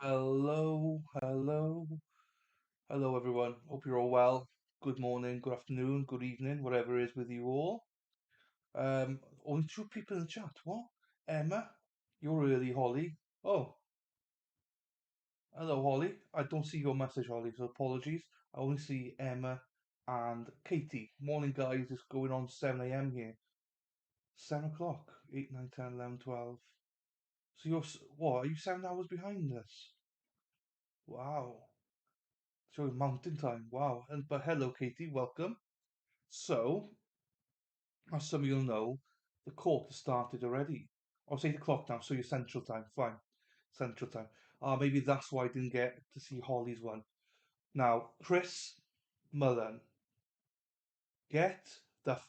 Hello, hello, hello, everyone. Hope you're all well. Good morning, good afternoon, good evening, whatever it is with you all. Only two people in the chat. What? Emma, you're early, Holly. Oh, hello, Holly. I don't see your message, Holly, so apologies. I only see Emma and Katie. Morning, guys. It's going on 7 a.m. here. 7 o'clock. 8, 9, 10, 11, 12. So what? Are you 7 hours behind us? Wow. So mountain time. Wow. But hello, Katie. Welcome. So, as some of you'll know, the court has started already. Or it's 8 o'clock now, so you're Central Time. Fine. Central Time. Maybe that's why I didn't get to see Holly's one. Now, Chris Mullen, get the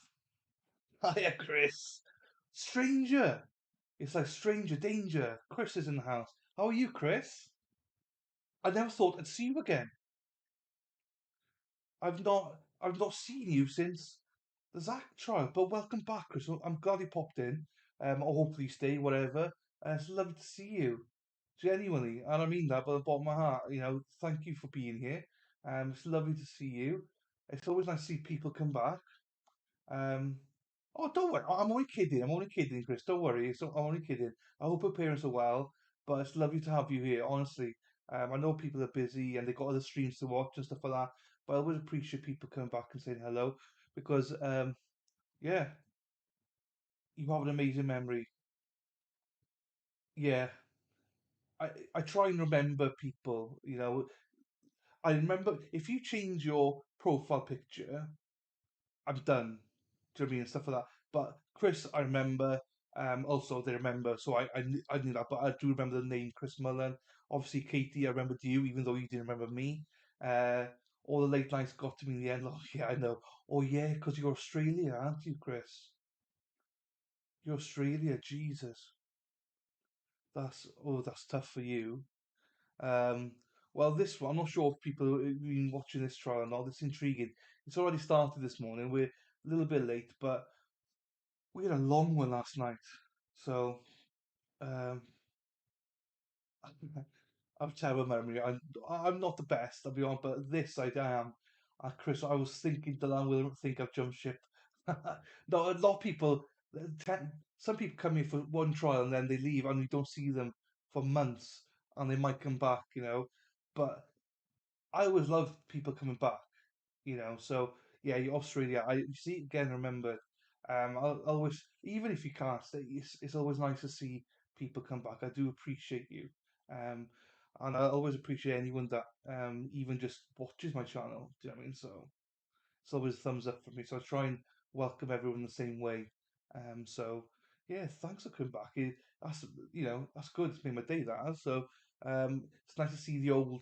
Hiya, Chris. Stranger. It's like stranger danger. Chris is in the house. How are you, Chris? I never thought I'd see you again. I've not seen you since the Zach trial, but welcome back, Chris. I'm glad you popped in. Or hopefully you stay, whatever. It's lovely to see you. Genuinely, and I mean that by the bottom of my heart. Thank you for being here. It's lovely to see you. It's always nice to see people come back. Um, oh, don't worry. I'm only kidding. I'm only kidding, Chris. Don't worry. I'm only kidding. I hope your parents are well, but it's lovely to have you here, honestly. I know people are busy and they've got other streams to watch and stuff like that, but I would appreciate people coming back and saying hello because, yeah, you have an amazing memory. Yeah, I try and remember people, I remember if you change your profile picture, I'm done. Do you know what I mean? And stuff like that. But Chris, I remember. Also, they remember. So I knew that, but I do remember the name Chris Mullen. Obviously, Katie, I remembered you, even though you didn't remember me. Uh, all the late nights got to me in the end. Oh yeah, I know. Oh yeah, because you're Australia, aren't you, Chris? You're Australia. Jesus, that's tough for you. Um, well, this one, I'm not sure if people have been watching this trial or not. It's intriguing. It's already started this morning. We're a little bit late, but we had a long one last night. So, um, I've terrible memory. I'm not the best, I'll be honest, but this I am. Chris, I was thinking that I will think I've jumped ship. No, a lot of people, some people come here for one trial and then they leave and you don't see them for months and they might come back, But I always love people coming back. So yeah, Australia. I you see again. Remember, I'll always, even if you can't stay, it's always nice to see people come back. I do appreciate you, um, and I always appreciate anyone that even just watches my channel. Do you know what I mean? So it's always a thumbs up for me. So I try and welcome everyone the same way. So yeah, thanks for coming back. That's good. It's made my day. That so it's nice to see the old.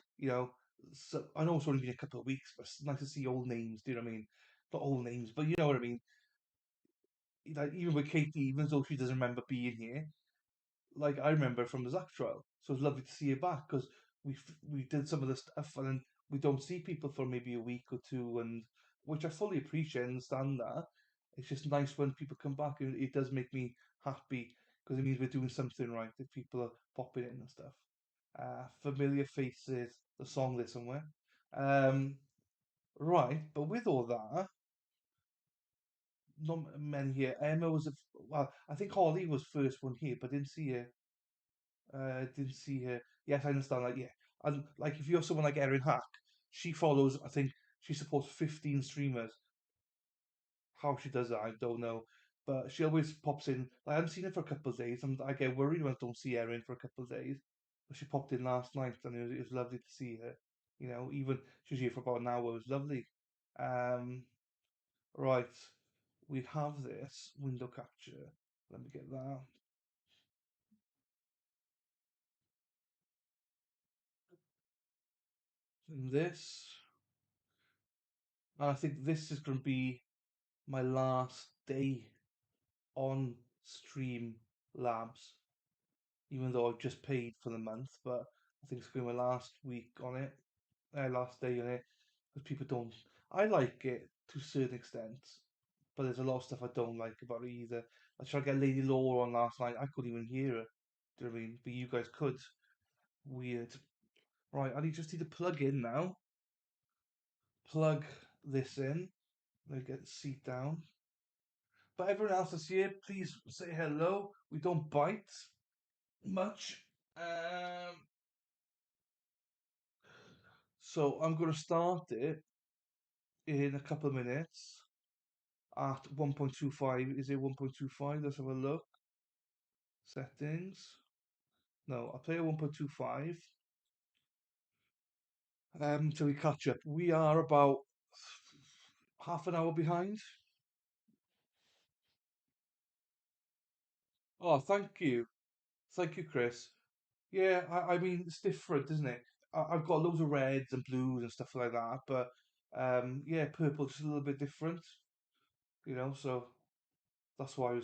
So I know it's only been a couple of weeks, but it's nice to see old names. Do you know what I mean? Not old names, but you know what I mean. Like even with Katie, even though she doesn't remember being here, like I remember from the Zach trial. So it's lovely to see you back because we did some of the stuff and then we don't see people for maybe a week or two, and which I fully appreciate and understand that. It's just nice when people come back, and it does make me happy because it means we're doing something right if people are popping in and stuff. Familiar faces, the song there somewhere. Um, right, but with all that, not many here. Emma was well. I think Holly was first one here, but didn't see her. Didn't see her. Yes, I understand that. Yeah, and like if you're someone like Erin Hack, she follows. I think she supports 15 streamers. How she does that, I don't know. But she always pops in. I haven't seen her for a couple of days, and I get worried when I don't see Erin for a couple of days. But she popped in last night, and it was lovely to see her. Even she was here for about an hour. It was lovely. Um, right, we have this window capture. Let me get that. And this. And I think this is going to be my last day on Stream Labs, even though I've just paid for the month. But I think it's going to be my last week on it, last day on it, because people don't. I like it to a certain extent, but there's a lot of stuff I don't like about it either. I tried to get Lady Law on last night. I couldn't even hear her. Do you know what I mean? But you guys could. Weird. Right, I just need to plug in now. Plug this in. Let me get the seat down. But everyone else that's here, please say hello. We don't bite much. So I'm going to start it in a couple of minutes at 1.25. Is it 1.25? Let's have a look. Settings. No, I'll play at 1.25. Till we catch up. We are about half an hour behind. Oh, thank you. Thank you, Chris. Yeah, I mean, it's different, isn't it? I've got loads of reds and blues and stuff like that, but yeah, purple's just a little bit different, so that's why I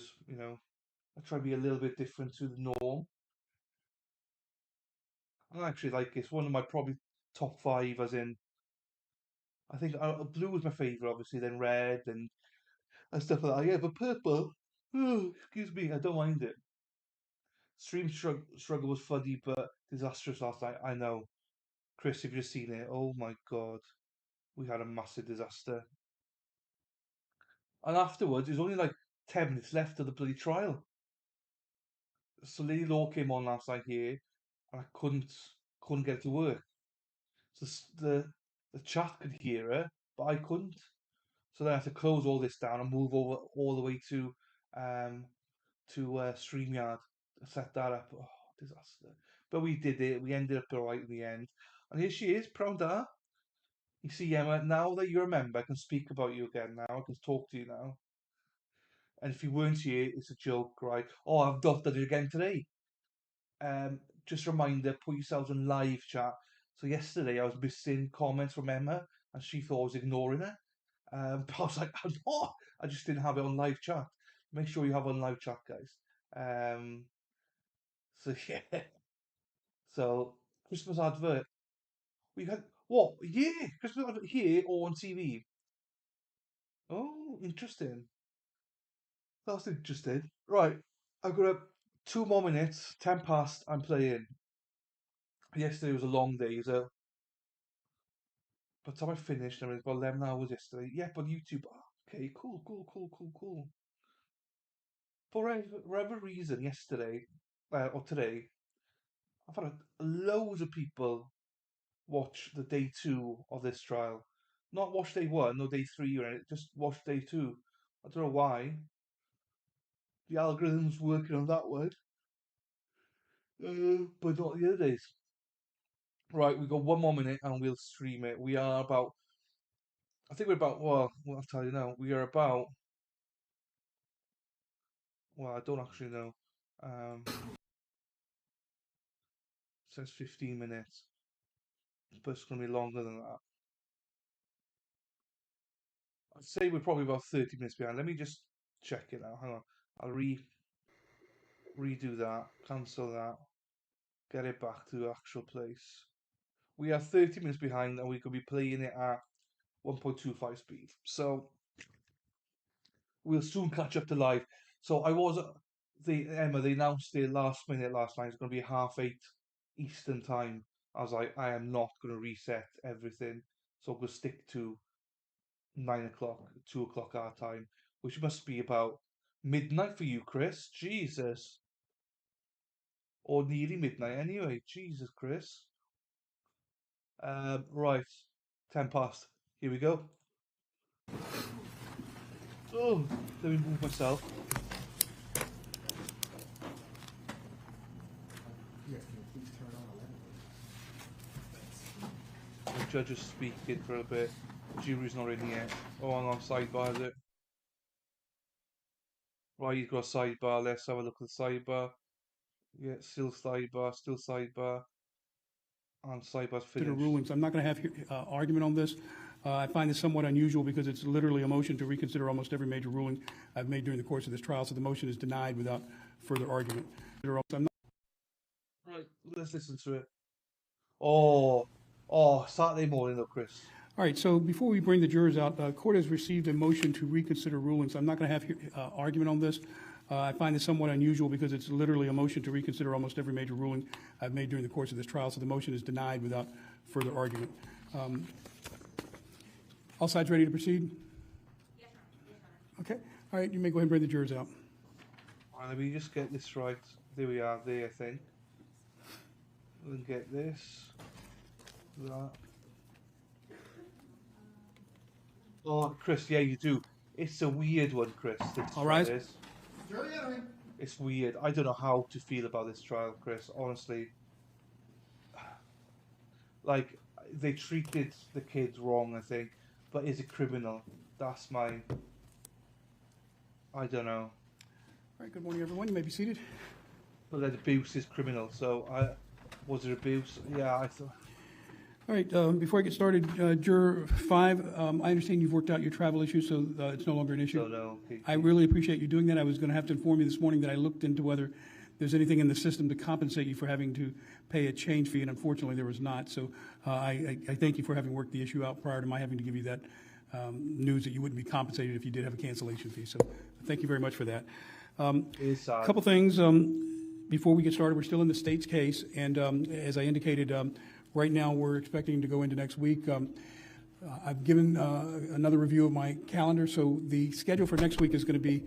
try to be a little bit different to the norm. I actually like it's one of my probably top five, as in, I think blue was my favorite, obviously, then red and stuff like that. Yeah, but purple, oh, excuse me, I don't mind it. Struggle was funny, but disastrous last night. I know. Chris, if you've just seen it, oh my God, we had a massive disaster. And afterwards, there's only like 10 minutes left of the bloody trial. So Lady Law came on last night here, and I couldn't get it to work. So the chat could hear her, but I couldn't. So then I had to close all this down and move over all the way um StreamYard. Set that up. Oh, disaster. But we did it. We ended up all right in the end. And here she is, proud of her. You see, Emma, now that you're a member, I can speak about you again now. I can talk to you now. And if you weren't here, it's a joke, right? Oh, I've done it again today. Just a reminder, put yourselves in live chat. So yesterday I was missing comments from Emma, and she thought I was ignoring her. But I was like, I'm not. I just didn't have it on live chat. Make sure you have on live chat, guys. So yeah. So Christmas advert. We had what? Yeah, Christmas advert here or on TV. Oh, interesting. That's interesting. Right, I've got 2 more minutes. 10 past. I'm playing. Yesterday was a long day, so by the time I finished, I mean, about 11 hours yesterday. Yeah, on YouTube. Oh, okay, cool, cool, cool, cool, cool. For whatever reason, yesterday or today, I've had loads of people watch the day two of this trial. Not watch day one, no day three or anything, just watch day two. I don't know why. The algorithm's working on that one, but not the other days. Right, we've got 1 more minute and we'll stream it. We are about, I think we're about, well, I'll tell you now. We are about, well, I don't actually know. It says 15 minutes, but it's going to be longer than that. I'd say we're probably about 30 minutes behind. Let me just check it out. Hang on. I'll redo that, cancel that, get it back to the actual place. We are 30 minutes behind and we could be playing it at 1.25 speed. So we'll soon catch up to live. So I was Emma, they announced it last minute last night. It's going to be 8:30 Eastern time. I was like, I am not going to reset everything. So I'm going to stick to 9 o'clock, 2 o'clock our time, which must be about midnight for you, Chris. Jesus. Or nearly midnight anyway. Jesus, Chris. Right. 10 past. Here we go. Oh, let me move myself. The judge is speaking for a bit. The jury's not in yet. Oh, hang on, sidebar, is it? Right, you've got a sidebar. Let's have a look at the sidebar. Yeah, still sidebar, and sidebar's finished. Rulings. I'm not going to have argument on this. I find this somewhat unusual because it's literally a motion to reconsider almost every major ruling I've made during the course of this trial, so the motion is denied without further argument. Right, let's listen to it. Saturday morning though, Chris. All right, so before we bring the jurors out, the court has received a motion to reconsider rulings. I'm not going to have argument on this. I find this somewhat unusual because it's literally a motion to reconsider almost every major ruling I've made during the course of this trial, so the motion is denied without further argument. All sides ready to proceed? Yes, Your Honor. Okay. All right, you may go ahead and bring the jurors out. All right, let me just get this right. There we are, there, I think. We'll get this. That. Oh, Chris, yeah, you do. It's a weird one, Chris. This All right. trial is. It's weird. I don't know how to feel about this trial, Chris, honestly. Like, they treated the kids wrong, I think. But is it criminal? That's my... I don't know. All right, good morning, everyone. You may be seated. But that abuse is criminal, so was it abuse? Yeah, I thought... All right, before I get started, Juror 5, I understand you've worked out your travel issue, so it's no longer an issue. No. I really appreciate you doing that. I was going to have to inform you this morning that I looked into whether there's anything in the system to compensate you for having to pay a change fee, and unfortunately there was not. So I thank you for having worked the issue out prior to my having to give you that news that you wouldn't be compensated if you did have a cancellation fee. So thank you very much for that. A couple things before we get started. We're still in the state's case, and as I indicated, right now we're expecting to go into next week. I've given another review of my calendar, so the schedule for next week is going to be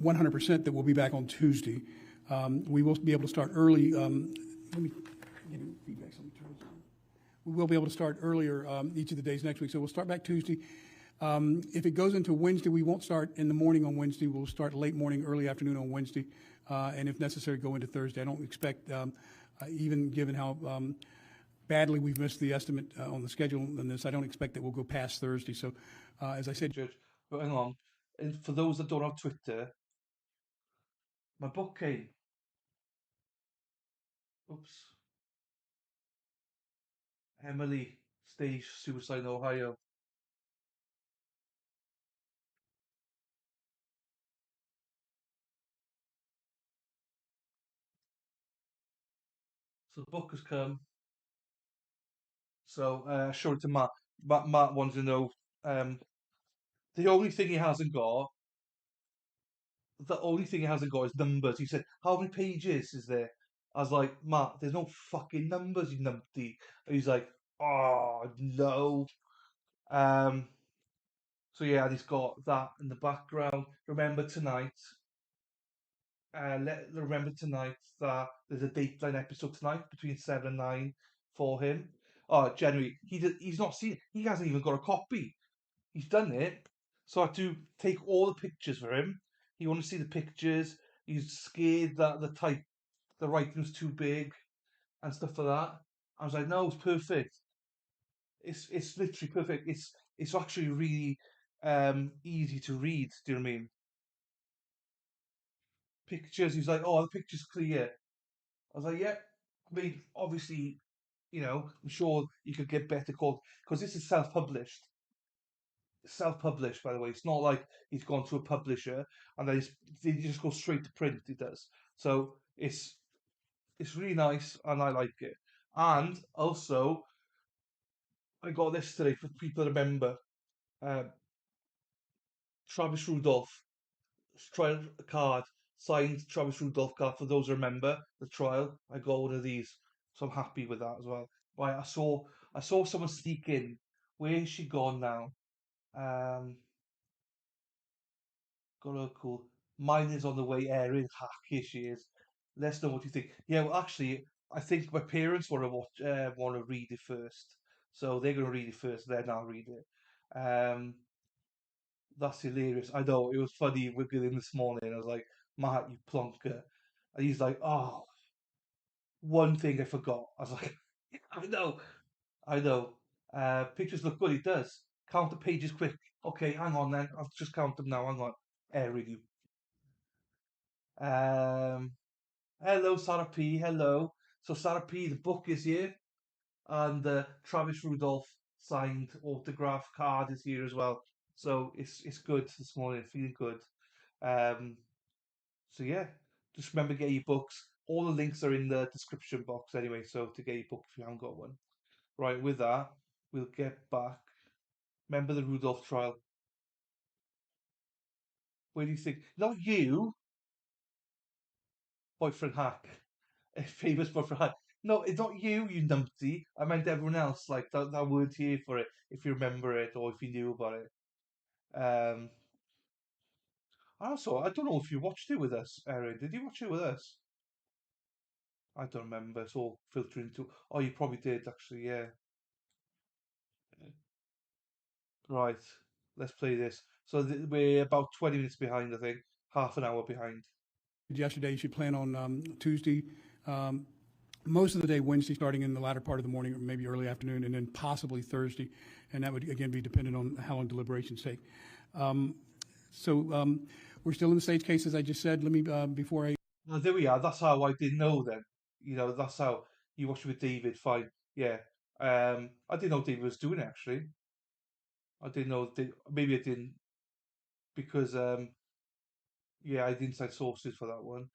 100% that we'll be back on Tuesday. We will be able to start early. Let me give you feedback. We will be able to start earlier each of the days next week, so we'll start back Tuesday. If it goes into Wednesday, we won't start in the morning on Wednesday. We'll start late morning, early afternoon on Wednesday, and if necessary, go into Thursday. I don't expect, even given how badly we've missed the estimate on the schedule on this, I don't expect that we'll go past Thursday. So, as I said, Judge, but hang on. And for those that don't have Twitter, my book came. Oops. Emily staged suicide in Ohio. So the book has come. So I showed it to Matt. Matt wanted to know. The only thing he hasn't got. The only thing he hasn't got is numbers. He said, "How many pages is there?" I was like, "Matt, there's no fucking numbers, you numpty." And he's like, "Oh no." Um. So yeah, and he's got that in the background. Remember tonight. Remember tonight that there's a Dateline episode tonight between 7 and 9 for him. Oh, January. He's not seen it. He hasn't even got a copy. He's done it. So I had to take all the pictures for him. He wanted to see the pictures. He's scared that the writing was too big and stuff like that. I was like, no, it's perfect. It's literally perfect. It's actually really easy to read. Do you know what I mean? Pictures. He's like, oh, the picture's clear. I was like, yeah. I mean, obviously, I'm sure you could get better quality because this is self-published. Self-published, by the way. It's not like he's gone to a publisher and they just go straight to print. It does. So it's really nice and I like it. And also, I got this today for people that remember. Uh, Travis Rudolph trial card, signed Travis Rudolph card for those who remember the trial. I got one of these, so I'm happy with that as well. Right, I saw someone sneak in. Where is she gone now? Got her cool. Mine is on the way. Erin, hack, here she is. Let's know what you think. Yeah, well, actually, I think my parents want to read it first, so they're gonna read it first. Then I'll read it. That's hilarious. I know it was funny with him this morning. I was like, Matt, you plonker. And he's like, oh, one thing I forgot. I was like, I know, I know. Pictures look good. It does. Count the pages quick. Okay, hang on then. I'll just count them now. Hang on. Review. Um, Hello, Sarah P. Hello. So Sarah P. The book is here, and the Travis Rudolph signed autograph card is here as well. So it's good this morning. Feeling good. Um, So yeah, just remember to get your books. All the links are in the description box anyway. So to get your book if you haven't got one. Right, with that, we'll get back. Remember the Rudolph trial. where you think, not you, boyfriend hack, famous boyfriend hack. No, it's not you, you numpty. I meant everyone else. Like that word here for it, if you remember it or if you knew about it. Um, Also, I don't know if you watched it with us, Erin. Did you watch it with us? I don't remember. It's all filtering into. Oh, you probably did actually. Yeah. Right. Let's play this. So we're about 20 minutes behind. I think half an hour behind. Yesterday, you should plan on Tuesday, um, most of the day, Wednesday, starting in the latter part of the morning or maybe early afternoon, and then possibly Thursday. And that would, again, be dependent on how long deliberations take. Um, so we're still in the stage case, as I just said. Let me, before I Well, there we are. That's how I didn't know then. That's how you watched it with David. Fine. Yeah. I didn't know David was doing it actually. I didn't know. Maybe I didn't because yeah, I had inside sources for that one.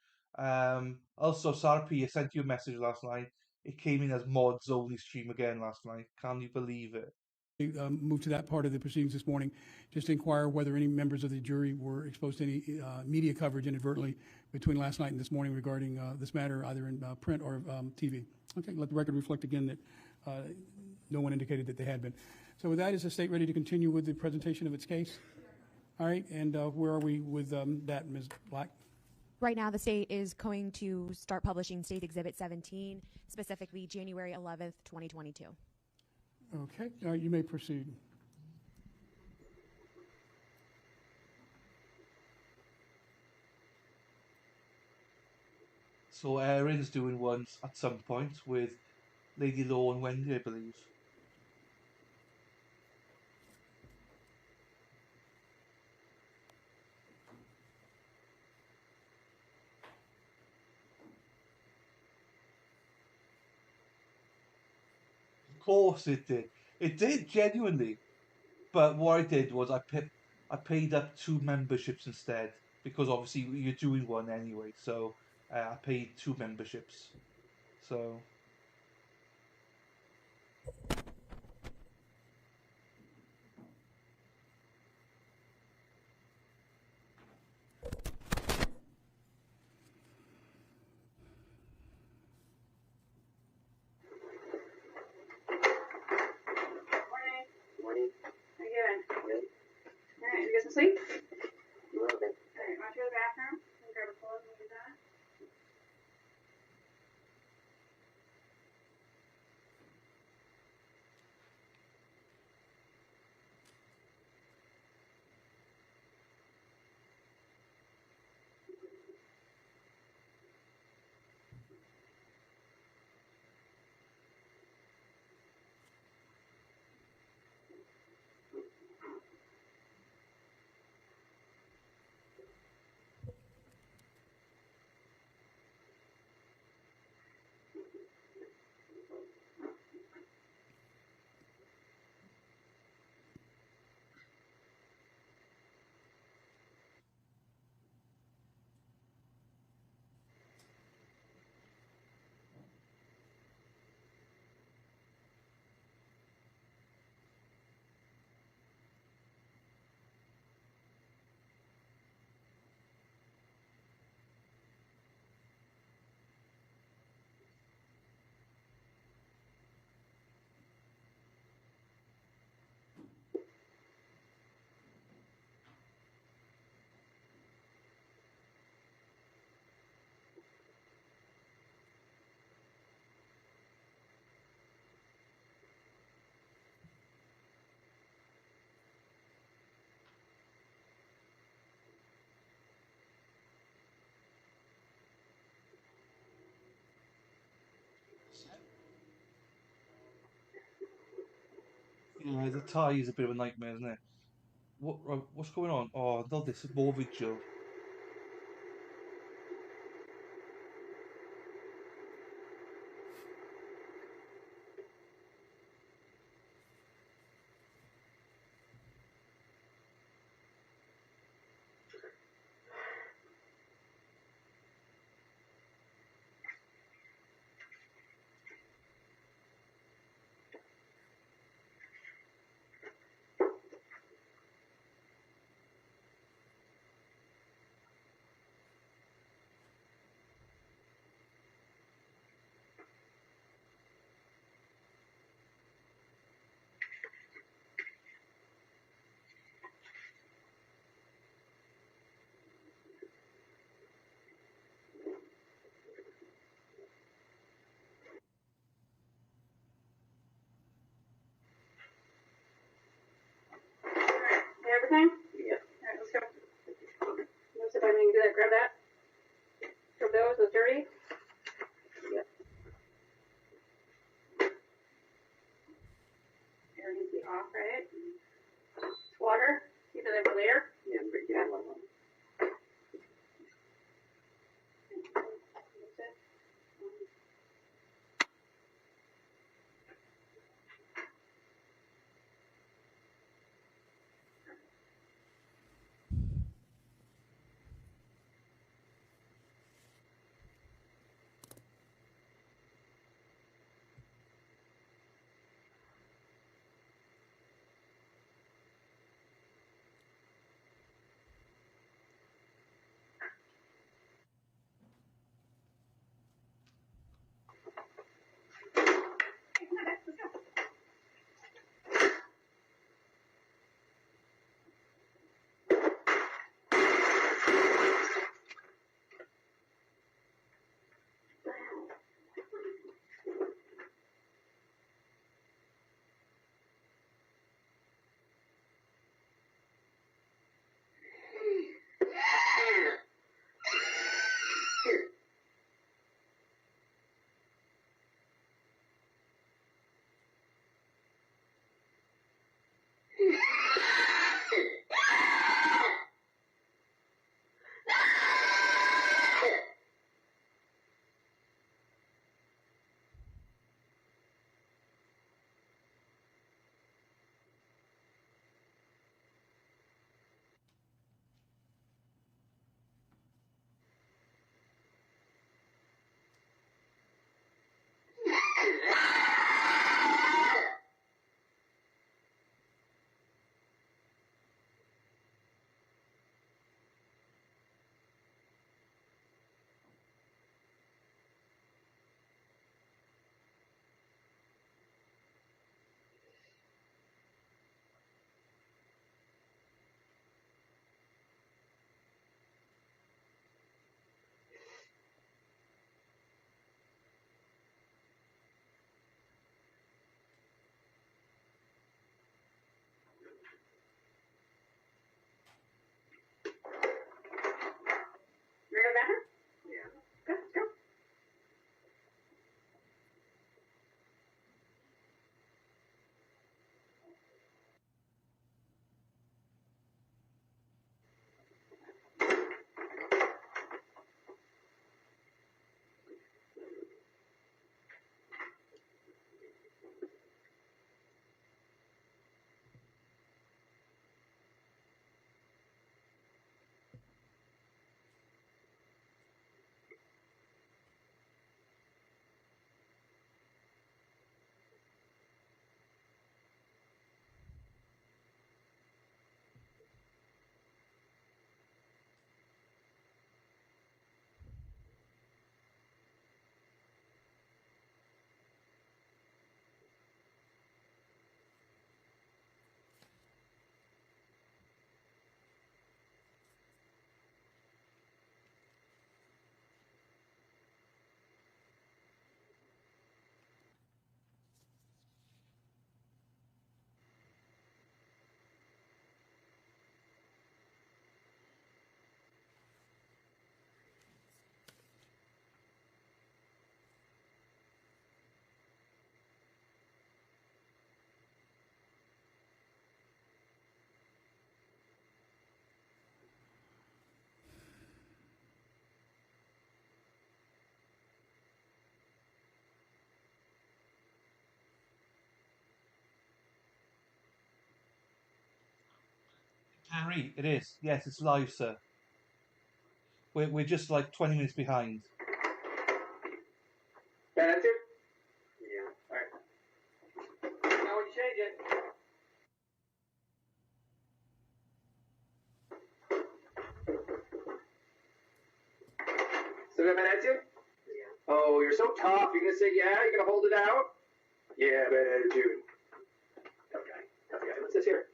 Also, Sarah P, I sent you a message last night. It came in as mods only stream again last night. Can you believe it? move to that part of the proceedings this morning, just to inquire whether any members of the jury were exposed to any media coverage inadvertently between last night and this morning regarding this matter, either in print or TV. Okay, let the record reflect again that no one indicated that they had been. So with that, is the state ready to continue with the presentation of its case? All right, and where are we with that, Ms. Black? Right now, the state is going to start publishing State Exhibit 17, specifically January 11th, 2022. Okay, all right, you may proceed. So Erin's doing one at some point with Lady Law and Wendy, I believe. Of course it did. It did genuinely. But what I did was I paid up 2 memberships instead because obviously you're doing one anyway. So I paid 2 memberships. So Morning. Morning. How you doing? Good. All right, you get some sleep? A little bit. All right, want to go to the bathroom? And grab a clothes when you're done? yeah, the tie is a bit of a nightmare, isn't it? What's going on? Oh no, this is more vigil. everything? Yeah. All right, let's go. Let's see if I can do that. Grab that. Grab those dirty. Yeah. Everything's be off, right? It's water. Keep it over there. Yeah, but yeah, one. That's it. Okay, come on, let's go. You ready to go to the bathroom? Yeah. Go, let's go. Harry, it is. Yes, it's live, sir. We're just like 20 minutes behind. Yeah, that's it? Yeah. Alright. Now when you change it. So that that's it? Yeah. Oh, you're so tough. You're gonna say yeah? You're gonna hold it out? Yeah, bad attitude. Tough guy. Tough guy. What's this here?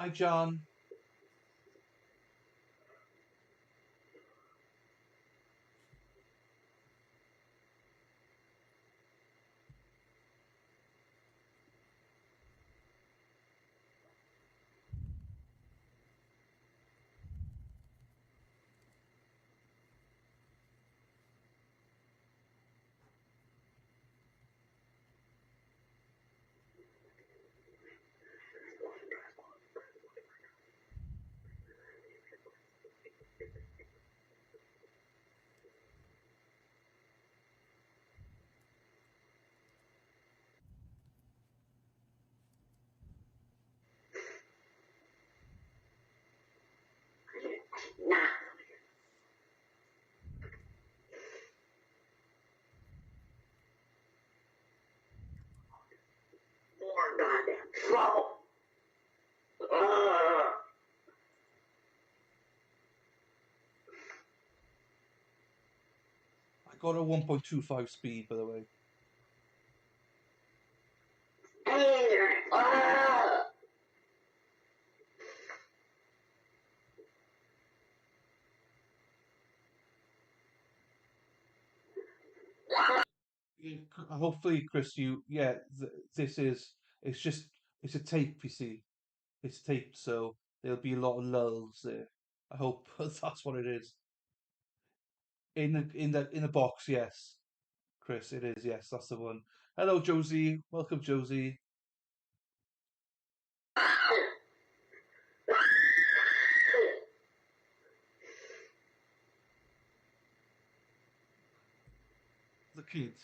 Hi, John. More goddamn trouble. I got a 1.25 speed, by the way. Hopefully, Chris, this is, it's a tape, you see. It's taped, so there'll be a lot of lulls there. I hope that's what it is. In the box, yes. Chris, it is, yes, that's the one. Hello, Josie. Welcome, Josie. The kids.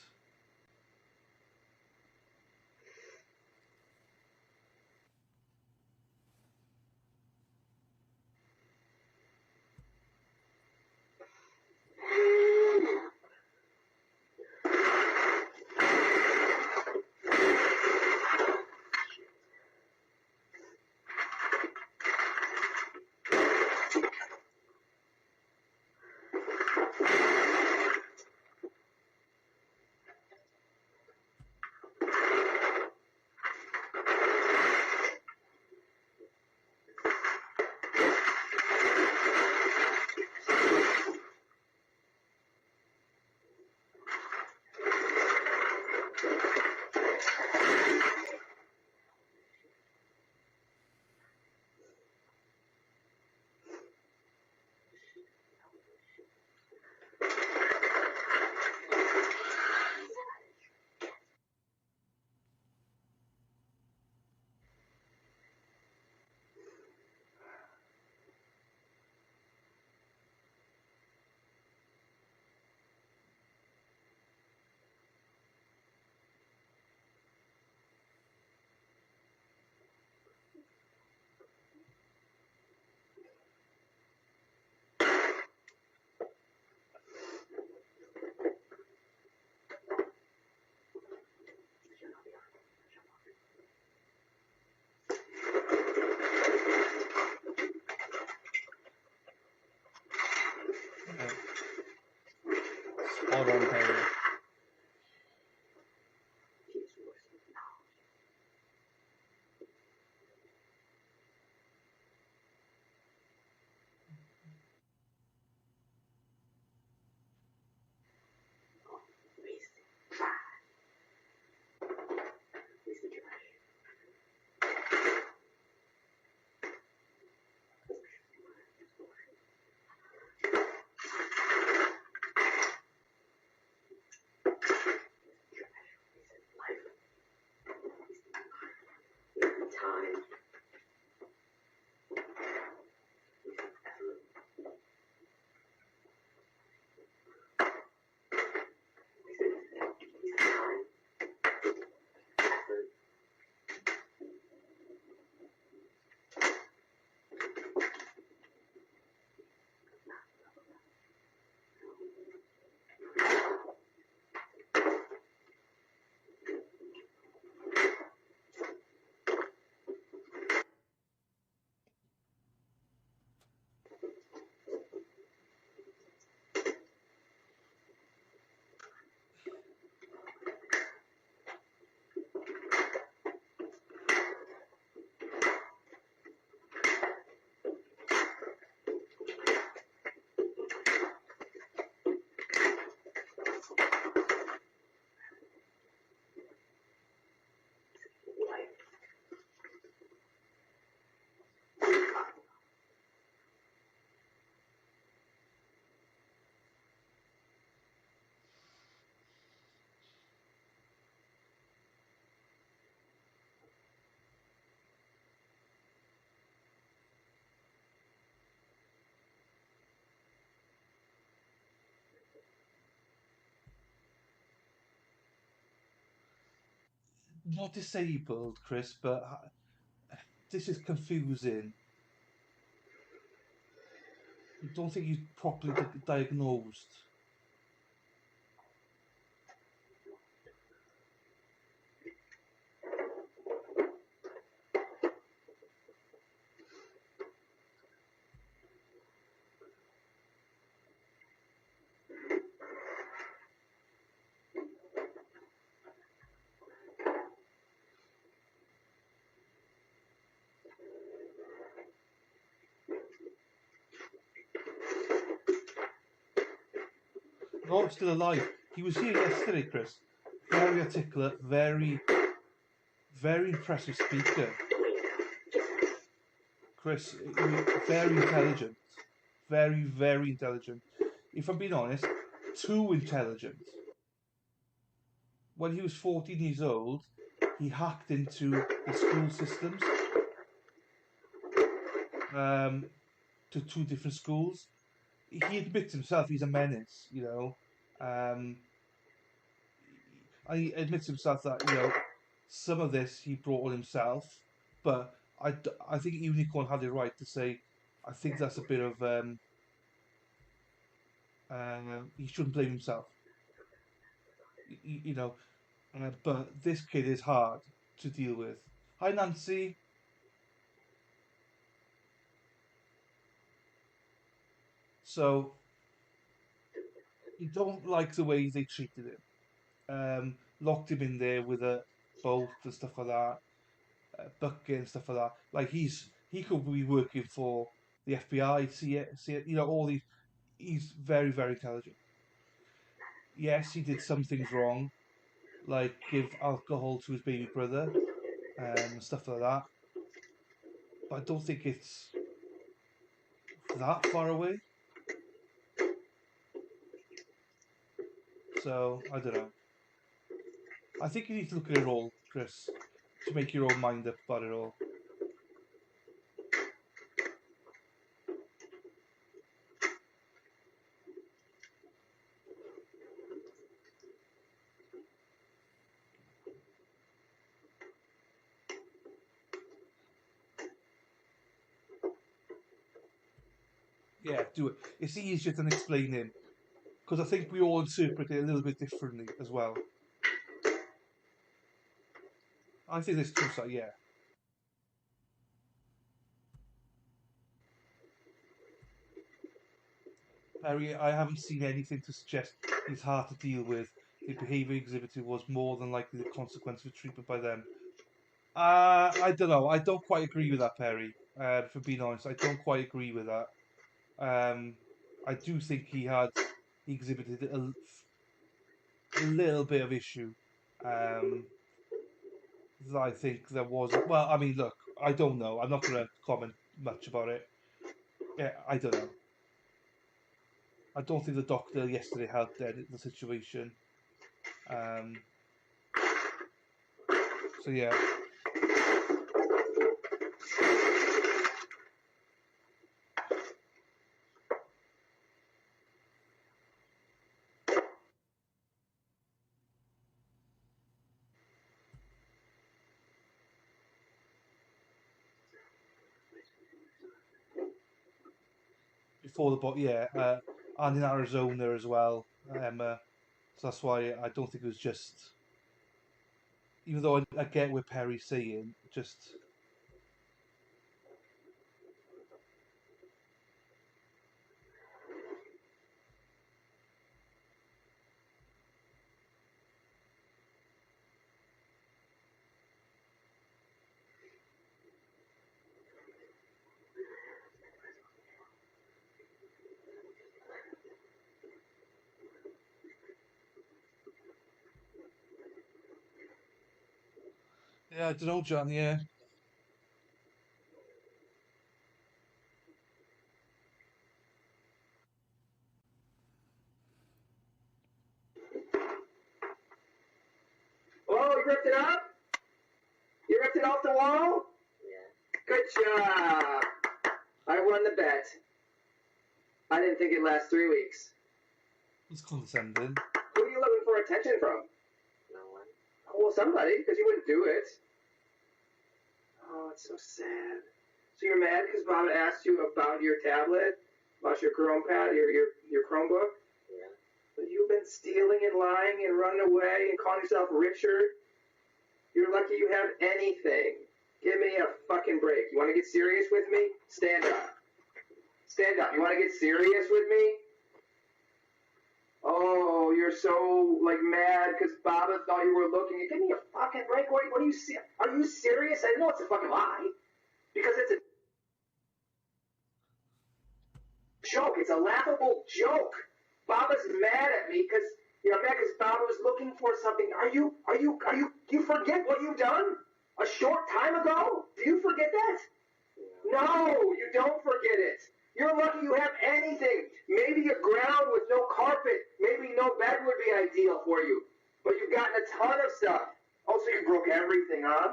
Yeah. Spot on, Harry. not disabled, Chris, but this is confusing. I don't think he's properly diagnosed. No, still alive. He was here yesterday, Chris. Very articulate, very, very impressive speaker. Chris, very intelligent. Very, very intelligent. If I'm being honest, too intelligent. When he was 14 years old, he hacked into the school systems to 2 different schools. He admits himself he's a menace, you know. He admits himself that, you know, some of this he brought on himself, but I think Unicorn had it right to say, I think that's a bit of, he shouldn't blame himself. You know, but this kid is hard to deal with. Hi, Nancy. So, you don't like the way they treated him. Locked him in there with a bolt and stuff like that, bucket and stuff like that. Like he could be working for the FBI, see it, you know, all these. He's very, very intelligent. Yes, he did some things wrong, like give alcohol to his baby brother, and stuff like that. But I don't think it's that far away. So, I don't know. I think you need to look at it all, Chris, to make your own mind up about it all. Yeah, do it. It's easier than explaining, because I think we all interpret it a little bit differently as well. I think there's 2 sides, yeah. Harry, I haven't seen anything to suggest he's hard to deal with. The behaviour exhibited was more than likely the consequence of treatment by them. I don't know. I don't quite agree with that, Perry. For being honest, I don't quite agree with that. I do think he exhibited a little bit of issue. That I think there was. Well, I mean, look, I don't know. I'm not going to comment much about it. Yeah, I don't know. I don't think the doctor yesterday helped the situation. So yeah. Before the bot, yeah, and in Arizona as well, Emma. So that's why I don't think it was just. Even though I get what Perry's saying, just. Yeah, I don't know, John. Yeah. Oh, you ripped it up? You ripped it off the wall? Yeah. Good job. I won the bet. I didn't think it'd last 3 weeks. It's condescending. Who are you looking for attention from? No one. Well, somebody, because you wouldn't do it. Oh, it's so sad. So you're mad because Bob asked you about your tablet, about your Chrome pad, your Chromebook? Yeah. But you've been stealing and lying and running away and calling yourself Richard. You're lucky you have anything. Give me a fucking break. You want to get serious with me? Stand up. Stand up. You want to get serious with me? Oh, you're so, mad because Baba thought you were looking. Give me a fucking break. What are you Are you serious? I know it's a fucking lie. Because it's a joke. It's a laughable joke. Baba's mad at me because, mad because Baba was looking for something. Do you forget what you've done? A short time ago? Do you forget that? No, you don't forget it. You're lucky you have anything. Maybe a ground with no carpet. Maybe no bed would be ideal for you. But you've gotten a ton of stuff. Oh, so you broke everything, huh?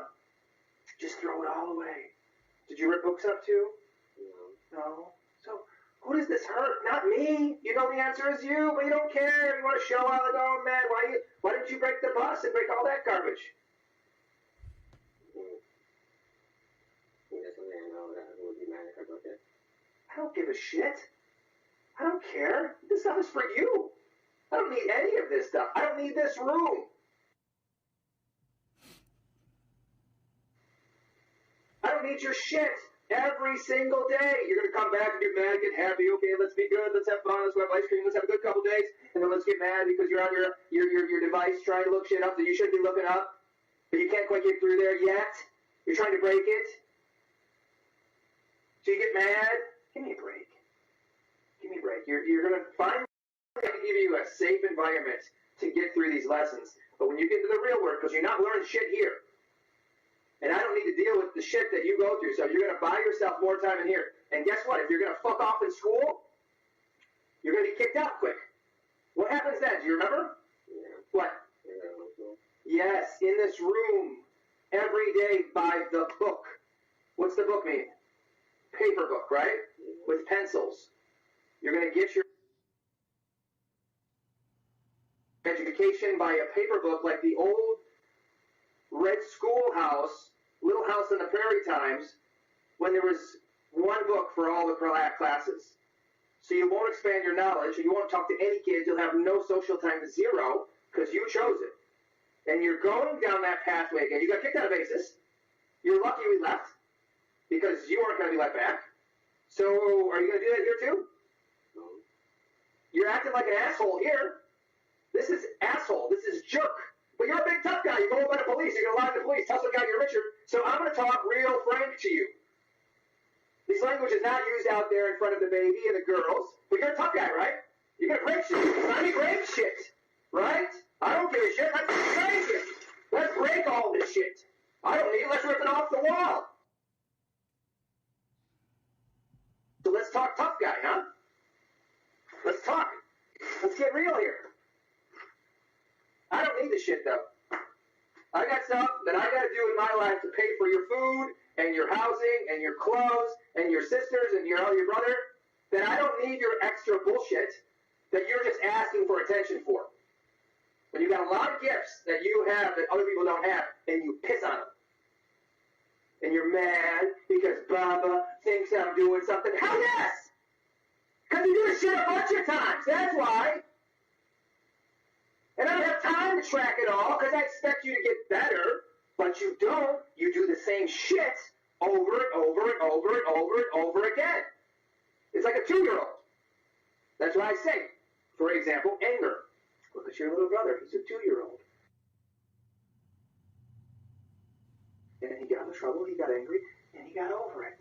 Just throw it all away. Did you rip books up too? No. So who does this hurt? Not me. You know the answer is you, but you don't care. You want to show out like, oh man, why didn't you break the bus and break all that garbage? I don't give a shit. I don't care. This stuff is for you. I don't need any of this stuff. I don't need this room. I don't need your shit every single day. You're going to come back and get mad, get happy. Okay, let's be good. Let's have fun. Let's go have ice cream. Let's have a good couple days. And then let's get mad because you're on your device trying to look shit up that you shouldn't be looking up. But you can't quite get through there yet. You're trying to break it. So you get mad. Give me a break. Give me a break. You're going to finally give you a safe environment to get through these lessons. But when you get to the real work, because you're not learning shit here, and I don't need to deal with the shit that you go through, so you're going to buy yourself more time in here. And guess what? If you're going to fuck off in school, you're going to be kicked out quick. What happens then? Do you remember? Yeah. What? Yes, in this room, every day by the book. What's the book mean? Paper book, right? With pencils. You're going to get your education by a paper book like the old red schoolhouse, Little House on the Prairie times, when there was one book for all the classes. So you won't expand your knowledge, and you won't talk to any kids. You'll have no social time, zero, because you chose it. And you're going down that pathway again. You got kicked out of ACES. You're lucky we left, because you weren't going to be let back. So are you going to do that here too? No. You're acting like an asshole here. This is asshole. This is jerk. But you're a big tough guy. You're going by the police. You're going to lie to the police. Tell some guy you're Richard. So I'm going to talk real frank to you. This language is not used out there in front of the baby and the girls. But you're a tough guy, right? You're going to break shit. Let me break shit. Right? I don't give a shit. Let's break it. Let's break all this shit. I don't need it. Let's rip it off the wall. So let's talk tough guy, huh? Let's talk. Let's get real here. I don't need this shit, though. I got stuff that I got to do in my life to pay for your food and your housing and your clothes and your sisters and your brother, that I don't need your extra bullshit that you're just asking for attention for. When you got a lot of gifts that you have that other people don't have, and you piss on them. And you're mad because Baba thinks I'm doing something. Hell yes! Because you do this shit a bunch of times. That's why. And I don't have time to track it all because I expect you to get better. But you don't. You do the same shit over and over and over and over and over again. It's like a 2-year-old. That's why I say, for example, anger. Look at your little brother. He's a 2-year-old. And he got in trouble, he got angry, and he got over it.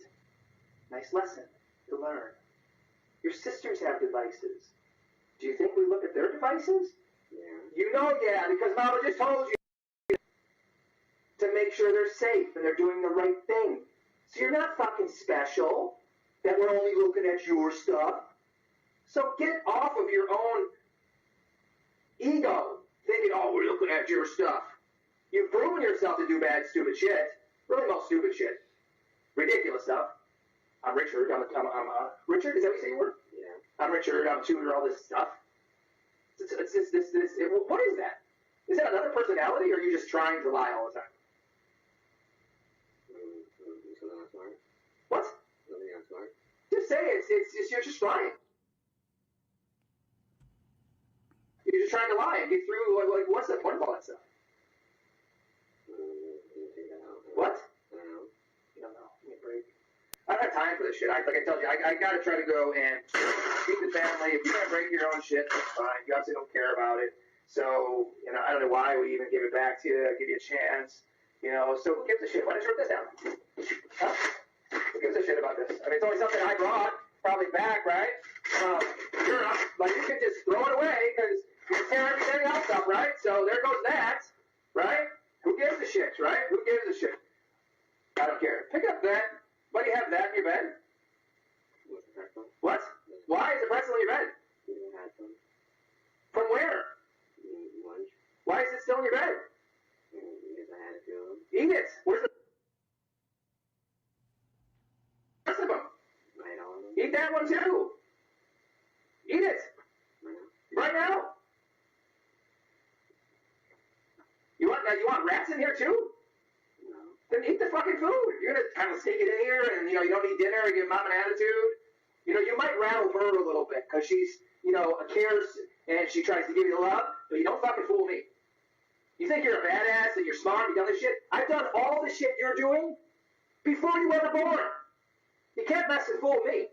Nice lesson to learn. Your sisters have devices. Do you think we look at their devices? Yeah. You know, yeah, because Mama just told you to make sure they're safe and they're doing the right thing. So you're not fucking special, that we're only looking at your stuff. So get off of your own ego, thinking, oh, we're looking at your stuff. You've proven yourself to do bad, stupid shit. Really most stupid shit. Ridiculous stuff. I'm Richard. I'm Richard? Is that what you say you were? Yeah. I'm Richard. I'm a tutor. All this stuff. What is that? Is that another personality, or are you just trying to lie all the time? What? Just say it's just, you're just trying. You're just trying to lie and get through. Like what's the point of all that stuff? What? You don't know. Give me a break. I don't have time for this shit. Like I told you, I gotta try to go and feed the family. If you're gonna break your own shit, that's fine. You obviously don't care about it. So, I don't know why we even give it back to you, give you a chance. So who gives a shit? Why don't you write this down? Huh? Who gives a shit about this? I mean, it's only something I brought, probably back, right? You're not, like, you can just throw it away because you tear everything else up, right? So there goes that, right? Who gives a shit, right? Who gives a shit? I don't care. Pick up that. Why do you have that in your bed? What? Why is it pretzel in your bed? From where? Why is it still in your bed? Eat it. Where's the rest of them? Eat that one too. Eat it. Right now. You want rats in here too? Then eat the fucking food. You're gonna kind of stick it in here, and you don't eat dinner and give mom an attitude. You might rattle her a little bit because she's cares and she tries to give you the love, but you don't fucking fool me. You think you're a badass and you're smart, you've done this shit? I've done all the shit you're doing before you were born. You can't mess and fool me.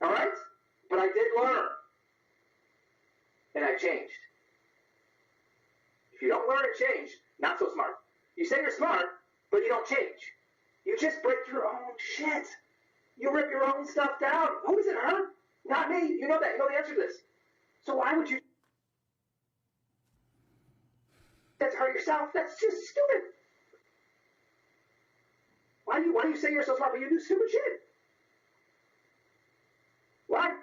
Alright? But I did learn. And I changed. If you don't learn and change, not so smart. You say you're smart, but you don't change. You just break your own shit. You rip your own stuff down. Who does it hurt? Not me. You know that. You know the answer to this. So why would you... That's hurt yourself. That's just stupid. Why do you say you're so smart, but you do stupid shit? Why?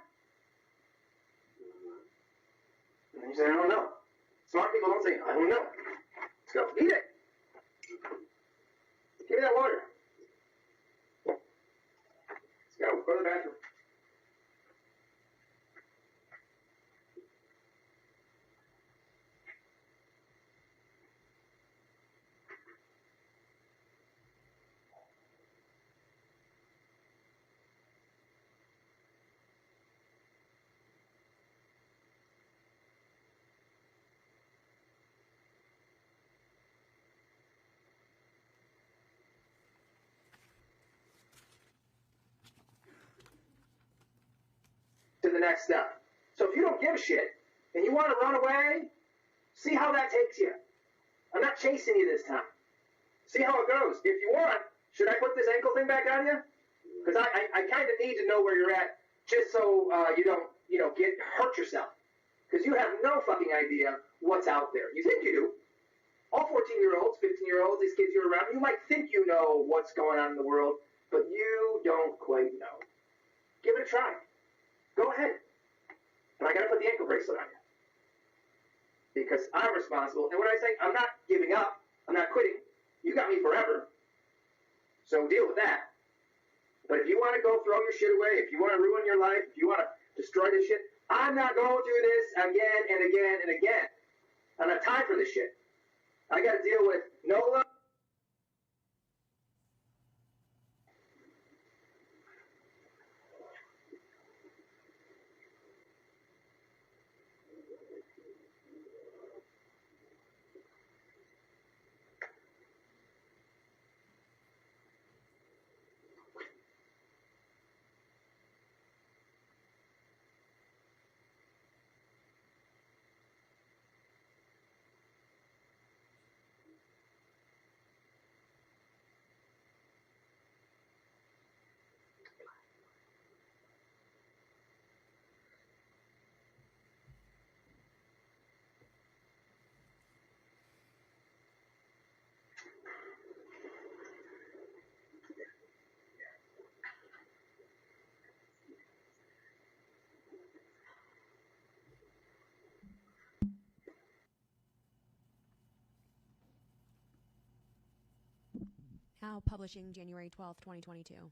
And you say, I don't know. Smart people don't say, I don't know. Let's go. Eat it. Give me that water. Let's go. Go to the bathroom. To the next step. So if you don't give a shit and you want to run away, see how that takes you. I'm not chasing you this time. See how it goes. If you want, should I put this ankle thing back on you? Because I kind of need to know where you're at, just so you don't hurt yourself. Because you have no fucking idea what's out there. You think you do. All 14-year-olds, 15-year-olds, these kids you're around, you might think you know what's going on in the world, but you don't quite know. Give it a try. Go ahead. But I got to put the ankle bracelet on you. Because I'm responsible. And when I say I'm not giving up, I'm not quitting, you got me forever. So deal with that. But if you want to go throw your shit away, if you want to ruin your life, if you want to destroy this shit, I'm not going through this again and again and again. I don't have time for this shit. I got to deal with no love. Now publishing January 12th, 2022. Morning.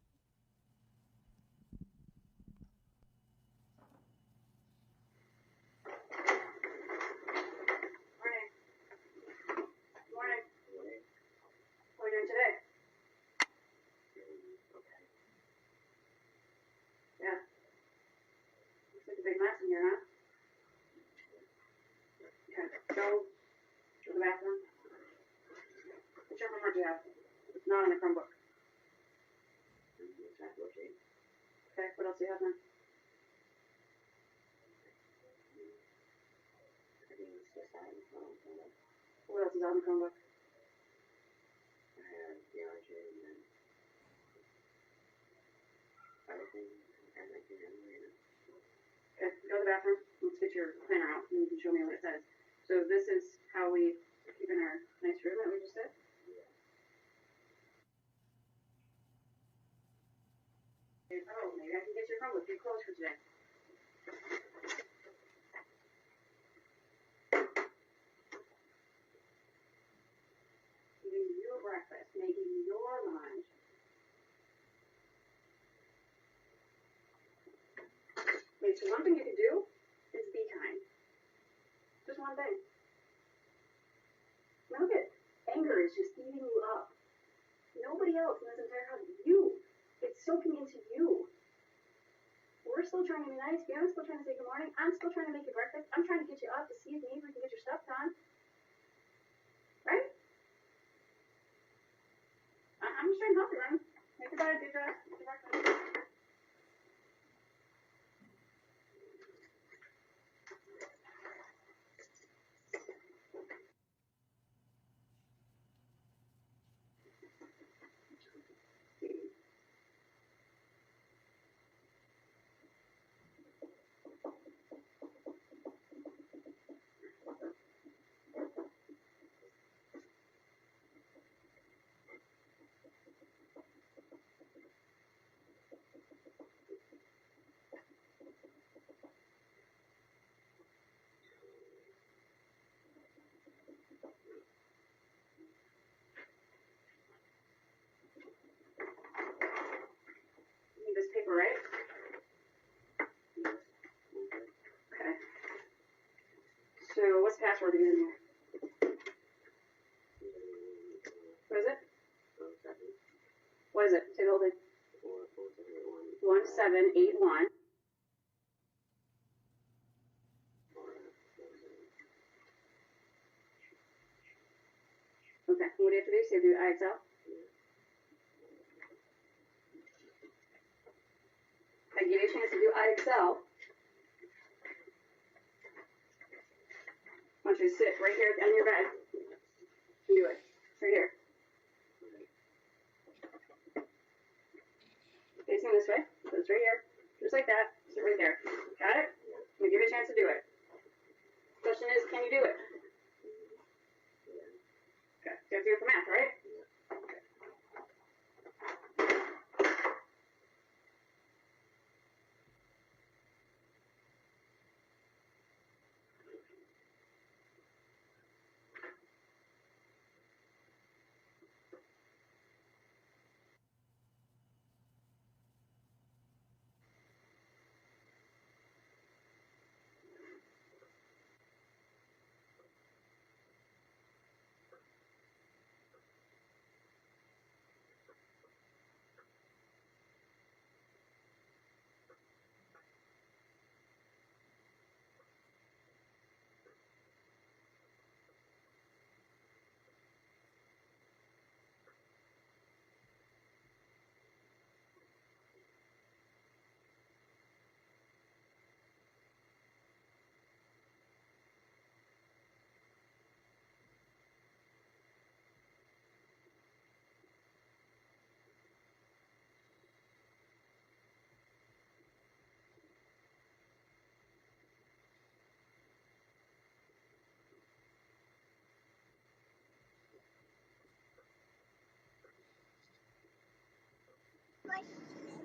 big mess in here, huh? Okay, go to the bathroom. What's your homework you have? It's not on the Chromebook. Okay, what else do you have then? What else is on the Chromebook? Okay, go to the bathroom. Let's get your planner out and you can show me what it says. So this is how we keep in our nice room that we just did? Oh, maybe I can get your Chromebook. You're closed for today. Eating your breakfast, making your lunch. Okay, so one thing you can do is be kind. Just one thing. Now look at anger is just eating you up. Nobody else in this entire house. You. It's soaking into you. We're still trying to be nice. Fiona's still trying to say good morning. I'm still trying to make you breakfast. I'm trying to get you up to see if maybe we can get your stuff done. Right? I'm just trying to help you, man. Make your bed, get dressed, get your breakfast. You need this paper, right? Okay. So what's the password to get in here? What is it? What is it? Say the whole thing. 1781. Okay. What do you have to do? So you have to do IXL? I give you a chance to do IXL. I want you to sit right here on your bed and do it. Right here. Facing this way. So it's right here. Just like that. Sit right there. Got it? I'm going to give you a chance to do it. Question is, can you do it? Okay. You have to do it for math, right? Okay.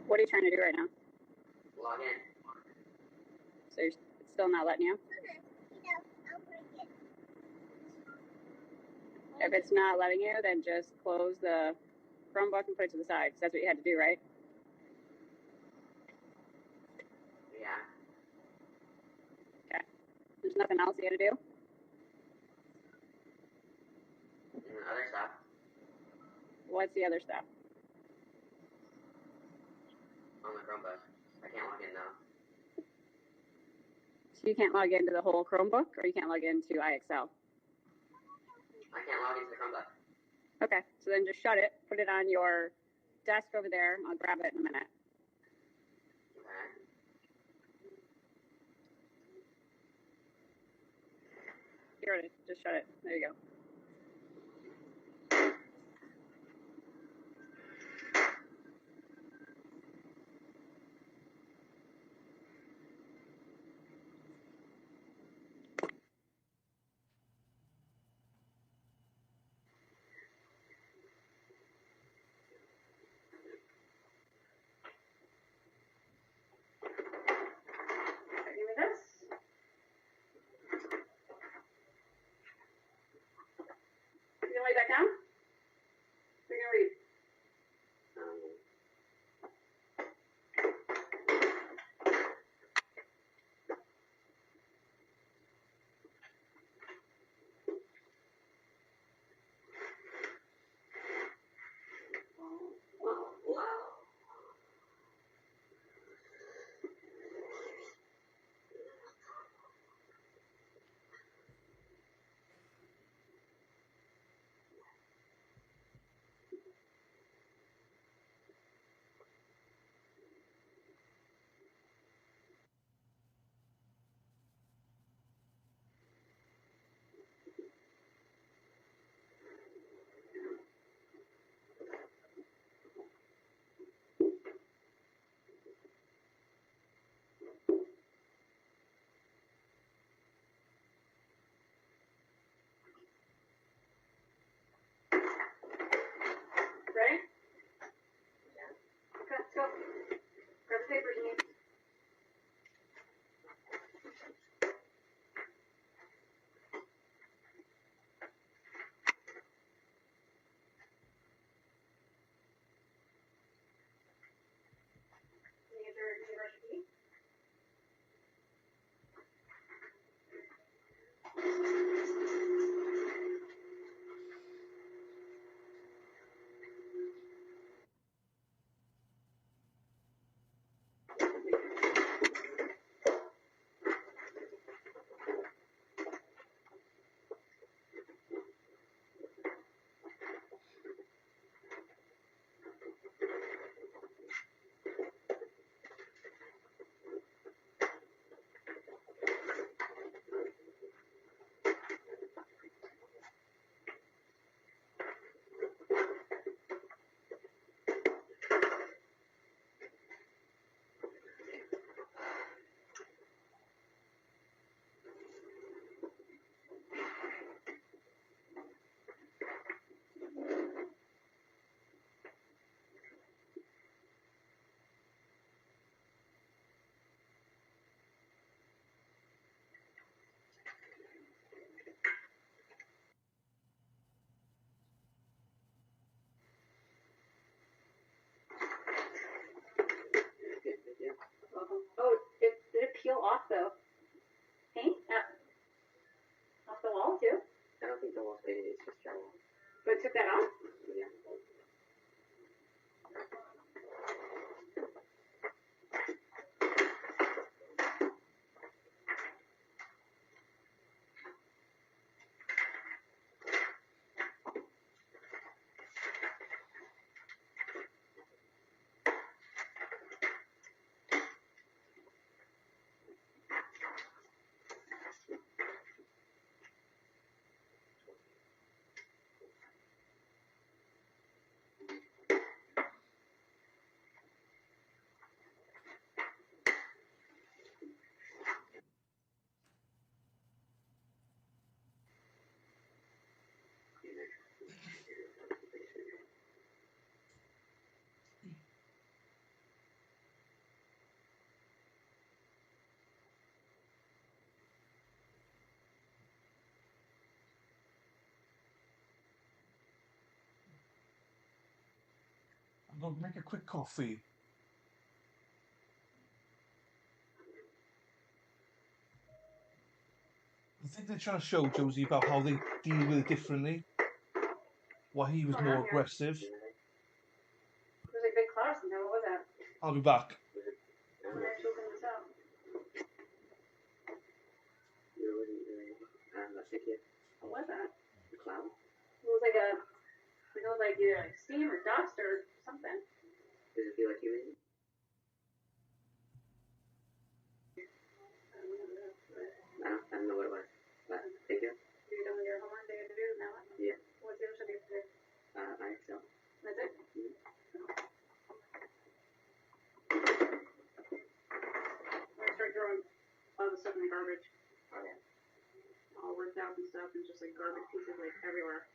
What are you trying to do right now? Log in. So it's still not letting you? If it's not letting you, then just close the Chromebook and put it to the side. 'Cause that's what you had to do, right? Yeah. Okay. There's nothing else you got to do? And other stuff. What's the other stuff? On the Chromebook. I can't log in now. So you can't log into the whole Chromebook, or you can't log into IXL? I can't log into the Chromebook. Okay, so then just shut it, put it on your desk over there. I'll grab it in a minute. Okay. Here it is. Just shut it. There you go. Give me this. You can lay back down. We're gonna read. Ready? Okay, let's go. Grab the papers you need. Can you get your key? Oh, did it peel off the paint? Off the wall too? I don't think the wall's painted, it's just drywall. But it took that off? Yeah. I'm going to make a quick coffee. I think they're trying to show Josie about how they deal with it differently. Why he was more aggressive. There's a big cloud in there. What was that? I'll be back. I'm gonna open this up. steam or dust or something. Does it feel like humid? I don't know what it was. But thank you. You're done with your homework that you have to do now? Yeah. What's the other stuff you have to do? I so. That's it? I'm gonna start throwing all the stuff in the garbage. Okay. All ripped out and stuff, and just like garbage pieces like everywhere.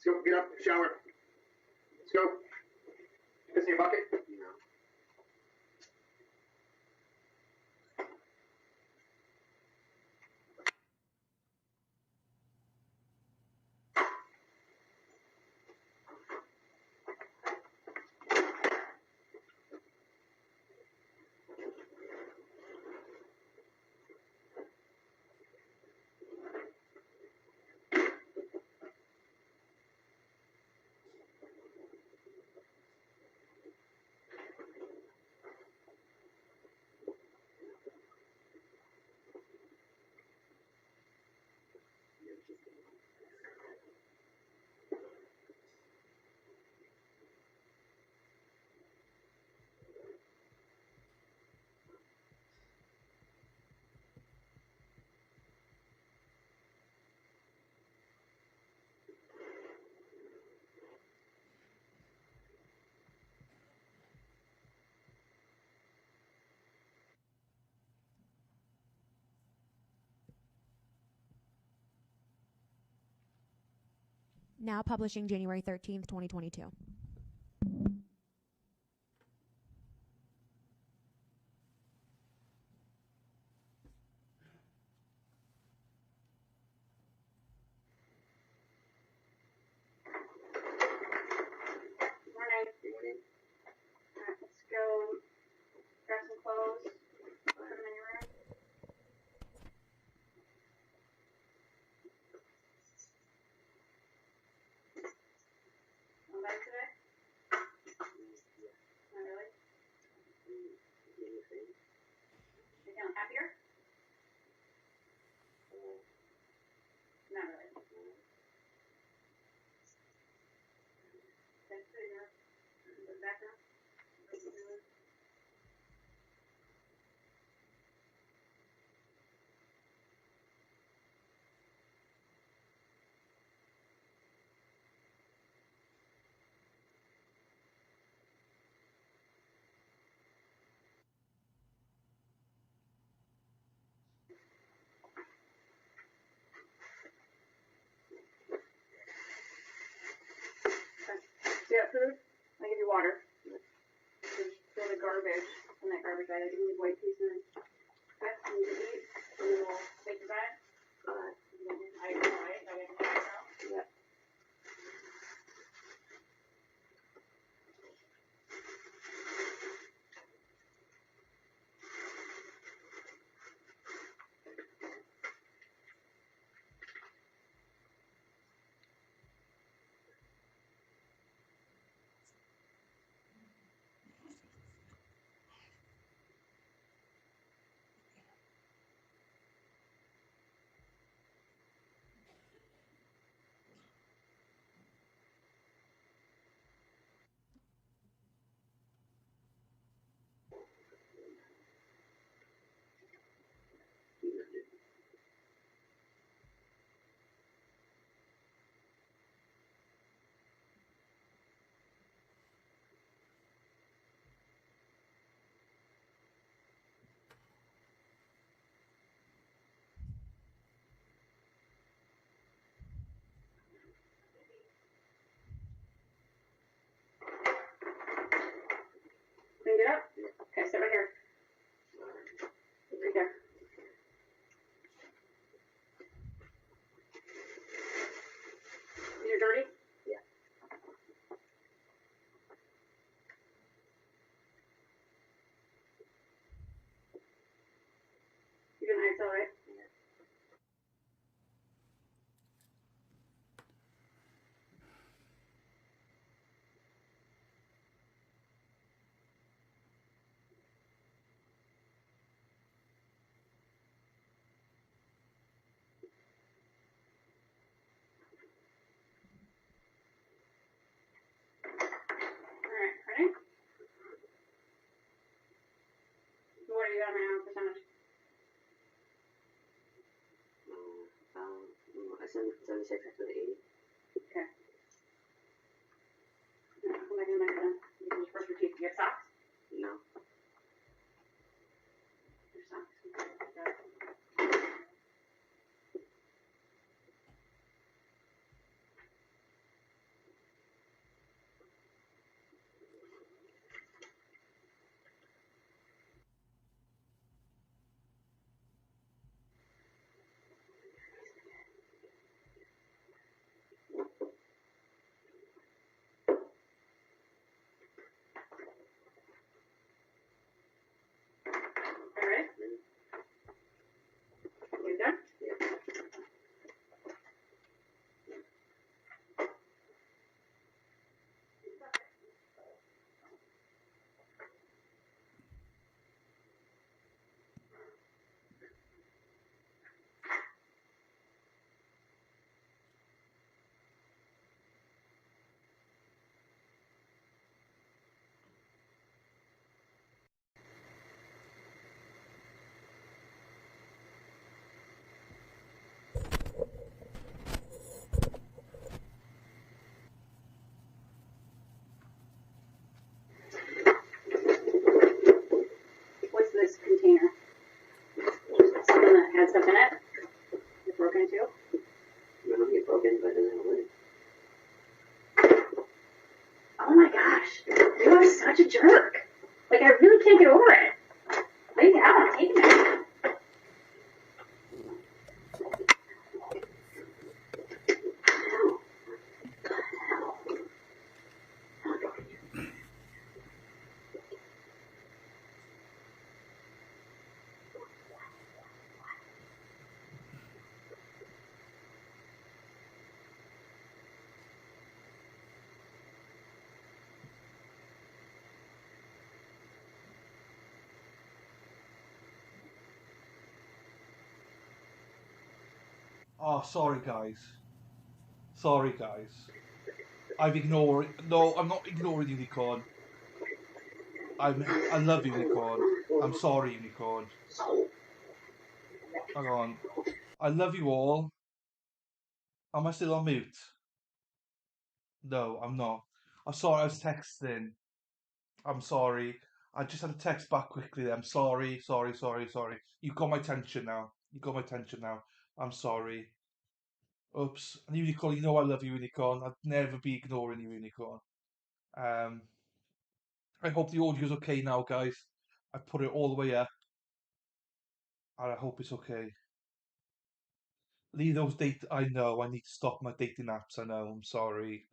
Let's go, get up, shower. Let's go. Piss in your bucket? No. Now publishing January 13th, 2022. Morning. Alright, let's go grab some clothes. Put them in your room. Come back today? Not really? You feeling happier? Not really. That's good enough. The bathroom? See that food? I give you water. Just throw the garbage in that garbage bag. I give you these white pieces. Okay, you need to eat, and then we'll take your bag. I know, right? I can pass out. Yep. you at right now, percentage? I said 76 after the 80. Okay. Come back in a minute then. You can just brush your teeth. Do you have socks? No. Your socks. Okay. All right. You done? What's this container? Something that had stuff in it? It's broken too? It might be broken, but it doesn't work. Oh my gosh. You are such a jerk. Like, I really can't get over it. Lay down. I'm taking it. Oh, sorry, guys. Sorry, guys. I've ignored. No, I'm not ignoring Unicorn. I love Unicorn. I'm sorry, Unicorn. Hang on. I love you all. Am I still on mute? No, I'm not. I'm sorry, I was texting. I'm sorry. I just had to text back quickly. I'm sorry. You got my attention now. I'm sorry. Oops. And Unicorn, you know I love you, Unicorn. I'd never be ignoring you, Unicorn. Um, I hope the audio's okay now, guys. I put it all the way up, and I hope it's okay. Leave those date. I know. I need to stop my dating apps. I know. I'm sorry.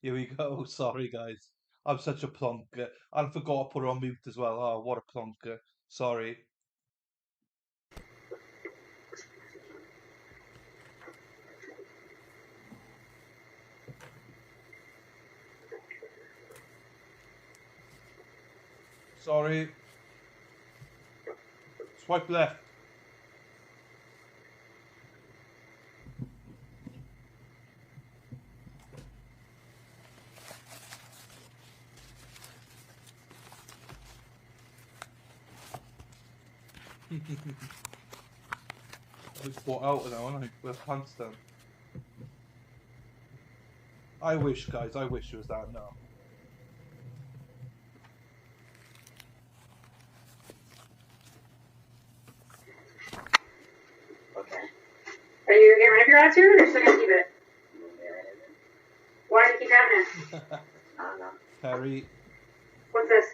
Here we go. Sorry, guys. I'm such a plonker. I forgot to put it on mute as well. Oh, what a plonker. Sorry. Sorry. Swipe left. I was bought out now, aren't I? With pants down. I wish, guys. I wish it was that. No. Okay. Are you getting rid of your attitude, or are you still gonna keep it? Why do you keep having it? I don't know. Harry. What's this?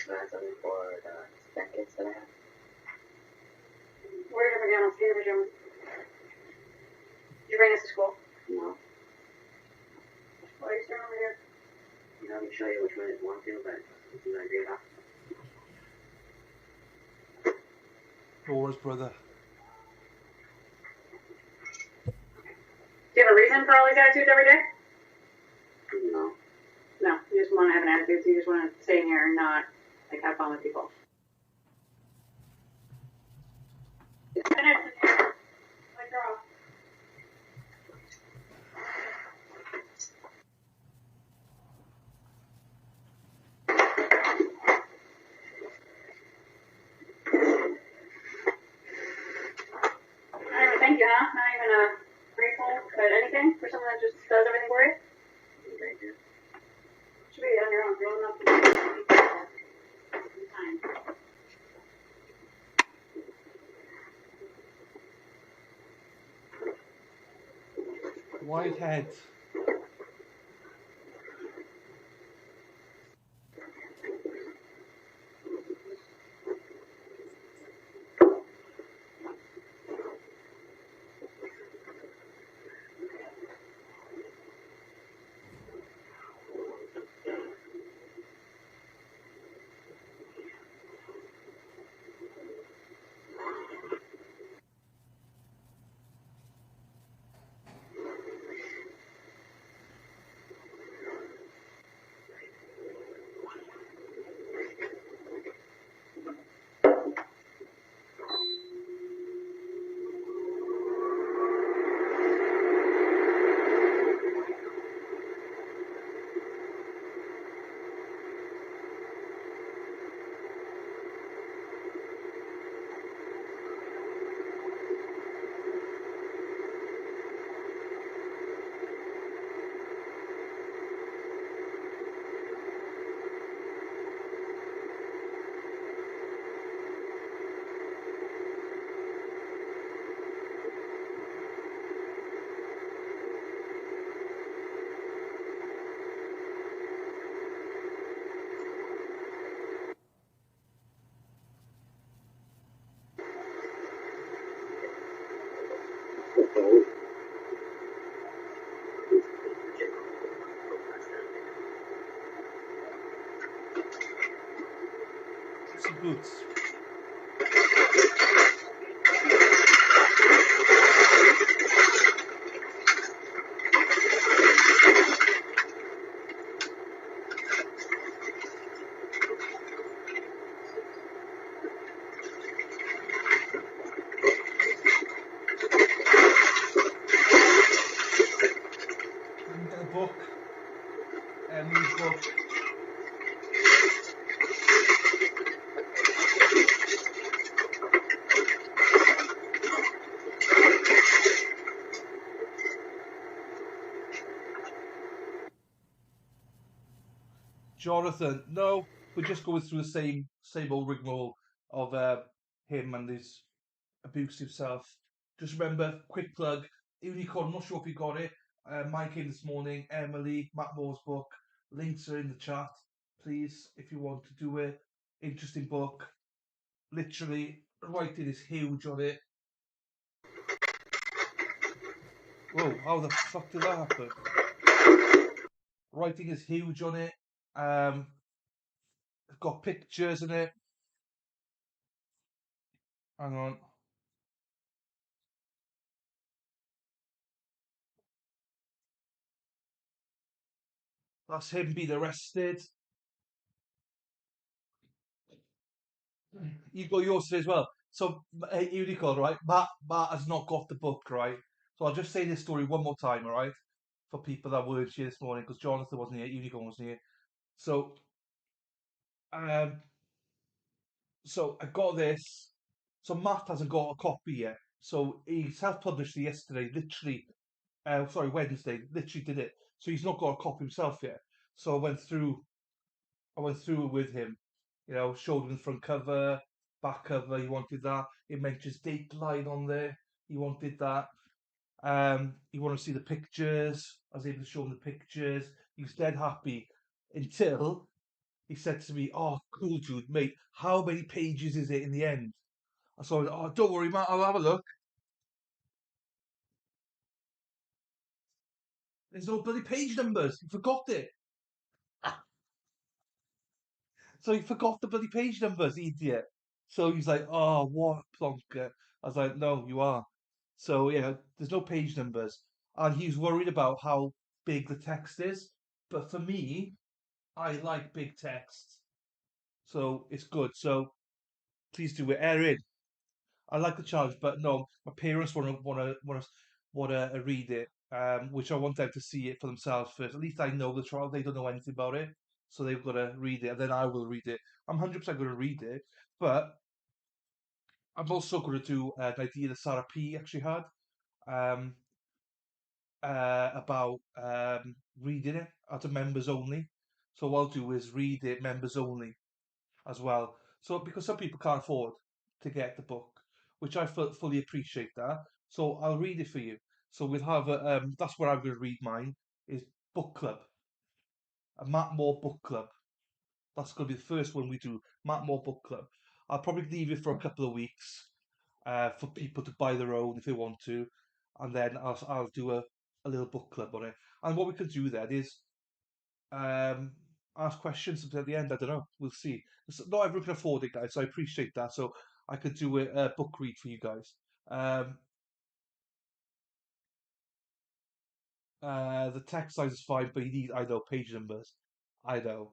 That's something for the jackets that I have. Where did I forget? I'll see your pajamas. Did you bring this to school? No. Why are you staring over here? You know, I can show you which one is one too, but it's not great off. Laura's brother. Do you have a reason for all these attitudes every day? No. No, you just want to have an attitude, so you just want to stay in here and not, like, have fun with people. Like, girl. Whitehead. Pussy Boots. Didn't get a book. Emily's book. Jonathan, no, we're just going through the same old rigmarole of him and his abusive self. Just remember, quick plug, Unicorn, I'm not sure if you got it. Mine came this morning, Emily, Matt Moore's book. Links are in the chat, please, if you want to do it. Interesting book. Literally, writing is huge on it. Whoa, how the fuck did that happen? Writing is huge on it. It's got pictures in it. Hang on. That's him being arrested. You got yours today as well. So, Unicorn, right? Matt has not got the book, right? So I'll just say this story one more time, all right? For people that weren't here this morning, because Jonathan wasn't here, Unicorn wasn't here. So, um, so I got this. So Matt hasn't got a copy yet. So he self-published it yesterday, literally. Sorry, Wednesday, literally did it. So he's not got a copy himself yet. So I went through it with him. You know, showed him the front cover, back cover. He wanted that. It mentions Dateline on there. He wanted that. He wanted to see the pictures. I was able to show him the pictures. He was dead happy until he said to me, "Oh, cool, dude, mate. How many pages is it in the end?" I said, "Oh, don't worry, Matt. I'll have a look." There's no bloody page numbers. He forgot it. So he forgot the bloody page numbers, idiot. So he's like, "Oh, what a plonker." I was like, "No, you are." So yeah, there's no page numbers, and he's worried about how big the text is. But for me, I like big text, so it's good. So please do it, Erin. I like the challenge, but no, my parents want to read it, which I want them to see it for themselves first. At least I know the trial; they don't know anything about it, so they've got to read it, and then I will read it. I'm 100% going to read it, but I'm also going to do an idea that Sarah P actually had um, about reading it as a members only. So what I'll do is read it members only as well. So because some people can't afford to get the book, which I fully appreciate that. So I'll read it for you. So we'll have that's where I'm going to read mine, is book club, a Matt Moore book club. That's going to be the first one we do, Matt Moore book club. I'll probably leave it for a couple of weeks for people to buy their own if they want to, and then I'll do a little book club on it. And what we could do then is ask questions at the end. I don't know. We'll see. Not everyone can afford it, guys, so I appreciate that. So I could do a book read for you guys. The text size is fine, but you need, I know, page numbers. I know.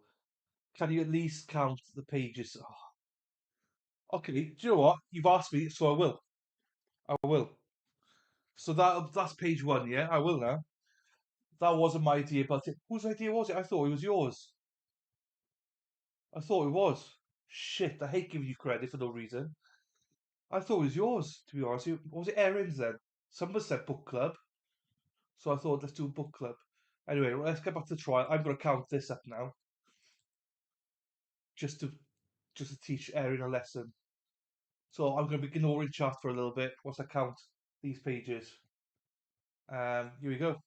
Can you at least count the pages? Oh, okay, do you know what? You've asked me, so I will. I will. So that's page one, yeah? I will now. That wasn't my idea, but whose idea was it? I thought it was yours. I thought it was. Shit, I hate giving you credit for no reason. I thought it was yours, to be honest. Was it Erin's then? Someone said book club, so I thought let's do a book club. Anyway, let's get back to the trial. I'm going to count this up now, just to teach Erin a lesson. So I'm going to be ignoring chat for a little bit once I count these pages. Here we go.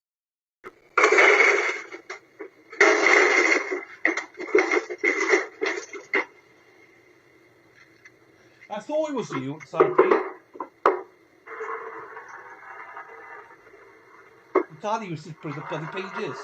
I thought it was you, sadly. You can't even see the bloody pages.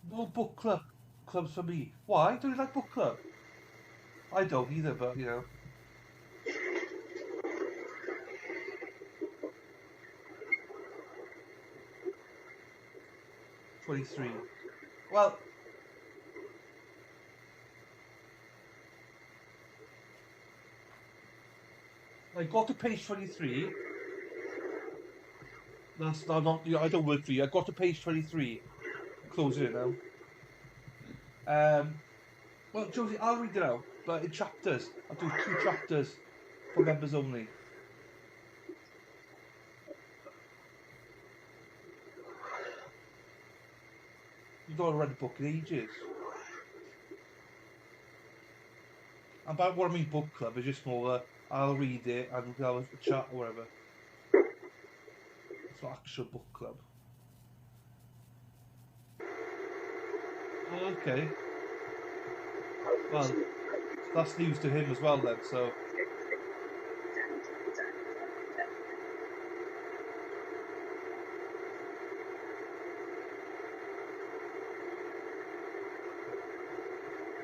No book clubs for me. Why? Don't you like book club? I don't either, but you know. $23. Well, I got to page 23. That's not. You know, I don't work for you. I got to page 23. Closing it now. Well, Josie, I'll read it out, but in chapters. I'll do 2 chapters for members only. You've not read the book in ages. And by what I mean book club is just more, I'll read it and we'll have a chat or whatever. It's not actual book club. Oh, okay. Well, that's news to him as well then, so.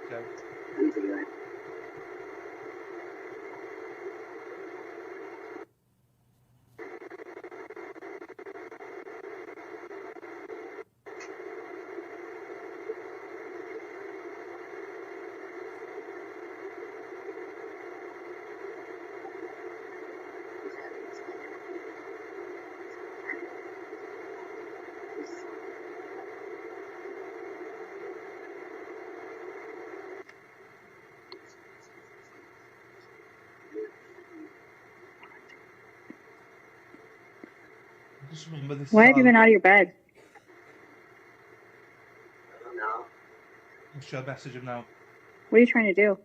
Okay. Just remember this. Why have you been out of your bed? I don't know. I'll message him now. What are you trying to do?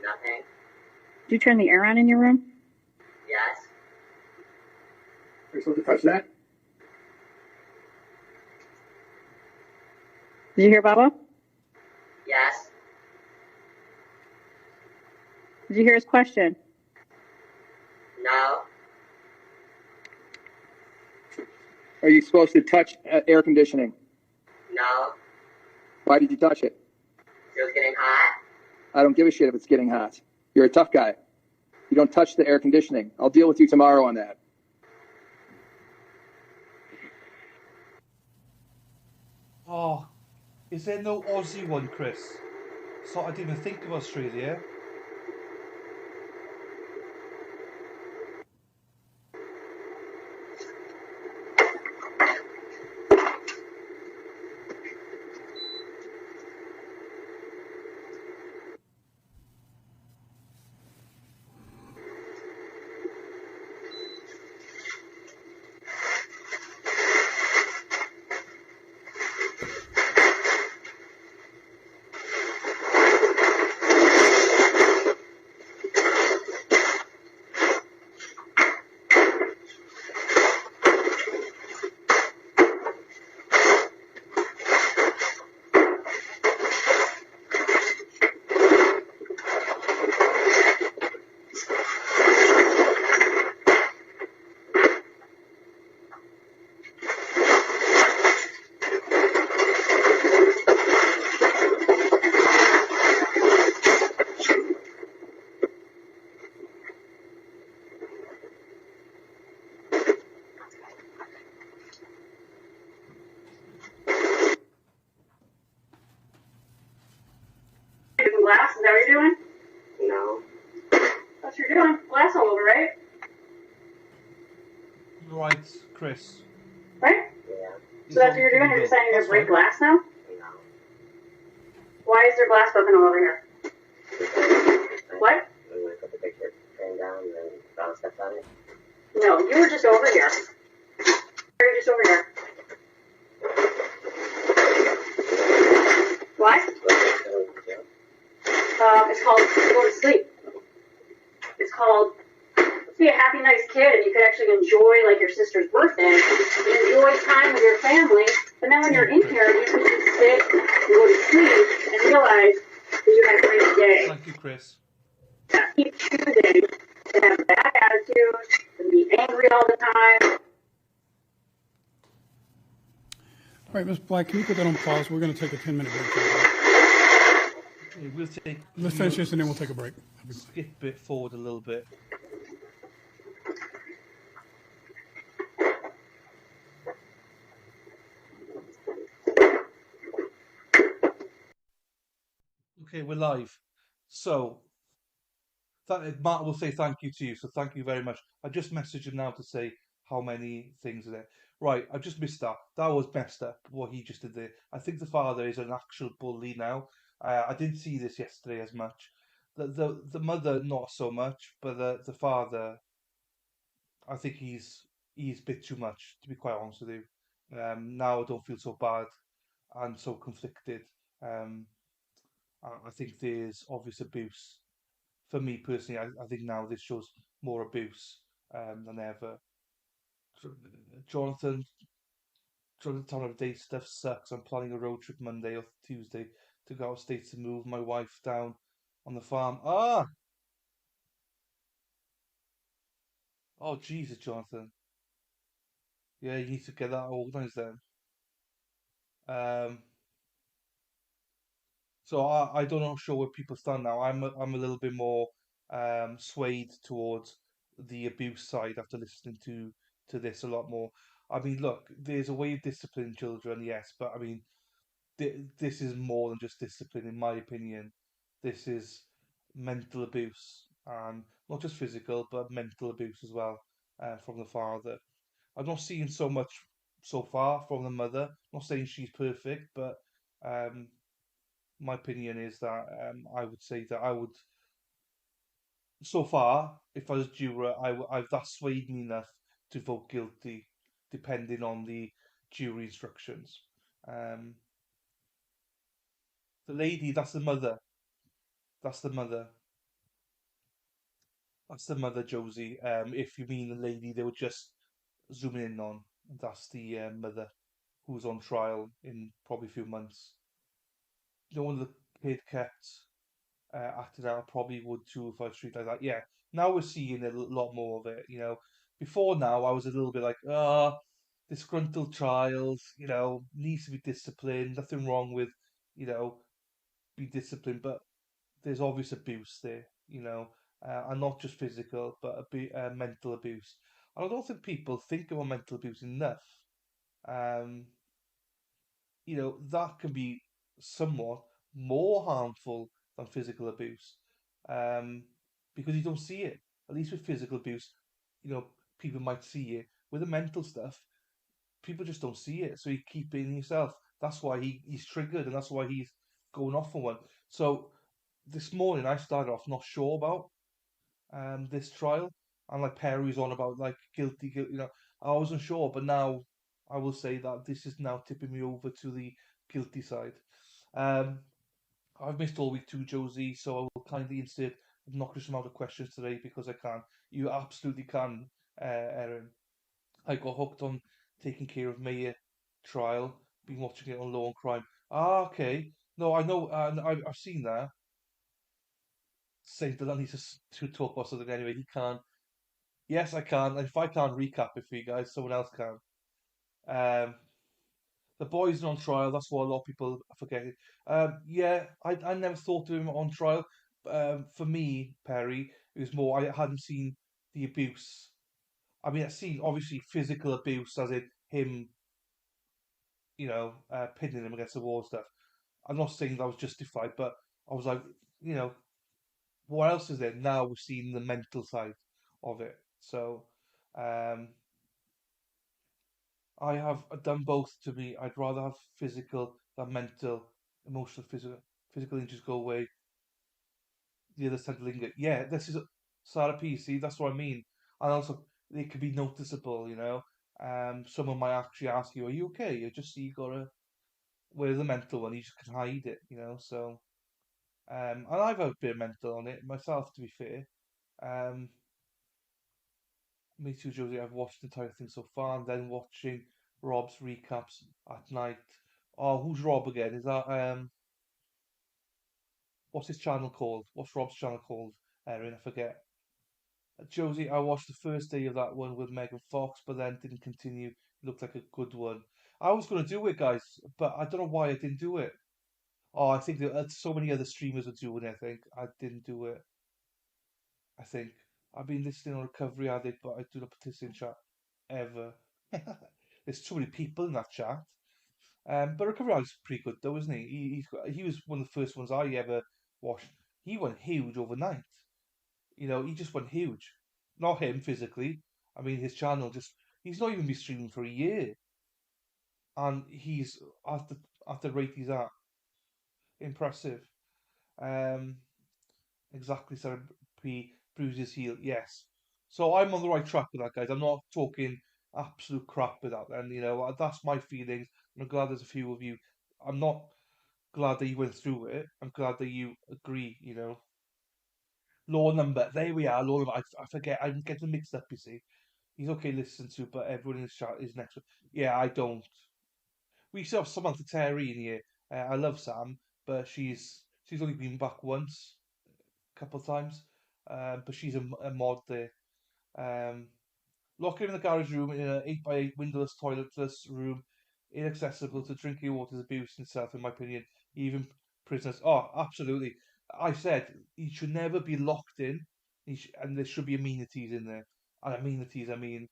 Nothing. Did you turn the air on in your room? Yes. Are you supposed to touch that? Did you hear Baba? Yes. Did you hear his question? No. Are you supposed to touch air conditioning? No. Why did you touch it? It was getting hot. I don't give a shit if it's getting hot. You're a tough guy. You don't touch the air conditioning. I'll deal with you tomorrow on that. Oh, is there no Aussie one, Chris? So I didn't even think of Australia. glass? Is that what you're doing? No. That's what you're doing. Glass all over, right? Right, Chris. Right? Yeah. So that's what you're doing? You're deciding you're going to break glass now? No. Why is there glass broken all over here? What? When I put the picture frame down and then Brown stepped on it. No, you were just over here. You're just over here. What? It's called go to sleep. It's called be a happy, nice kid, and you could actually enjoy like your sister's birthday, and enjoy time with your family. But now when you're in here, you can just sit and go to sleep and realize that you had a great day. Thank you, Chris. Keep choosing to have a bad attitude and be angry all the time. All right, Ms. Black, can you put that on pause? We're going to take a 10-minute break. Okay, we'll take. Let's finish this and then we'll take a break. Skip it forward a little bit. Okay, we're live. So, Matt will say thank you to you. So thank you very much. I just messaged him now to say how many things are there. Right, I just missed that. That was messed up, what he just did there. I think the father is an actual bully now. I didn't see this yesterday as much. The mother, not so much, but the father, I think he's a bit too much, to be quite honest with you. Now I don't feel so bad and so conflicted. I think there's obvious abuse. For me personally, I think now this shows more abuse than ever. Jonathan, time of day stuff sucks. I'm planning a road trip Monday or Tuesday to go out of state to move my wife down on the farm. Ah! Oh, Jesus, Jonathan. Yeah, you need to get that organised then. Um, so I don't know sure where people stand now. I'm a little bit more swayed towards the abuse side after listening to this a lot more. I mean, look, there's a way of disciplining children, yes, but I mean, this is more than just discipline, in my opinion. This is mental abuse, and not just physical, but mental abuse as well, from the father. I'm not seeing so much so far from the mother. I'm not saying she's perfect, but um, my opinion is that I would say that I would, so far, if I was juror, that swayed me enough to vote guilty, depending on the jury instructions. Um, the lady, that's the mother. That's the mother. That's the mother, Josie. If you mean the lady they were just zooming in on, that's the mother who's on trial in probably a few months. No one the kid kept acted out, probably would too if I treat like that. Yeah, now we're seeing a lot more of it. Before now I was a little bit like, disgruntled child. Needs to be disciplined. Nothing wrong with, be disciplined, but there's obvious abuse there. And not just physical, but mental abuse. And I don't think people think about mental abuse enough. Um, that can be somewhat more harmful than physical abuse, um, because you don't see it. At least with physical abuse, people might see it. With the mental stuff, people just don't see it, so you keep it in yourself. That's why he's triggered, and that's why he's going off on one. So this morning, I started off not sure about this trial, and like Perry's on about like guilty, I wasn't sure, but now I will say that this is now tipping me over to the guilty side. Um, I've missed all week too, Josie, so I will kindly insert a obnoxious amount of questions today because I can. You absolutely can, Erin. I got hooked on taking care of Mayor trial, been watching it on Law and Crime. Ah, okay. No, I know, I've seen that. Saying that I need to talk about something anyway. He can't. Yes, I can. And if I can't recap it for you guys, someone else can. Um, the boys are on trial. That's what a lot of people are forgetting. Yeah, I never thought of him on trial. For me, Perry, it was more I hadn't seen the abuse. I mean, I've seen obviously physical abuse, as in him, pinning him against the wall and stuff. I'm not saying that was justified, but I was like, you know, what else is there? Now we're seeing the mental side of it. So, um, I have done both to me. I'd rather have physical than mental, emotional, physical injuries go away. The other side linger. Yeah, this is Sarah P. See, that's what I mean. And also, it could be noticeable, you know. Someone might actually ask you, "Are you okay?" You just see you gotta. Where's the mental one? You just can hide it, you know. So, and I've had a bit of mental on it myself, to be fair. Um, Me too, Josie. I've watched the entire thing so far, and then watching Rob's recaps at night. Oh, who's Rob again? Is that what's his channel called? What's Rob's channel called? Erin, I forget. Josie, I watched the first day of that one with Megan Fox, but then didn't continue. It looked like a good one. I was going to do it, guys, but I don't know why I didn't do it. Oh, I think that so many other streamers are doing it. I think I didn't do it. I think I've been listening on Recovery Addict, but I do not participate in chat ever. There's too many people in that chat. But Recovery Addict's pretty good though, isn't he? He was one of the first ones I ever watched. He went huge overnight. You know, he just went huge. Not him physically. I mean, his channel just—he's not even been streaming for a year, and he's at the rate he's at. Impressive. Um, exactly. Sarah P. Bruises heel. Yes. So I'm on the right track with that, guys. I'm not talking absolute crap with that. And you know, that's my feelings. I'm glad there's a few of you. I'm not glad that you went through it. I'm glad that you agree. You know, law number. There we are. Law number. I forget. I'm getting mixed up. You see, he's okay listening to, but everyone in the chat is next. Yeah, I don't. We still have Samantha Terry in here. I love Sam, but she's only been back once, a couple of times. But she's a mod there. Um, Lock him in the garage room in an 8x8 windowless, toiletless room, inaccessible to drinking water is abuse in itself, in my opinion. Even prisoners. Oh, absolutely. I said he should never be locked in, and there should be amenities in there. And amenities, I mean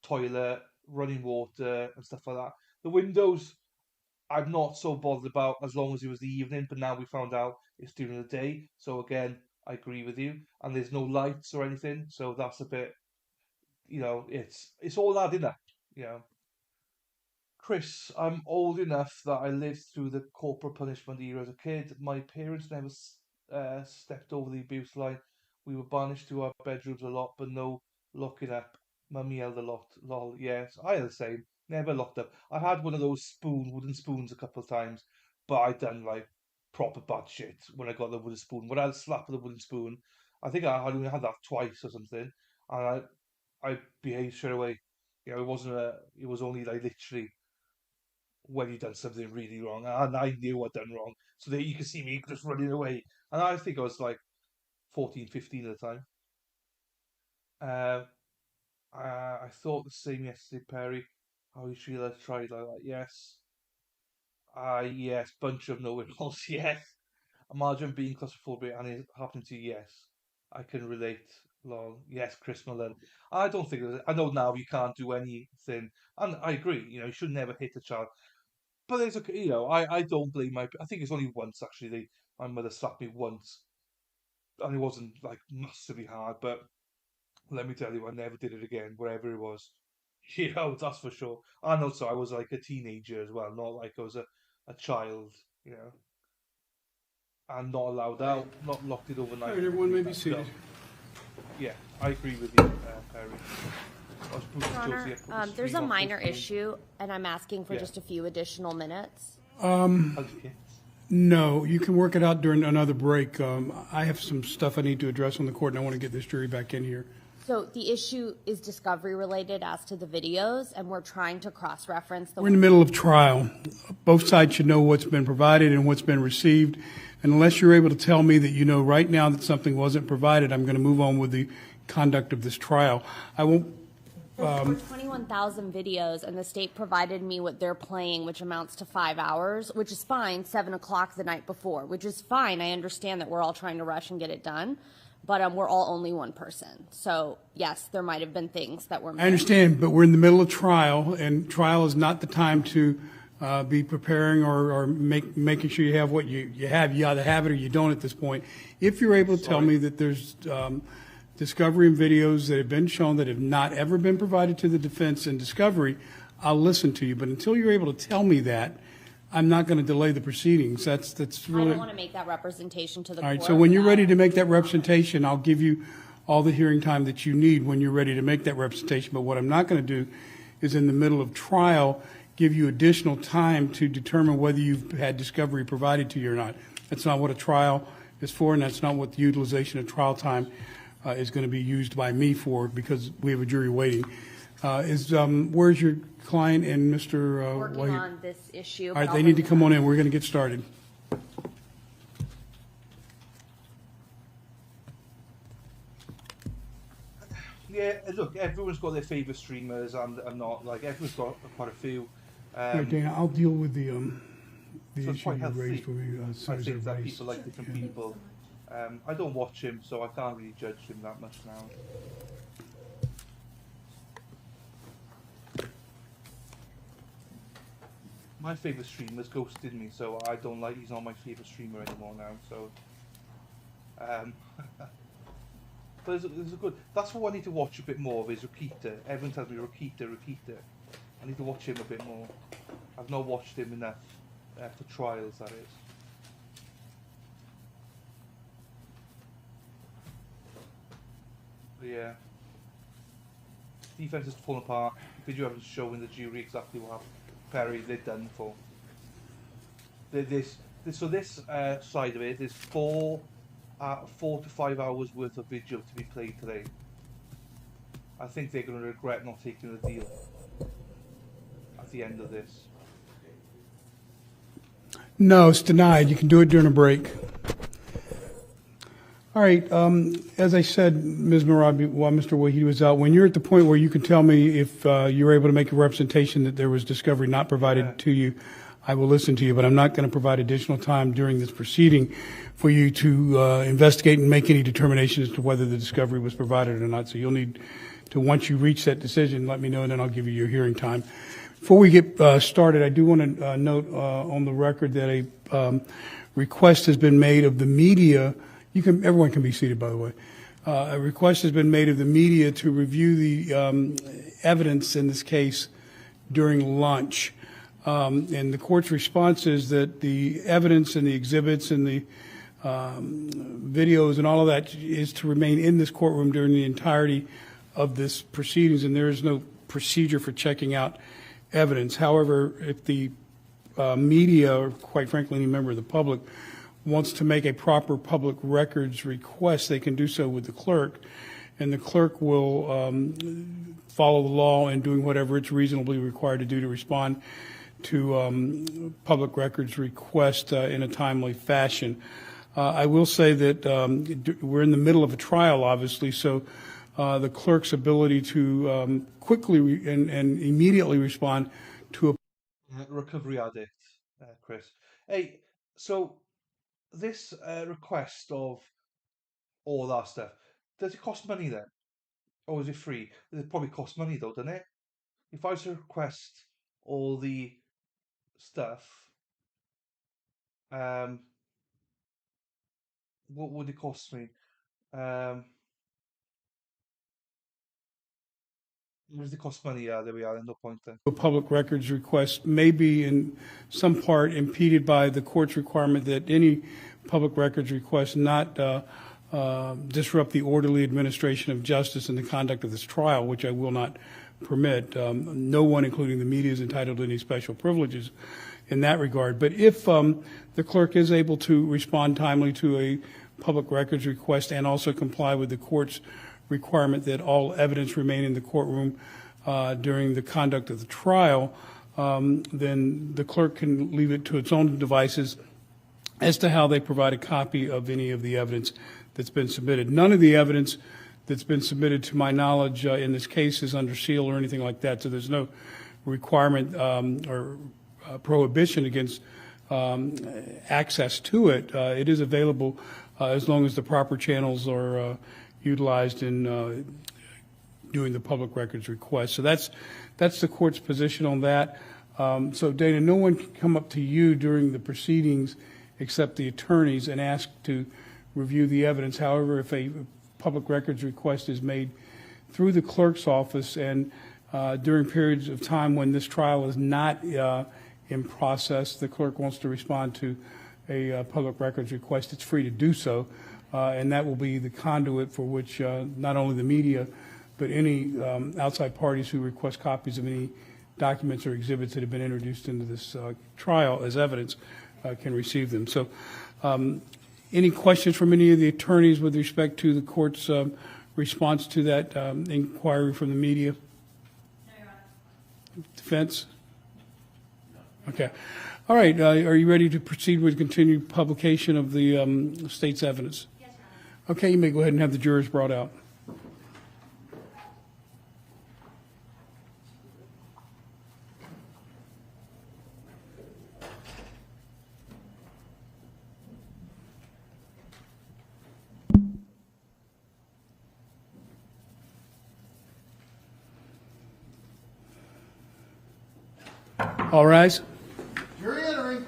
toilet, running water, and stuff like that. The windows, I'm not so bothered about as long as it was the evening, but now we found out it's during the day. So again, I agree with you. And there's no lights or anything, so that's a bit, you know, it's all adding up, you know. Chris, I'm old enough that I lived through the corporal punishment era as a kid. My parents never stepped over the abuse line. We were banished to our bedrooms a lot, but no locking up. Mummy yelled a lot. Lol. Yes, I had the same. Never locked up. I had one of those wooden spoons a couple of times, but I done like proper bad shit when I got the wooden spoon. When I had a slap of the wooden spoon, I think I only had that twice or something, and I behaved straight away. You know, it wasn't a. It was only like literally when you done something really wrong, and I knew I'd done wrong. So that you could see me just running away, and I think I was like 14, 15 at the time. I thought the same yesterday, Perry. How you feel? Let's try it like that. Yes. Yes. Bunch of know-it-alls. Yes. Imagine being claustrophobic and it happened to you. Yes. I can relate. Lol. Yes, Chris Mullen. I don't think I know now you can't do anything, and I agree. You know, you should never hit a child. But there's a, you know, I don't blame my. I think it's only once actually. My mother slapped me once, and it wasn't like massively hard. But let me tell you, I never did it again, wherever it was. You know, that's for sure. And also, I was like a teenager as well, not like I was a child. You know, and not allowed out, not locked in overnight. All right, everyone may be seated. Yeah, I agree with you, Perry. Your Honor, there's a minor issue, and I'm asking for just a few additional minutes. No, you can work it out during another break. I have some stuff I need to address on the court, and I want to get this jury back in here. So the issue is discovery related as to the videos, and we're trying to cross-reference the... We're in the middle of trial. Both sides should know what's been provided and what's been received. And unless you're able to tell me that you know right now that something wasn't provided, I'm going to move on with the conduct of this trial. I won't... There were 21,000 videos, and the state provided me what they're playing, which amounts to 5 hours, which is fine, 7 o'clock the night before, which is fine. I understand that we're all trying to rush and get it done, but we're all only one person. So, yes, there might have been things that were missed. I understand, but we're in the middle of trial, and trial is not the time to be preparing or making sure you have what you have. You either have it or you don't at this point. If you're able to tell me that there's discovery and videos that have been shown that have not ever been provided to the defense in discovery, I'll listen to you. But until you're able to tell me that, I'm not going to delay the proceedings. That's really. I don't want to make that representation to the court. All right. Court. So when you're ready to make that representation, I'll give you all the hearing time that you need when you're ready to make that representation. But what I'm not going to do is in the middle of trial give you additional time to determine whether you've had discovery provided to you or not. That's not what a trial is for, and that's not what the utilization of trial time is going to be used by me for, because we have a jury waiting. Where's your client and Mr. Working on this issue. All right, they need to come on in. We're going to get started. Yeah, look, everyone's got their favourite streamers, and not like everyone's got quite a few. Right, Dana, I'll deal with the so issue you raised for me. I think that people like different people. I don't watch him, so I can't really judge him that much now. My favourite streamer's ghosted me, so I don't like. He's not my favourite streamer anymore now. So, but there's a good. That's what I need to watch a bit more of. Is Rokita. Everyone tells me Rokita. I need to watch him a bit more. I've not watched him enough for trials. That is. But yeah. Defense is falling apart. Video evidence showing the jury exactly what happened. Perry, they're done for. This side of it, there's 4 to 5 hours worth of video to be played today. I think they're going to regret not taking the deal at the end of this. No, it's denied. You can do it during a break. All right. As I said, Ms. Marabi, while Mr. Wahid was out, when you're at the point where you can tell me if you're able to make a representation that there was discovery not provided to you, I will listen to you, but I'm not going to provide additional time during this proceeding for you to investigate and make any determination as to whether the discovery was provided or not. So you'll need to, once you reach that decision, let me know, and then I'll give you your hearing time. Before we get started, I do want to note on the record that a request has been made of the media. Everyone can be seated, by the way. A request has been made of the media to review the evidence in this case during lunch. And the court's response is that the evidence and the exhibits and the videos and all of that is to remain in this courtroom during the entirety of this proceedings, and there is no procedure for checking out evidence. However, if the media, or quite frankly any member of the public, wants to make a proper public records request, they can do so with the clerk, and the clerk will follow the law in doing whatever it's reasonably required to do to respond to public records request in a timely fashion. I will say that we're in the middle of a trial, obviously, so the clerk's ability to quickly and immediately respond to a recovery addict, Chris. Hey, so this request of all that stuff, does it cost money then? Or is it free? It probably costs money though, doesn't it? If I was to request all the stuff, what would it cost me? Does it cost money? Yeah, there we are, no point then. A public records request may be in some part impeded by the court's requirement that any public records request not disrupt the orderly administration of justice and the conduct of this trial, which I will not permit. No one, including the media, is entitled to any special privileges in that regard. But if the clerk is able to respond timely to a public records request and also comply with the court's requirement that all evidence remain in the courtroom during the conduct of the trial, then the clerk can leave it to its own devices as to how they provide a copy of any of the evidence that's been submitted. None of the evidence that's been submitted, to my knowledge, in this case is under seal or anything like that, so there's no requirement or prohibition against access to it. It is available as long as the proper channels are utilized in doing the public records request. So that's the court's position on that. So Dana, no one can come up to you during the proceedings except the attorneys and ask to review the evidence. However, if a public records request is made through the clerk's office and during periods of time when this trial is not in process, the clerk wants to respond to a public records request, it's free to do so, and that will be the conduit for which not only the media, but any outside parties who request copies of any documents or exhibits that have been introduced into this trial as evidence can receive them. So any questions from any of the attorneys with respect to the court's response to that inquiry from the media? No, Your Honor. Defense? No. Okay. All right. Are you ready to proceed with continued publication of the state's evidence? Yes, Your Honor. Okay. You may go ahead and have the jurors brought out. All rise. Jury entering.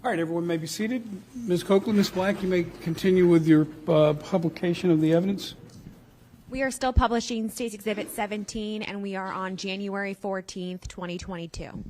All right, everyone may be seated. Ms. Copeland, Ms. Black, you may continue with your publication of the evidence. We are still publishing State's Exhibit 17, and we are on January 14th, 2022.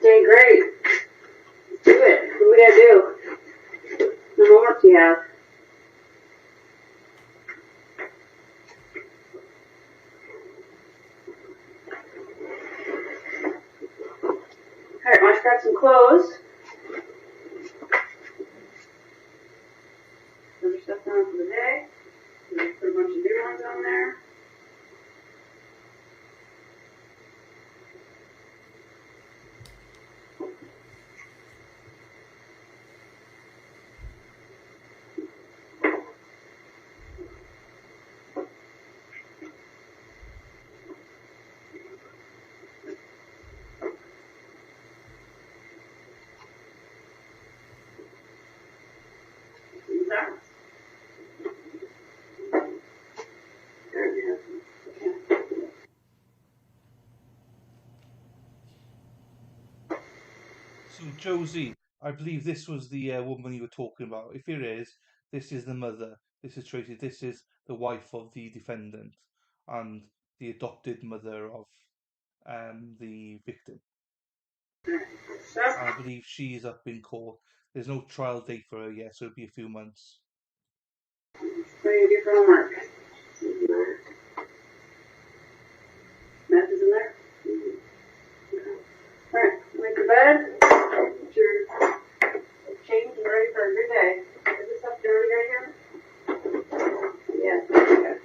Okay, great. Let's do it. What do we gotta do? What homework do you have? Alright, why don't you grab some clothes? Put your stuff down for the day. Put a bunch of new ones on there. So Josie, I believe this was the woman you were talking about. If it is, this is the mother. This is Tracy. This is the wife of the defendant and the adopted mother of the victim. And I believe she's up in court. There's no trial date for her yet, so it'll be a few months. What do you do for homework? Math is in there? Alright, make your bed. Get your change and ready for a good day. Is this stuff dirty right here? Yes. Okay.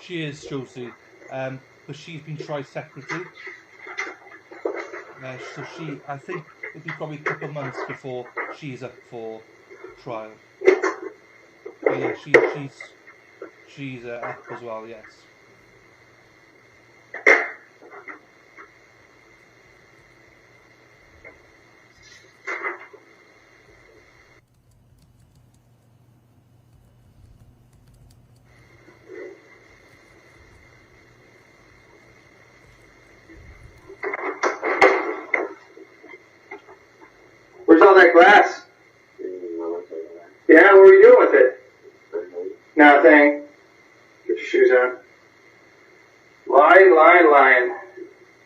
She is Josie, but she's been tried separately. So I think it'll be probably a couple of months before she's up for trial. But yeah, she's up as well. Yes. Where's all that glass? Yeah, what are you doing with it? Nothing. Get your shoes on. Lying.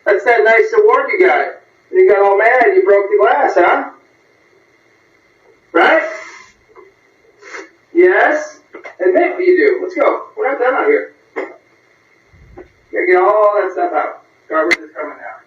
That's that nice award you got. You got all mad, you broke the glass, huh? Right? Yes? Admit what you do. Let's go. We're not done out here. You gotta get all that stuff out. Garbage is coming out.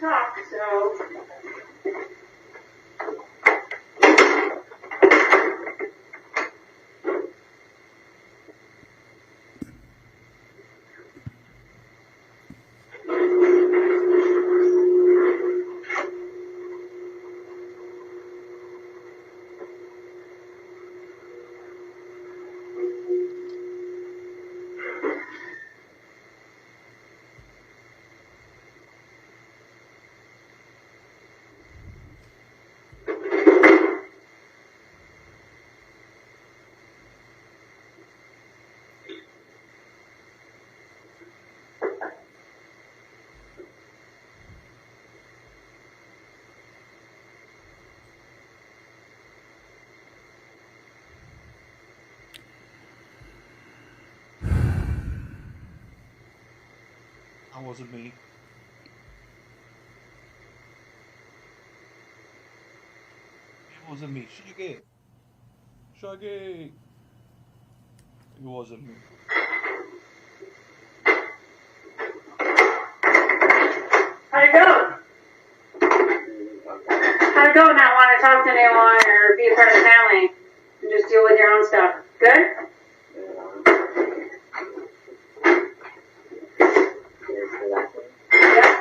Talk, so. That wasn't me. wasn't me. Shaggy. Shaggy. It wasn't me. How'd it go? How'd it go not want to talk to anyone or be a part of the family and just deal with your own stuff? Good? Yeah.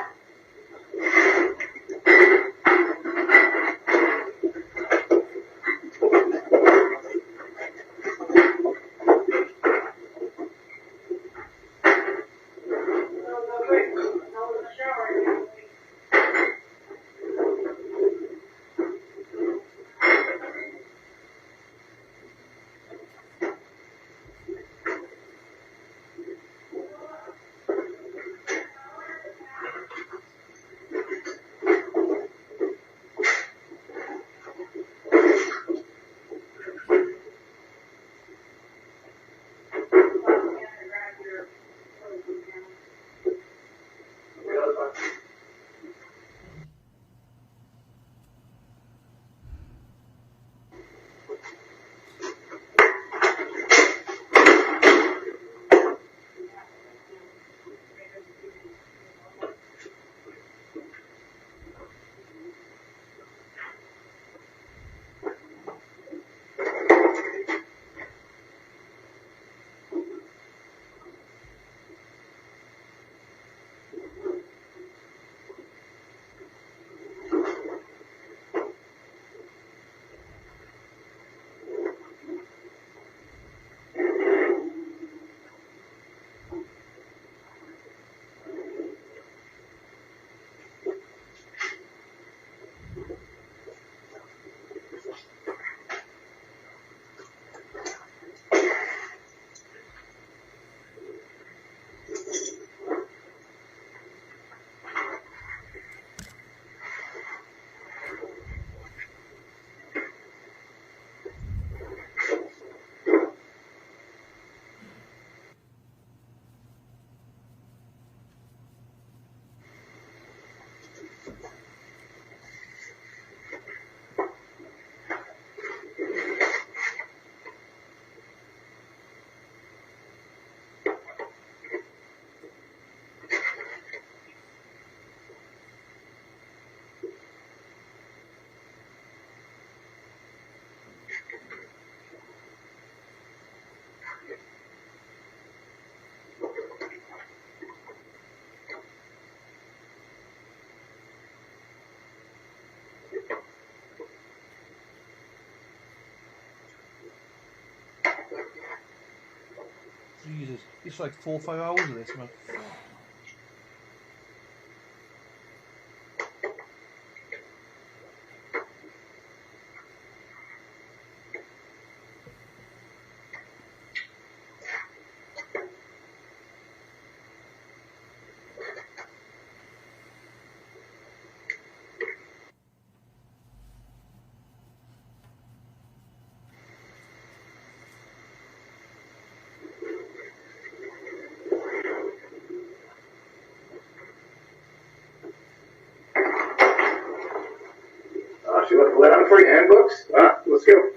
Jesus, it's like 4 or 5 hours of this, man. She left the lid on for you and books? Ah, let's go.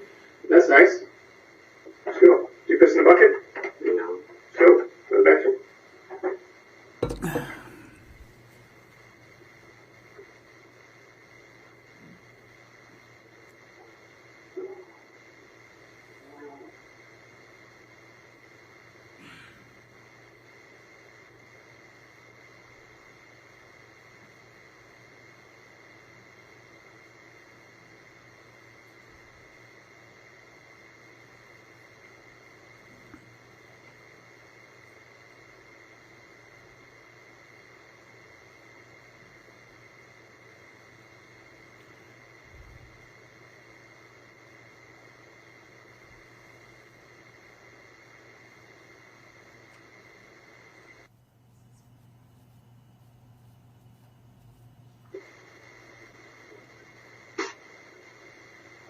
That's nice. Let's go. Did you piss in the bucket? No. Let's go. Go to the bathroom.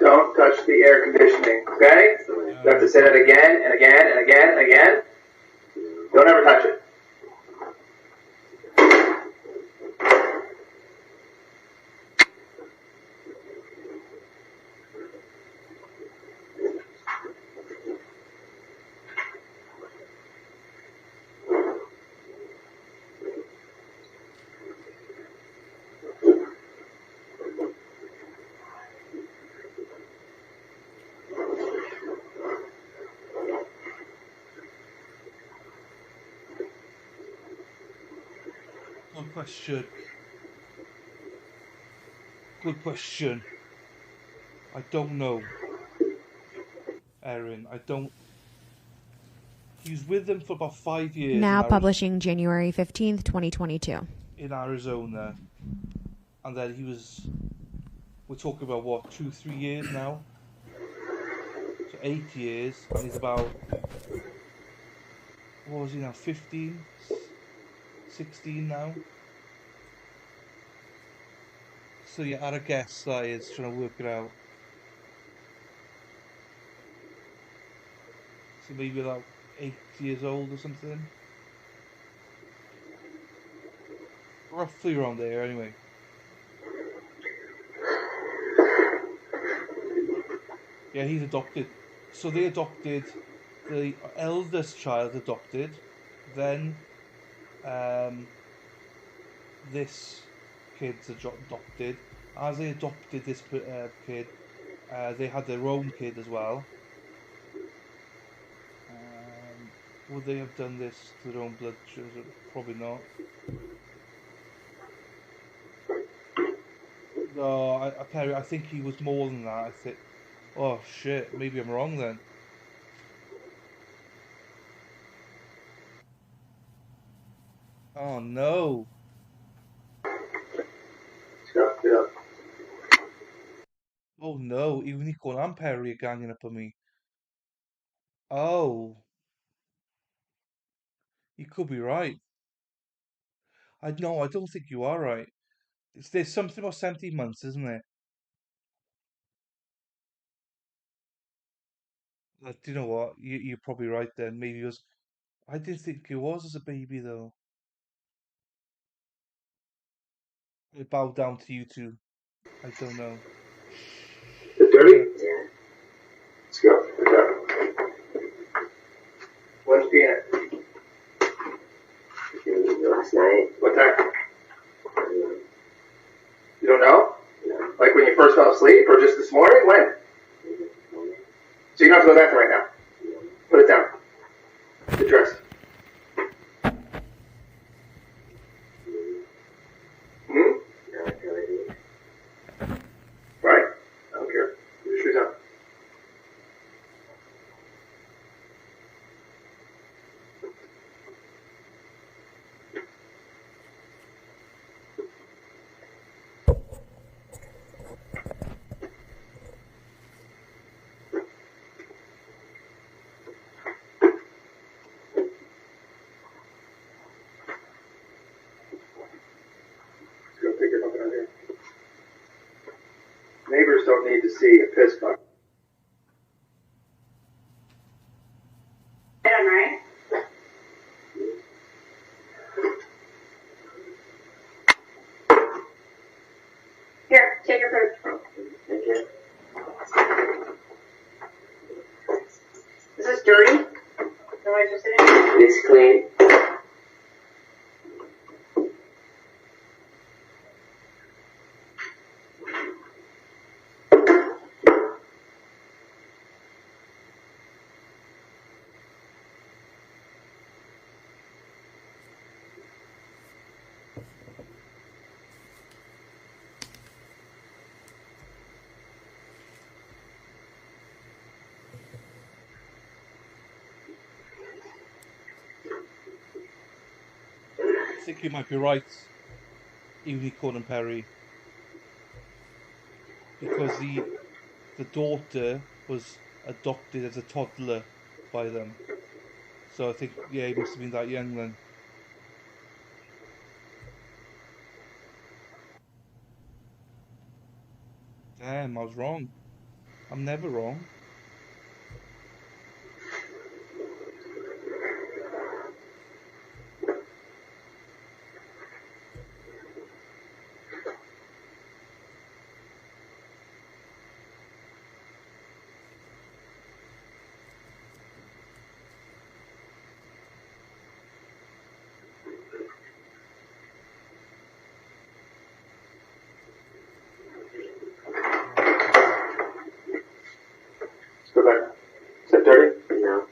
Don't touch the air conditioning, okay? You have to say that again and again and again and again. Don't ever touch it. Good question. Good question. I don't know, Erin. I don't. He was with them for about 5 years. Now publishing January 15th, 2022. In Arizona. And then he was. We're talking about what, 2-3 years now? So 8 years. And he's about. What was he now? 15? 16 now? So yeah, at a guess that is trying to work it out. So maybe about 8 years old or something. Roughly around there, anyway. Yeah, he's adopted. So they adopted, the eldest child adopted, then this kid's adopted. As they adopted this kid, they had their own kid as well. Would they have done this to their own blood children? Probably not. No, I think he was more than that. I think. Oh shit! Maybe I'm wrong then. Oh no! Oh no! Even Nico and Perry are ganging up on me. Oh, you could be right. I don't think you are right. There's something about 17 months, isn't there? Do you know what? You're probably right then. Maybe it was. I didn't think he was as a baby though. I bow down to you two. I don't know. Is it dirty? Yeah. Let's go. Good job. When's peanut? Last night. What time? You don't know? No. Like when you first fell asleep, or just this morning? When? So you don't have to go to the bathroom right now. Put it down. Get dressed. Right? I don't care. Put your shoes on. Neighbors don't need to see a piss bucket. Done, right? Here, take your food. Thank you. Is this dirty? No, I just did it. It's clean. I think you might be right, Unicorn and Perry, because the daughter was adopted as a toddler by them. So I think, yeah, he must have been that young then. Damn, I was wrong. I'm never wrong. Go back. Is that dirty? No.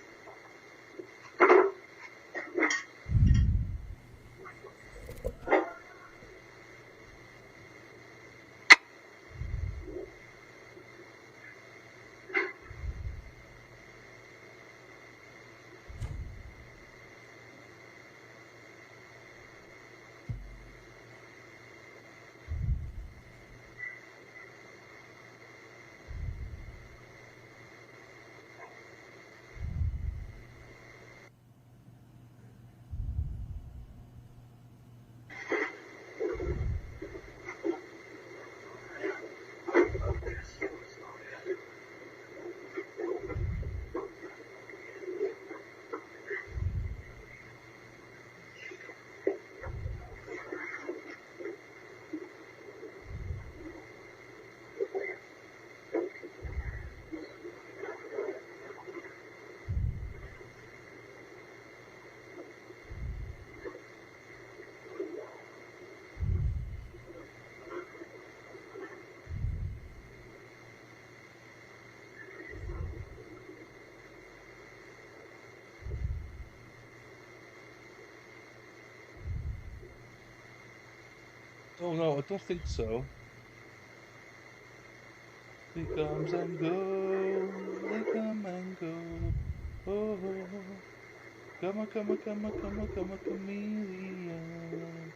Oh no, I don't think so. They comes and go, they come and go. Oh, come on, come on, come on, come on, come on, chameleon.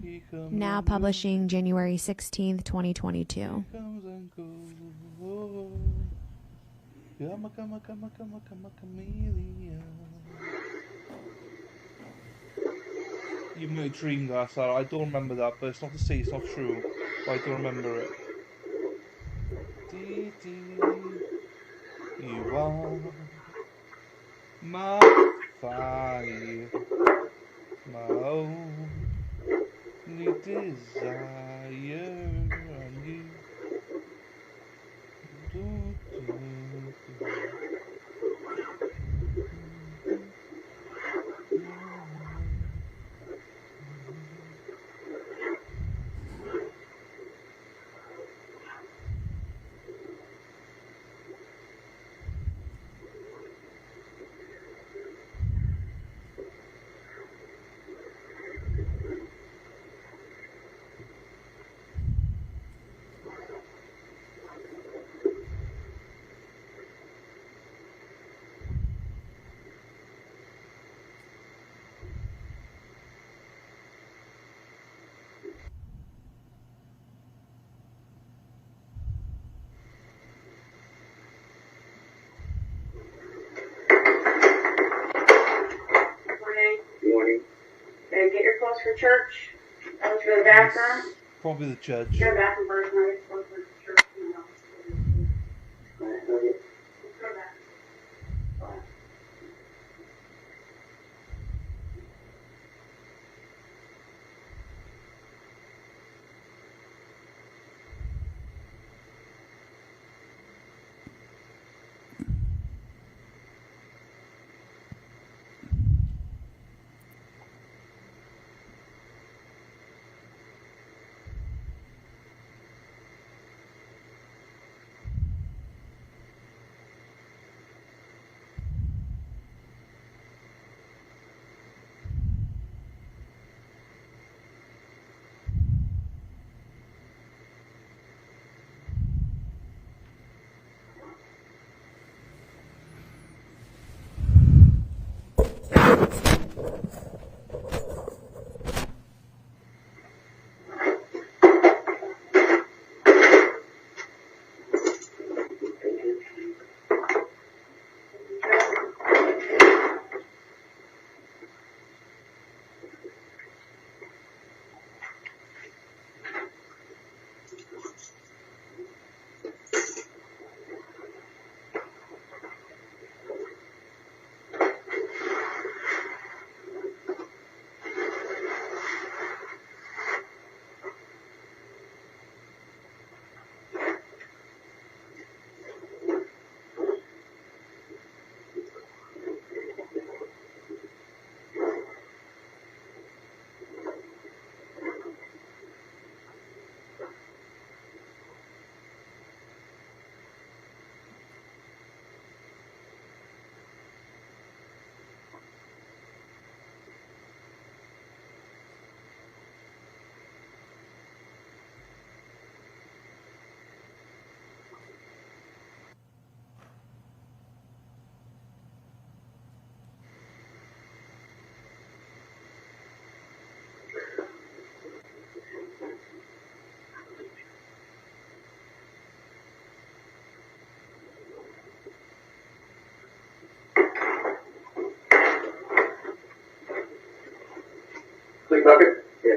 He comes Now and goes, publishing January 16th, 2022. he comes and goes. Oh, come on, come on, come on, come on, come on, chameleon. You might dream that, Sarah. I don't remember that, but it's not to say it's not true. But I don't remember it. Dee dee, you are my fire, my only desire, and you. Do, do, do. Morning. Get your clothes for church. I want you to go to the bathroom. Probably the judge. Go to the bathroom first, and I get clothes for church. And then I'll just go to the bathroom. Go to the bathroom. Clean bucket? Yeah.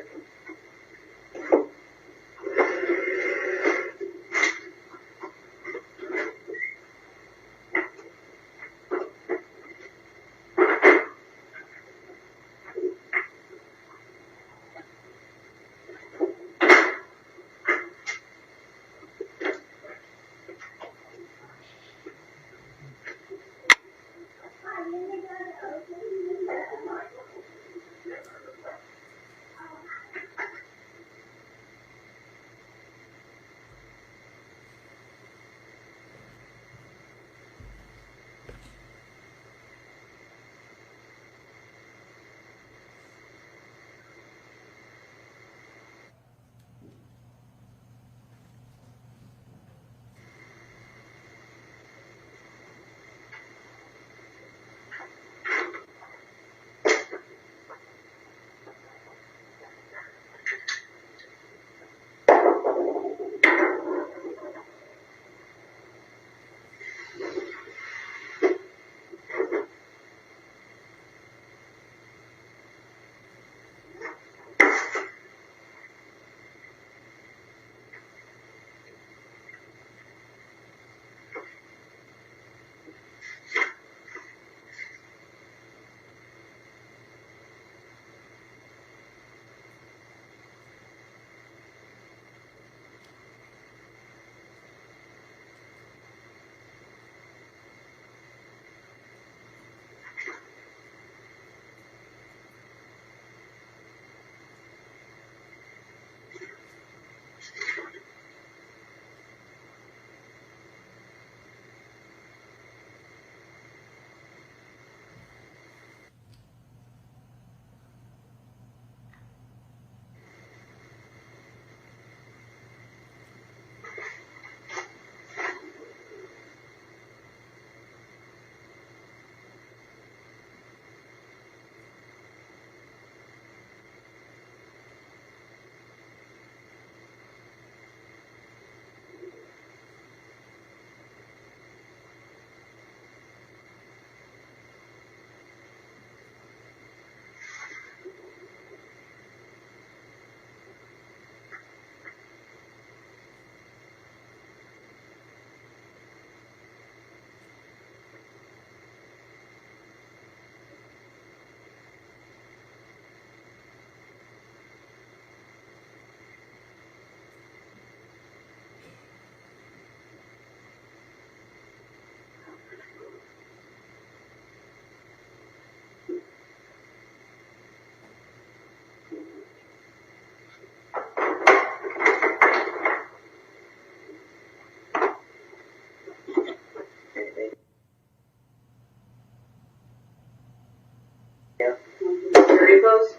clothes?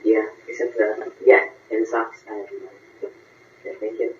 Yeah, except for the, yeah, and socks. Okay, thank you.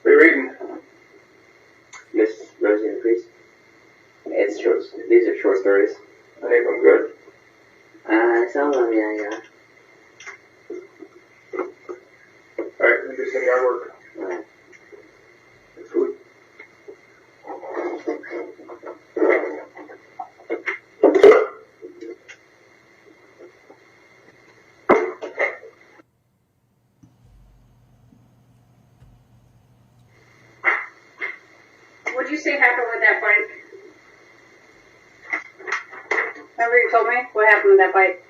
What are you reading? Miss Rosie and the Priest. It's short. These are short stories. I think I'm good. Some of them, yeah. Alright, let me do some yard work. Alright. Food. What'd you say happened with that bike? Remember you told me what happened with that bike?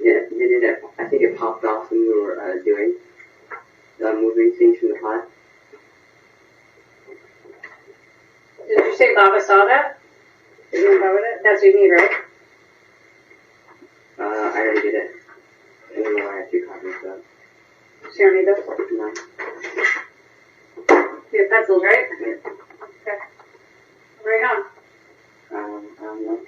Yeah, I think it popped off when we were doing moving things from the pot. Did you say Baba saw that? Did you know with it? That's what you need, right? I already did it. I don't know, I have 2 copies, so. So you don't need those? No. You have pencils, right? Yeah. Okay. Right on. I don't know.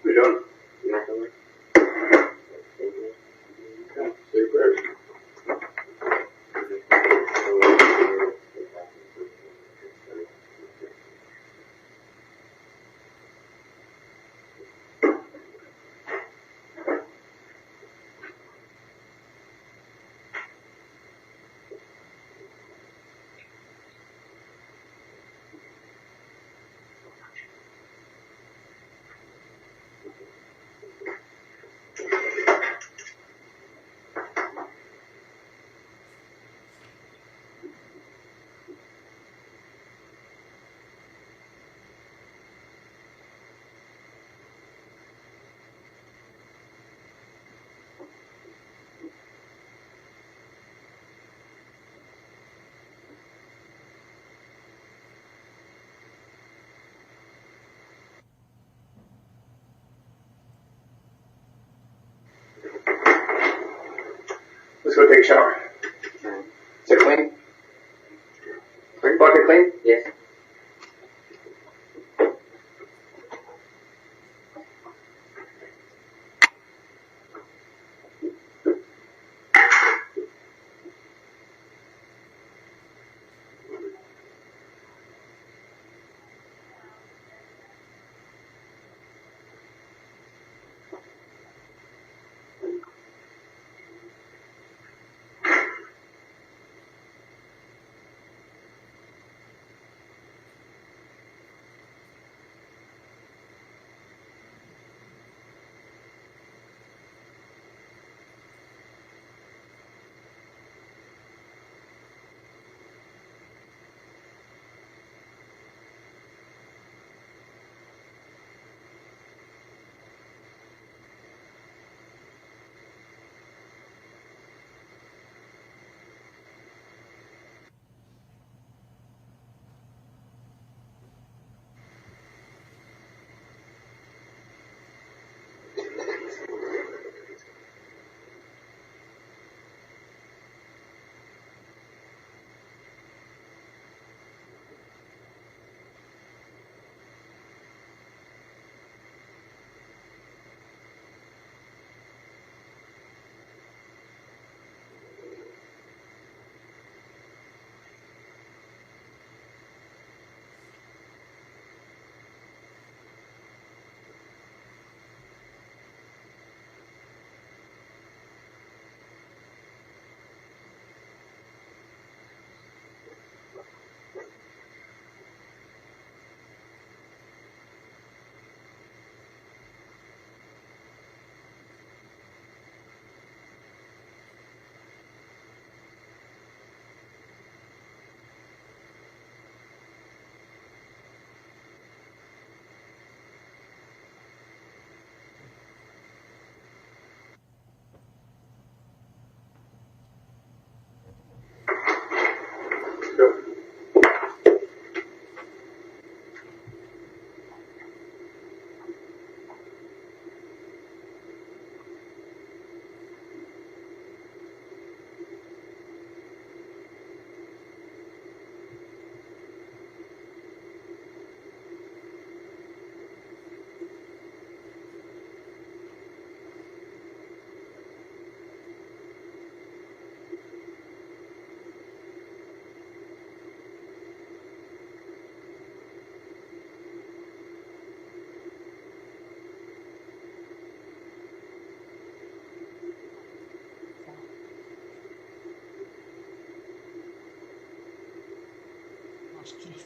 What are you doing? Matheau Moore. Okay, say your prayers. go take a shower. Is it clean? Bucket clean? Yes.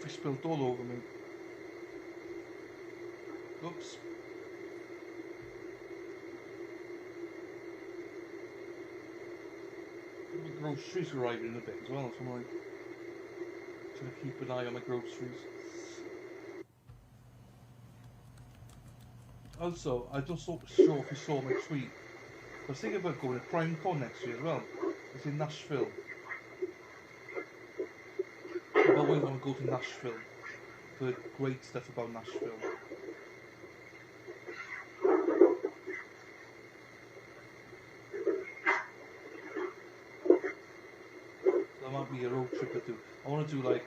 Fish spilled all over me. Oops. My groceries arriving in a bit as well, so I'm like trying to keep an eye on my groceries. Also, I just not sure if you saw my tweet. I was thinking about going to CrimeCon next year as well. It's in Nashville. I've always want to go to Nashville. I've heard great stuff about Nashville. So that might be a road trip I do. I want to do like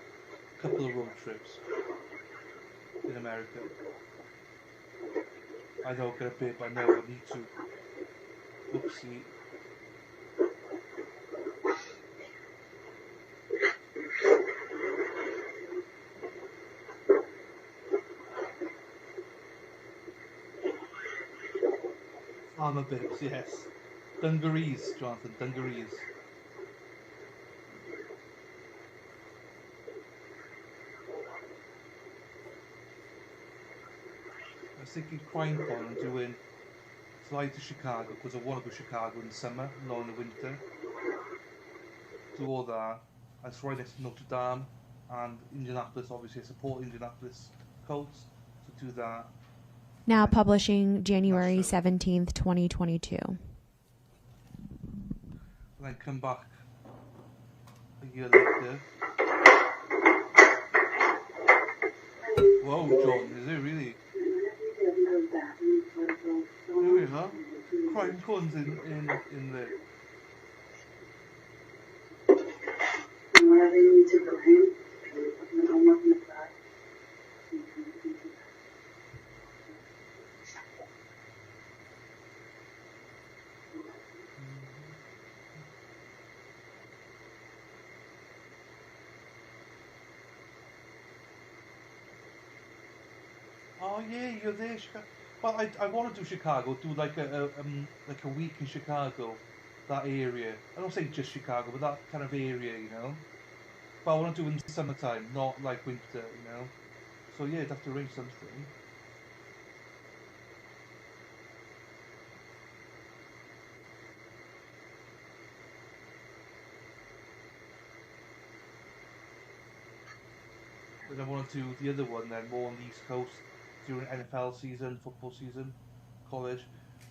a couple of road trips in America. I know I'll get a bit, but I know I need to. Oopsie. Farmer bibs, yes. Dungarees, Jonathan, dungarees. I was thinking CrimeCon and doing fly to Chicago because I want to go to Chicago in the summer, not in the winter. Do all that. That's right next to Notre Dame and Indianapolis. Obviously, I support Indianapolis Colts, so do that. Now publishing January 17th, 2022. And then come back a year later. Whoa, John, is it really? Here we are. CrimeCon's in there. to Brian. I'm working with that. Oh yeah, you're there, Chicago. Well, I want to do Chicago. Do like a week in Chicago, that area. I don't say just Chicago, but that kind of area, you know. But I want to do it in summertime, not like winter, you know. So yeah, you'd have to arrange something. Then I want to do the other one then, more on the East Coast, during NFL season, football season, college.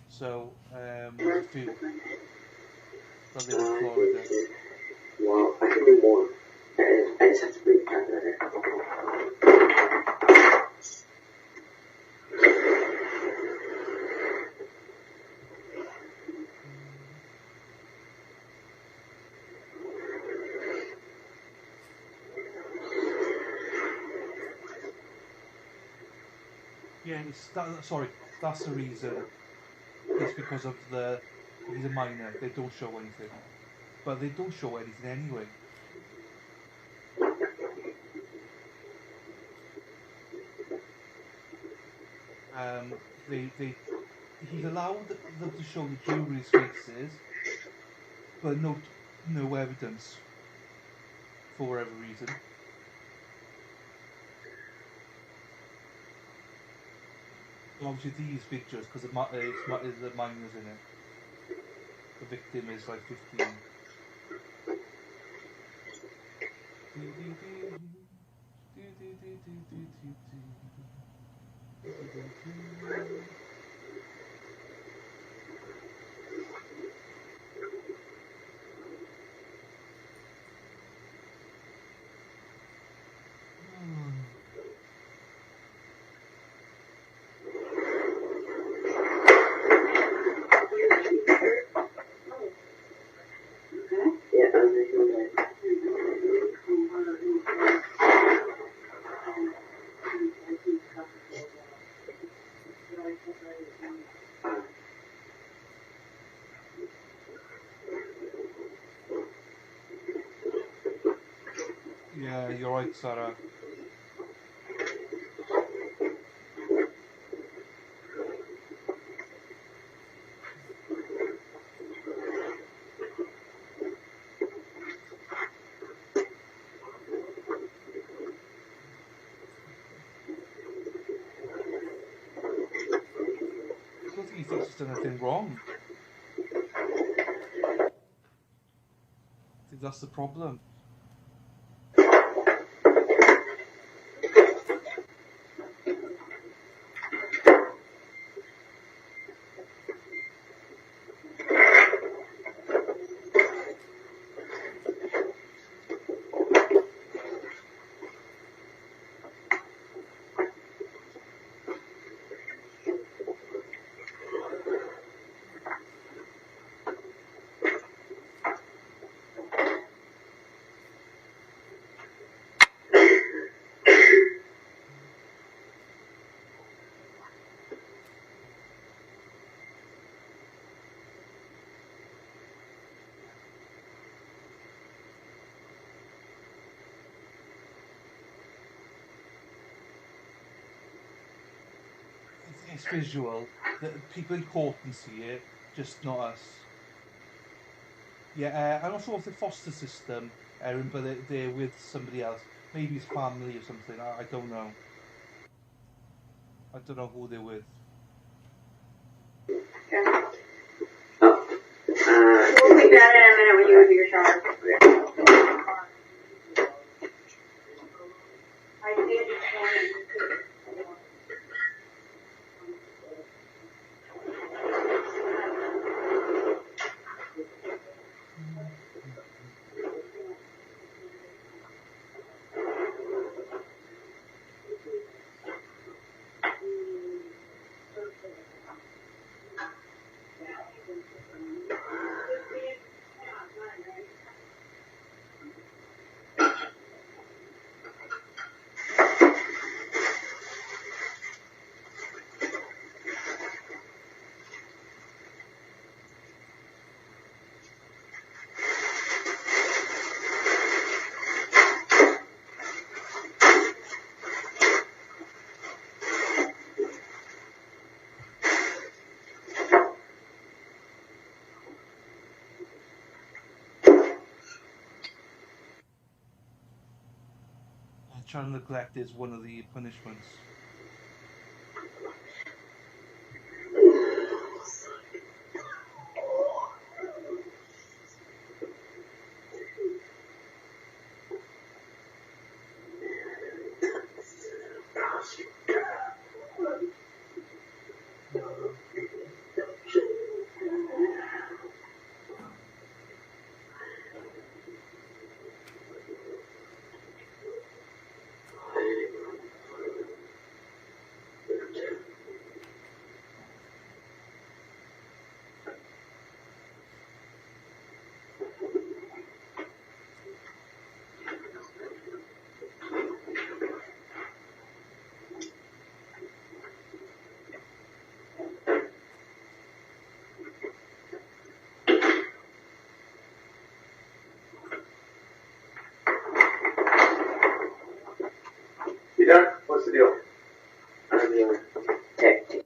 So there's a few. That they were in Florida. Well, I can do more. I just have to bring back another. Yeah, sorry, that's the reason. It's because of he's a minor. They don't show anything, but they don't show anything anyway. He's allowed them to show the jury's faces, but no evidence for whatever reason. Obviously these pictures, because the minors in it. The victim is like 15. Yeah, you're right, Sarah. I don't think he thinks he's done anything wrong. I think that's the problem. It's visual. The people in court can see it, just not us. Yeah, I'm not sure if the foster system, Erin, but they're with somebody else. Maybe his family or something. I don't know. I don't know who they're with. Okay. We'll take that in a minute when you do your shower. I did this morning. Child neglect is one of the punishments. You done? What's the deal? Okay.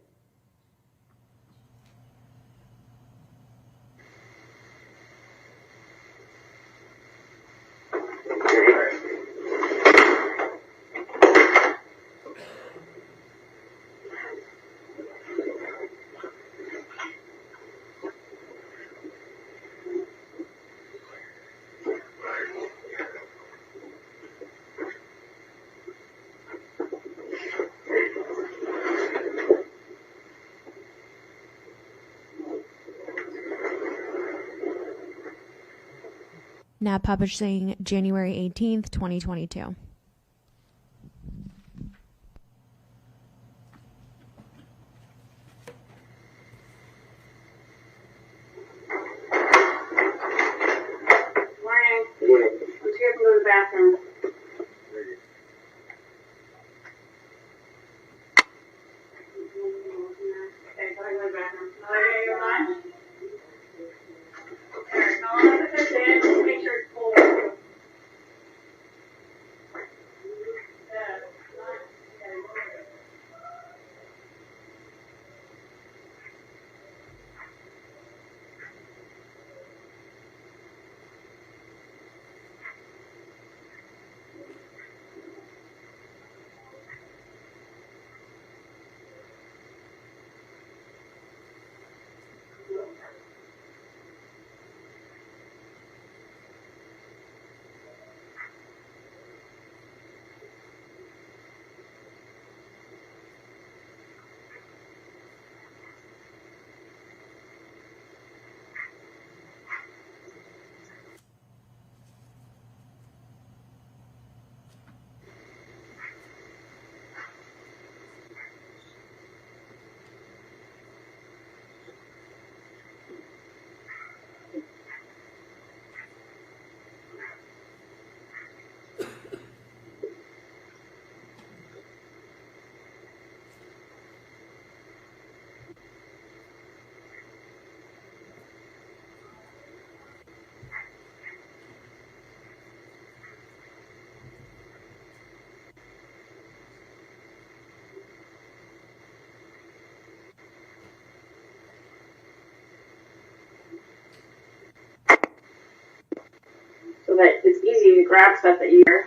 Now publishing January 18th, 2022. Morning. Let's get to the bathroom. Okay, go ahead and go to the bathroom. Another day of lunch? Alright, now I'll let this in. Just make sure it's full. So that it's easy to grab stuff that you're,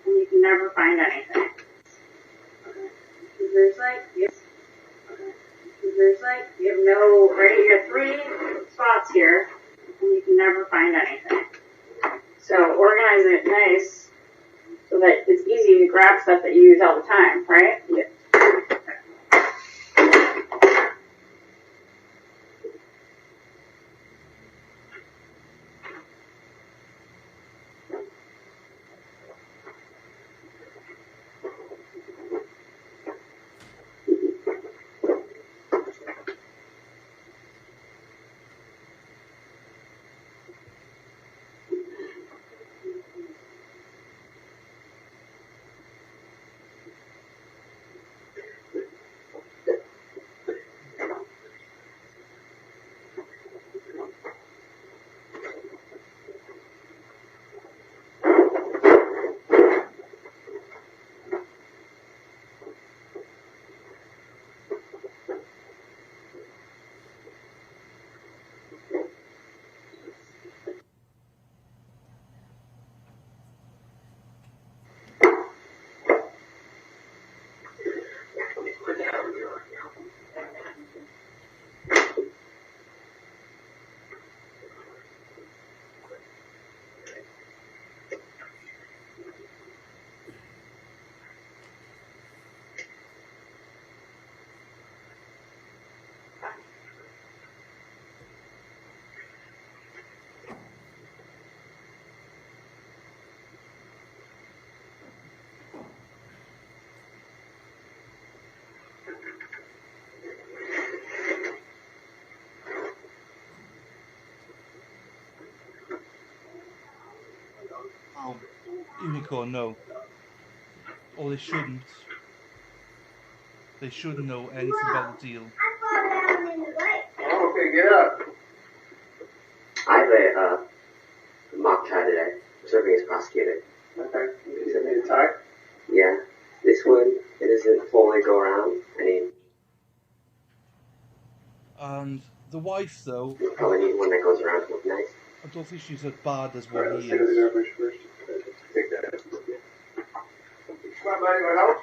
and you can never find anything. Because there's like, you have no, right, you have 3 spots here, and you can never find anything. So organize it nice, so that it's easy to grab stuff that you use all the time, right? Yeah. Oh, unicorn, no. Or they shouldn't. They shouldn't know anything about the deal. Okay, get up. I have a mock tie today. I'm serving as prosecutor. Okay. You said need a tie? Yeah. This one, it doesn't fully go around. I need. And the wife, though, You probably need one that goes around to look nice. I don't think she's as bad as what Alright, he let's take the is. garbage first. Take that out. Come on, buddy, want help?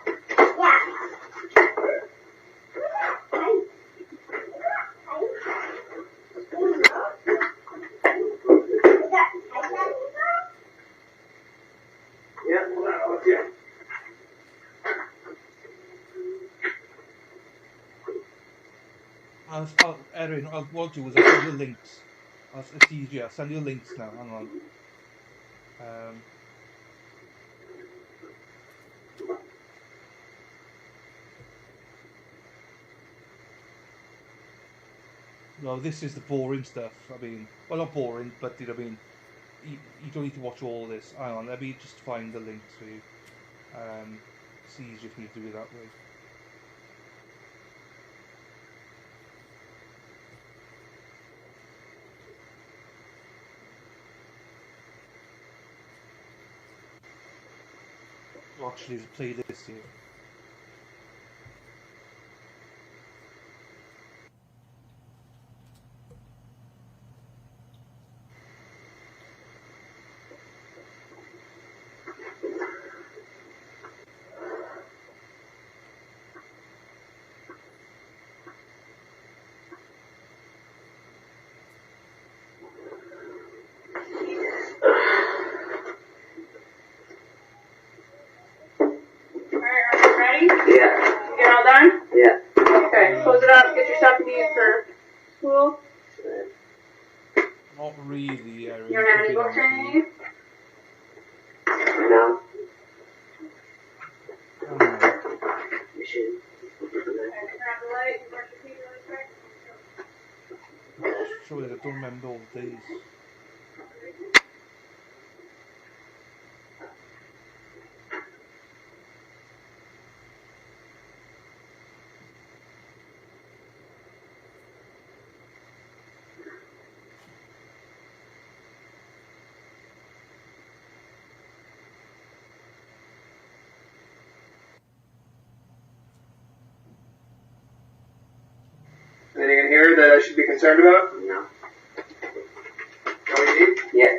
Yeah, hold on, let's see. Erin, what I'll do is I'll send you links. It's easier. I'll send you links now. Hang on. No, this is the boring stuff. I mean, well, not boring, but you know what I mean. You don't need to watch all this. Hang on, let me just find the links for you. It's easier for me to do it that way. Well, actually, there's a playlist here. Yeah. You all done? Yeah. Okay, close it up, get your stuff you need for school. Not really, Erin. You don't have any books or anything? No. You should. Grab the light, you brush your teeth really quick. Sorry, I don't remember all the days. Anything in here that I should be concerned about? No. What you need? Yeah.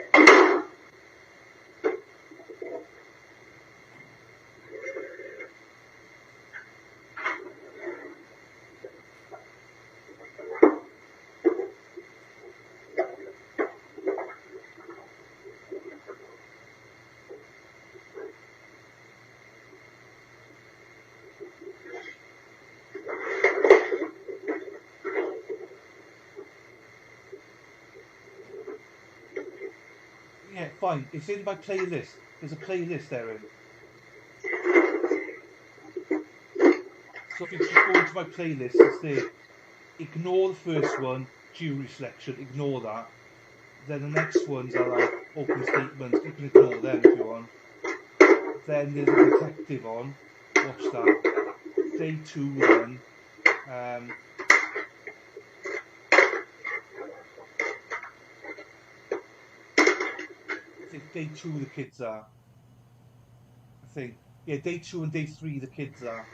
Yeah, fine. It's in my playlist. There's a playlist, Erin. So if you just go into my playlist, it's there. Ignore the first one, jury selection, ignore that. Then the next ones are like open statements, you can ignore them if you want. Then there's a detective on, watch that. Day 2 then. I think day 2 the kids are. I think. Yeah, day 2 and day 3 the kids are.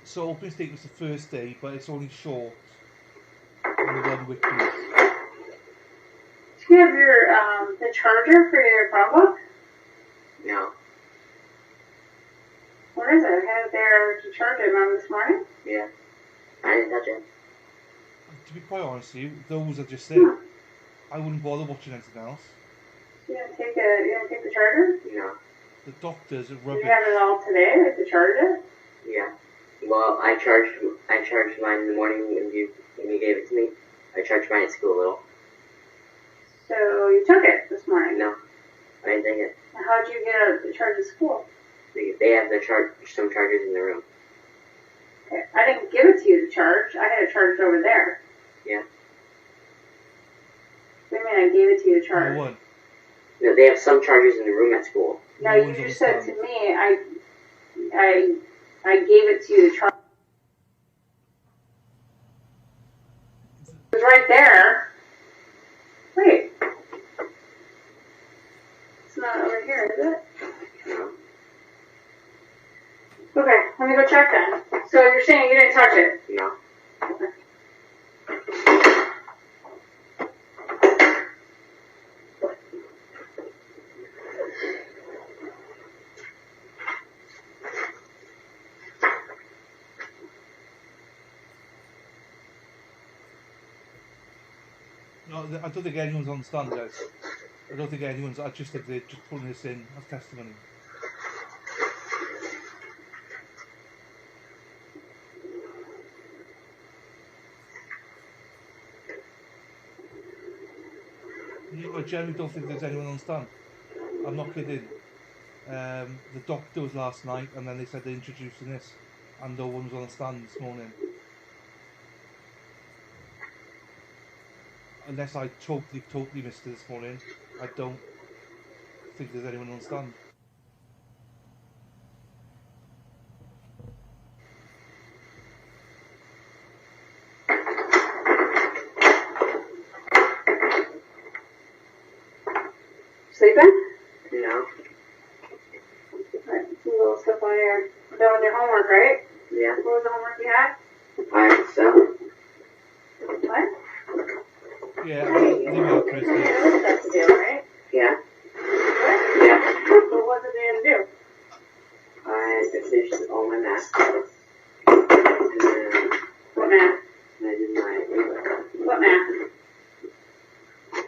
So opening statement's the first day, but it's only short. And the one witness. Do you have your, the charger for your Chromebook? No. What is it? I had it there to charge it on this morning. Yeah. I didn't touch it. To be quite honest with you, those are just there. I wouldn't bother watching anything else. You didn't take the charger? No. The doctors are Did rubbish. you have it all today, like to charge it? Yeah. Well, I charged mine in the morning when you gave it to me. I charged mine at school a little. So you took it this morning? No. I didn't take it. How'd you get it to charge at school? They have some chargers in the room. Okay. I didn't give it to you to charge. I had it charged over there. Yeah. Wait a minute. and I gave it to you to No charge. one. No, they have some chargers in the room at school. No, No you one's on just the said to stand. me, I gave it to you to charge. It was right there. Wait. It's not over here, is it? No. Okay, let me go check then. So you're saying you didn't touch it? No. No, I don't think anyone's on the stand, guys. I don't think anyone's. I just think they're just putting this in as testimony. I generally don't think there's anyone on the stand. I'm not kidding. The doctor was last night, and then they said they're introducing this, and no one was on the stand this morning. Unless I totally missed it this morning, I don't think there's anyone on the stand. Sleeping? No. Alright, some little stuff on here. Done with your homework, right? Yeah. What was the homework you had? Alright, so. What? Yeah, Hey, leave it out, Chris. you Yeah. have stuff to do, right? Yeah. What? Yeah. What was it they had to do? I finished all my math class. And then What math? I did my English. What math?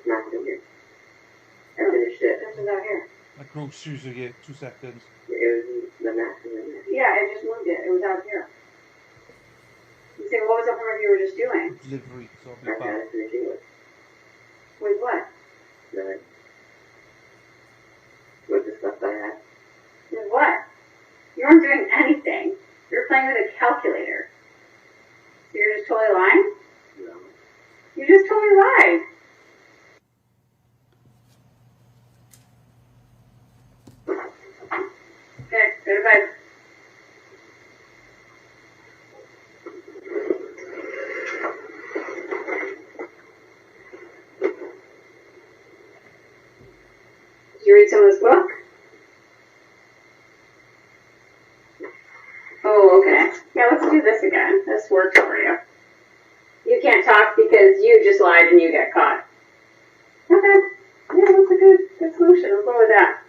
Math in here. I finished it. This is out here. My groceries are here. 2 seconds. It was the math in there. Yeah, I just moved it. It was out here. You say, what was the homework you were just doing? Delivery, so I'll I be had back. to finish English. With what? With the stuff I had. With what? You weren't doing anything. You were playing with a calculator. So you're just totally lying? No. You just totally lied. Okay, go to bed. Did you read some of this book? Oh, okay. Yeah, let's do this again. This worked for you. You can't talk because you just lied and you get caught. Okay. Yeah, that's a good solution. I'll go with that.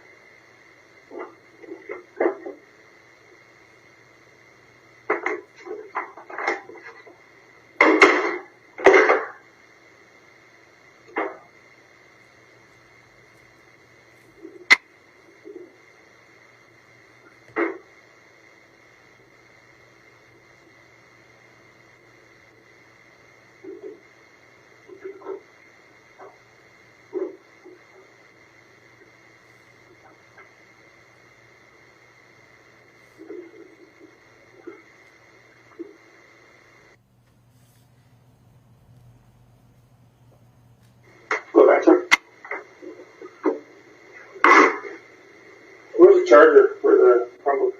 Where's the charger for the Chromebook?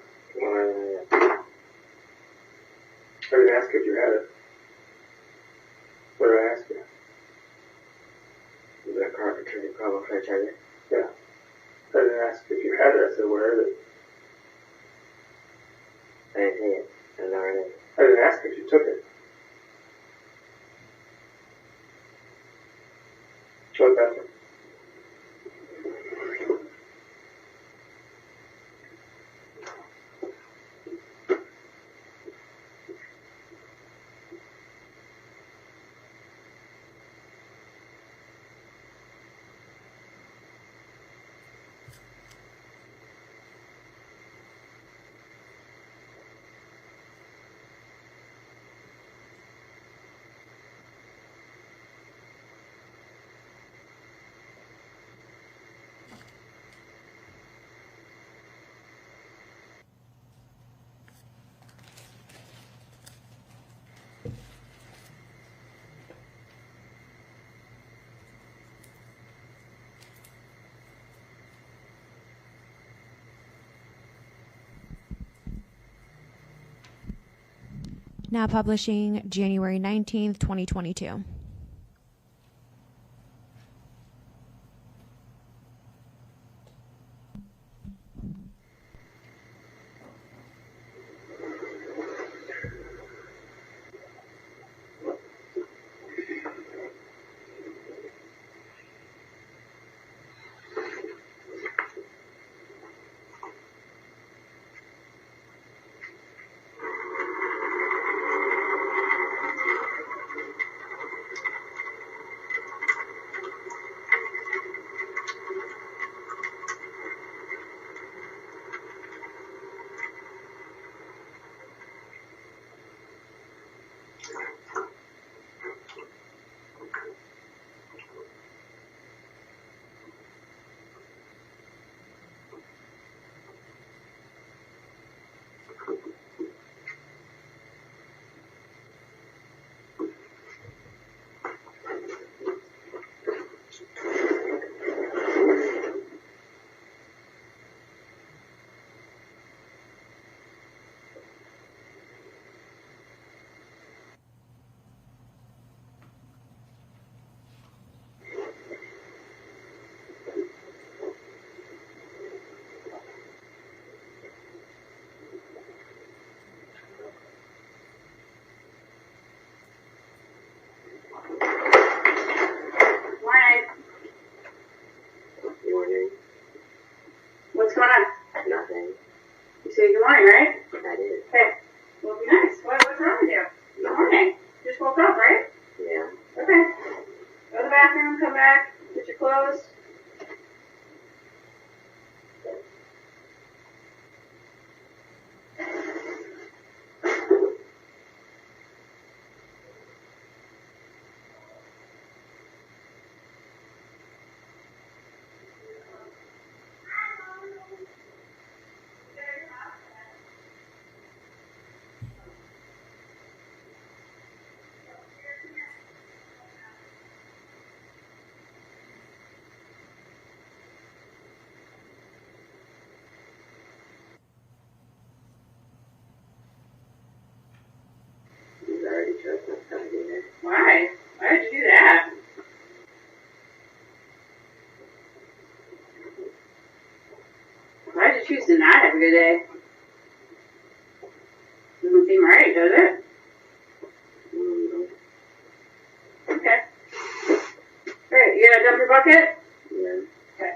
I didn't ask if you had it. What did I ask you? The Chromebook for the charger? Yeah. I didn't ask if you had it. I said, where is it? I didn't see it. I don't know where it is. I didn't ask if you took it. Go to the bathroom. Now publishing January 19th, 2022. What's going on? Nothing. You say good morning, right? I did. Okay. Well, be nice. What's wrong with you? Good morning. Just woke up, right? Yeah. Okay. Go to the bathroom, come back, get your clothes. You've already chose not to do that. Why? Why would you do that? Why did you choose to not have a good day? Doesn't seem right, does it? Okay. Alright, you gonna dump your bucket? Yeah. Okay.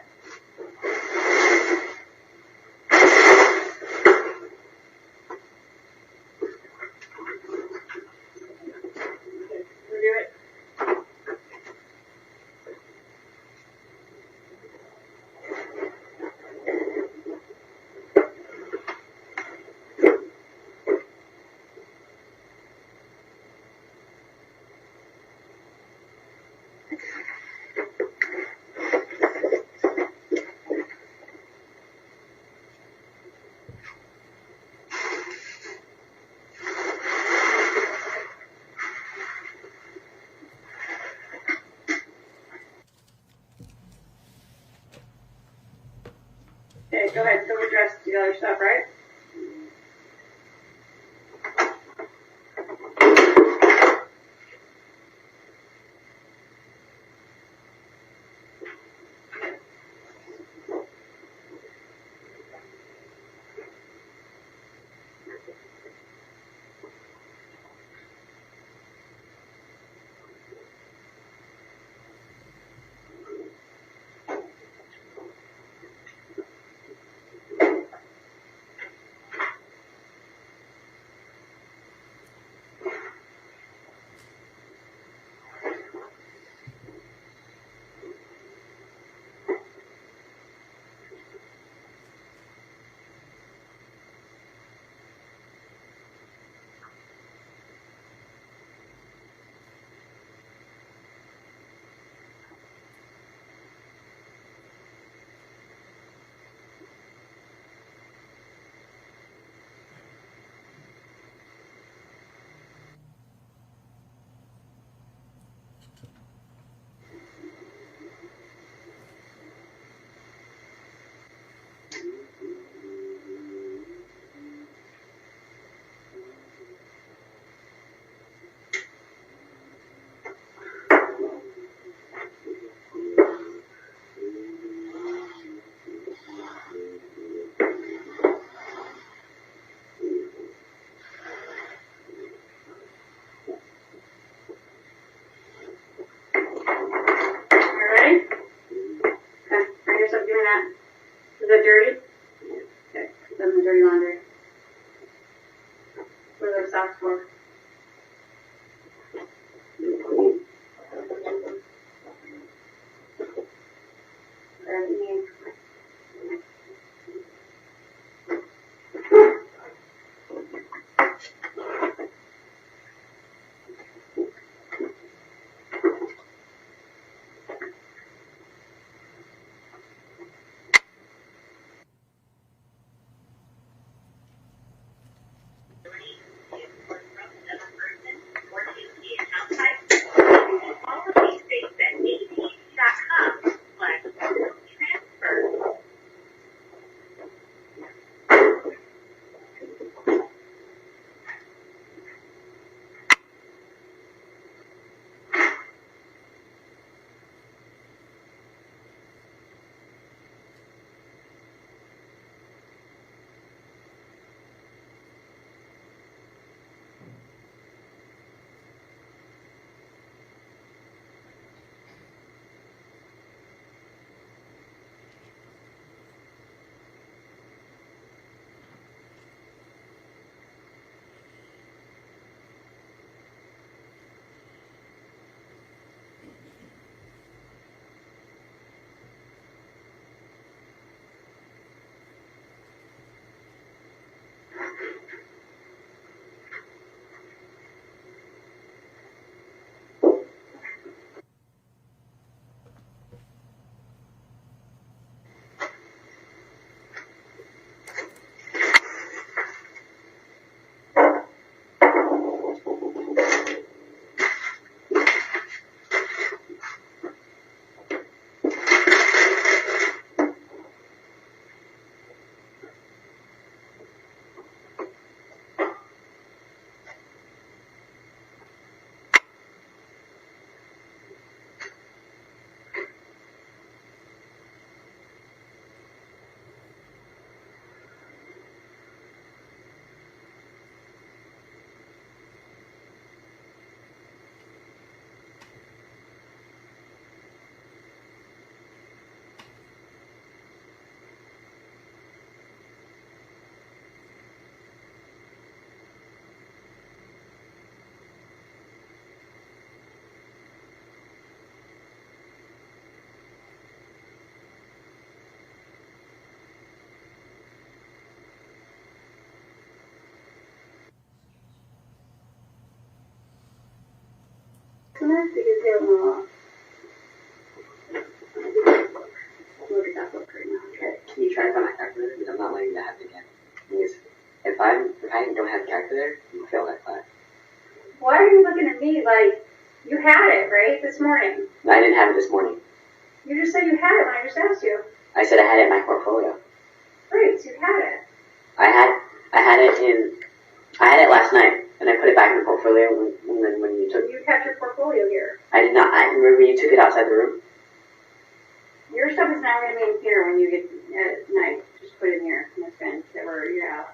We'll do it. Okay, go ahead, still dressed, you got your stuff, right? in there? Because they don't know. Look at that book right now. Okay, can you try to find my calculator? Because I'm not letting that happen again. Because if I don't have a calculator, I'm gonna fail that class. Why are you looking at me like you had it, right, this morning? No, I didn't have it this morning. You just said you had it when I just asked you. I said I had it in my portfolio. Right, so you had it. I had it last night, and I put it back in the portfolio when you took. You kept your portfolio here. I did not. I remember when you took it outside the room. Your stuff is now going to be in here when you get at night. Just put it in here in this bin that we're, yeah.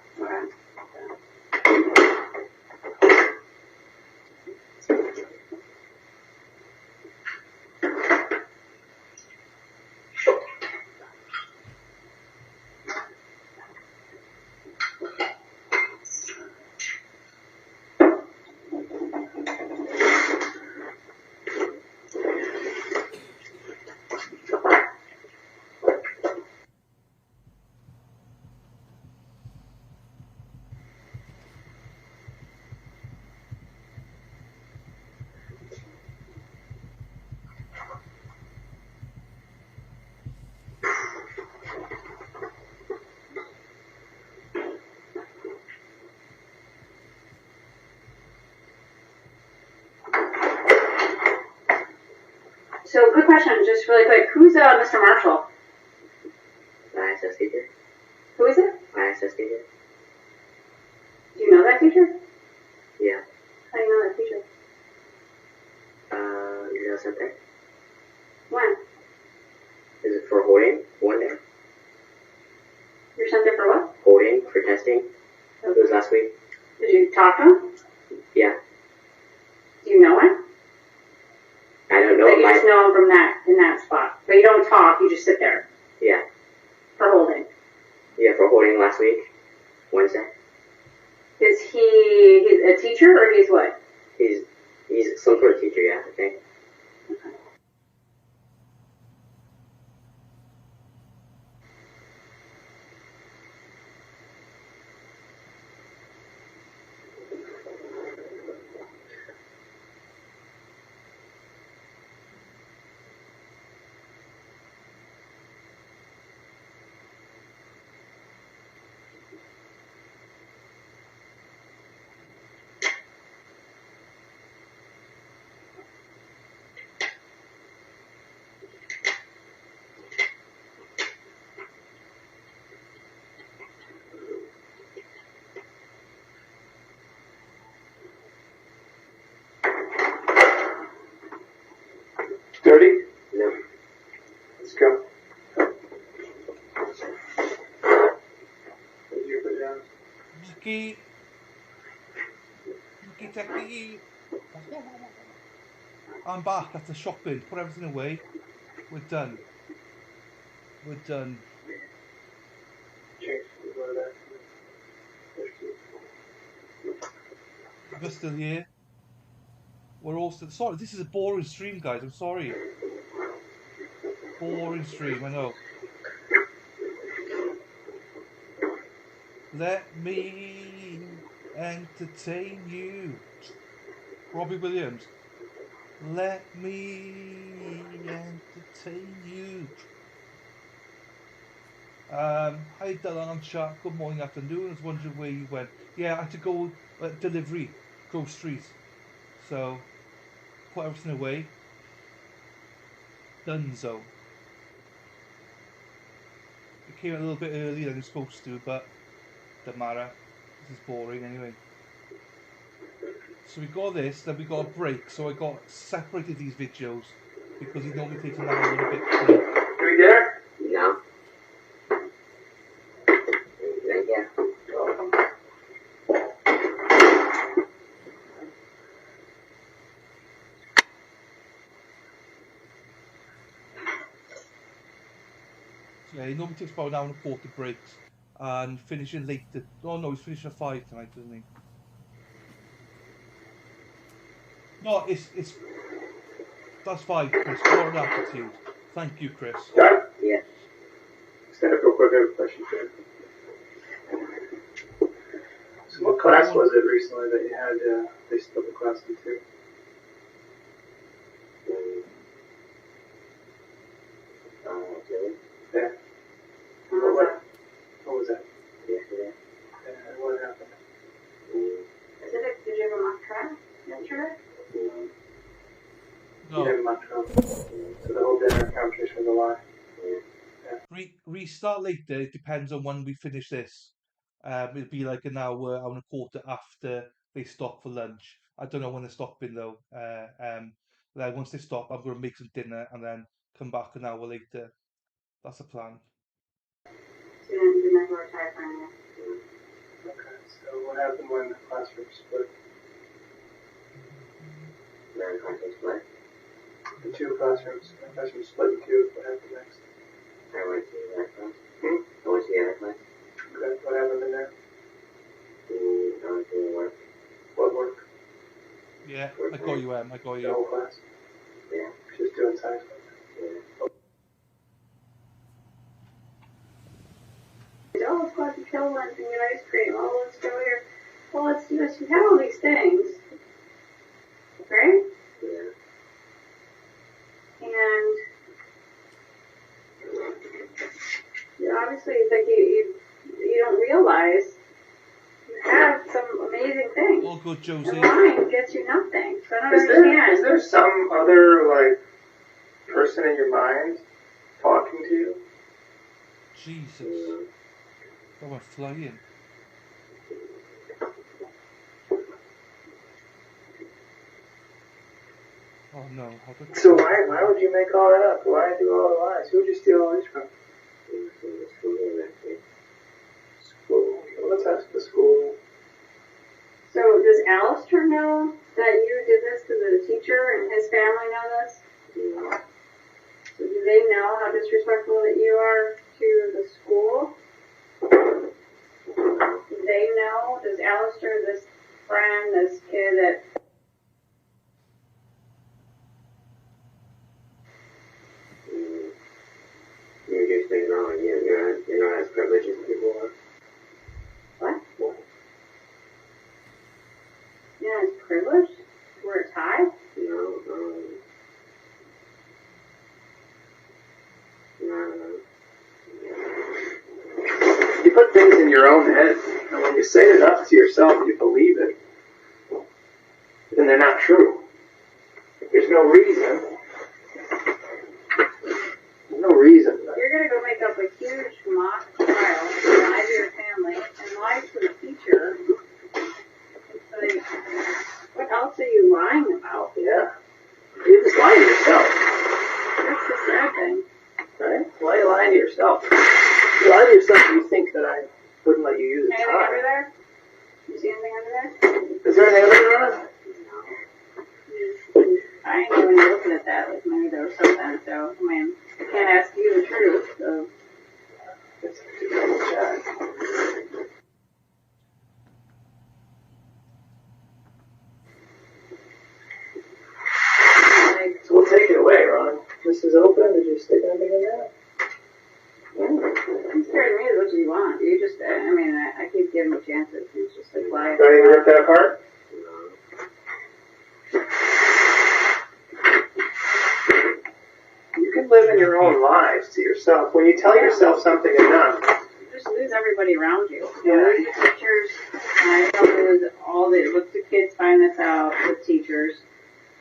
So, good question, just really quick. Who's Mr. Marshall? My ISS teacher. Who is it? My ISS teacher. Do you know that teacher? Yeah. How do you know that teacher? You know something? When? Is it for holding one day? You're sent there for what? Holding for testing. It was last week. Did you talk to him? Yeah. Do you know him? I don't know. Like you just know him from in that spot. But you don't talk, you just sit there. Yeah. For holding. Yeah, for holding last week. Wednesday. Is he's a teacher or he's what? He's some sort of teacher, yeah, I think. Okay. Dirty? No. Let's go. What did you put down? Jackie. I'm back at the shopping. Put everything away. We're done. We're done. Change. Go to that. We're still here. We're all still. Sorry, this is a boring stream, guys. I'm sorry. Boring stream, I know. Let me entertain you. Robbie Williams. Let me entertain you. Hi Dylan on chat. Good morning, afternoon. I was wondering where you went. Yeah, I had to go delivery, groceries. So put everything away. Dunzo. It came a little bit earlier than it's supposed to, but doesn't matter. This is boring anyway. So we got this, then we got a break. So I got separated these videos because it normally takes an hour and a bit to make. Are you there? No. Yeah. Yeah, it normally takes about an hour and a quarter breaks, and finishing late. Oh no, he's finishing at 5 tonight, doesn't he? No, it's that's 5, Chris. What an attitude. Thank you, Chris. Done? Yeah. Stand up real quick. I have a question for you. So what class was it recently that you had? They split the class in two. You didn't much of. So the whole dinner conversation was a lie. Restart later. It depends on when we finish this. It'll be like an hour and a quarter after they stop for lunch. I don't know when they're stopping though. Then once they stop, I'm going to make some dinner and then come back an hour later. That's the plan. So then the next more time frame. Okay, so what happened when the classroom split? The classroom split? The two classrooms. The classroom split in two. What happened next? I went to the other class. I went to the other class. Okay, what happened in there? I was doing work. What work? Yeah, I got you, I got The you. whole class? Yeah. Just doing science work? Yeah. Oh, let's go out to kill lunch and get ice cream. Oh, let's go here. Well, let's do this. You have all these things, right? Yeah. And obviously, it's like you don't realize you have some amazing things. All good, Josie. And lying gets you nothing. So I don't Is understand. there some other, like, person in your mind talking to you? Jesus. I went flying. Oh no. So why would you make all that up? Why do all the lies? Who would you steal all these from? School. Let's ask the school. So does Alistair know that you did this to the teacher and his family know this? Yeah. So do they know how disrespectful that you are to the school? Do they know? Does Alistair, this friend, this kid that You're just being wrong. You're not as privileged as people are. what? Yeah, it's privileged? We're a tie? No, You put things in your own head, and when you say it up to yourself, you believe it. And they're not true. There's no reason. There's no reason. You're gonna go make up a huge mock trial, lie to your family, and lie to the teacher. It's like, what else are you lying about? Yeah. You're just lying to yourself. That's the sad thing. Right? Why are you lying to yourself? You lie to yourself and you think that I wouldn't let you use a Anything under tie. there? You see anything under there? Is there anything under there? I ain't even looking at that, like maybe there was something, so, I mean, I can't ask you the truth, so. It's a double check. So we'll take it away, Ron. This is open. Did you stick anything in there? You scared me as much as you want. You just, I mean, I keep giving you chances. It's just like, lie. Ready to rip that apart? You can live in your own lives to yourself. When you tell yourself something enough, You just lose everybody around you. Yeah. You lose the teachers, and I don't lose all the, once the kids find this out with teachers,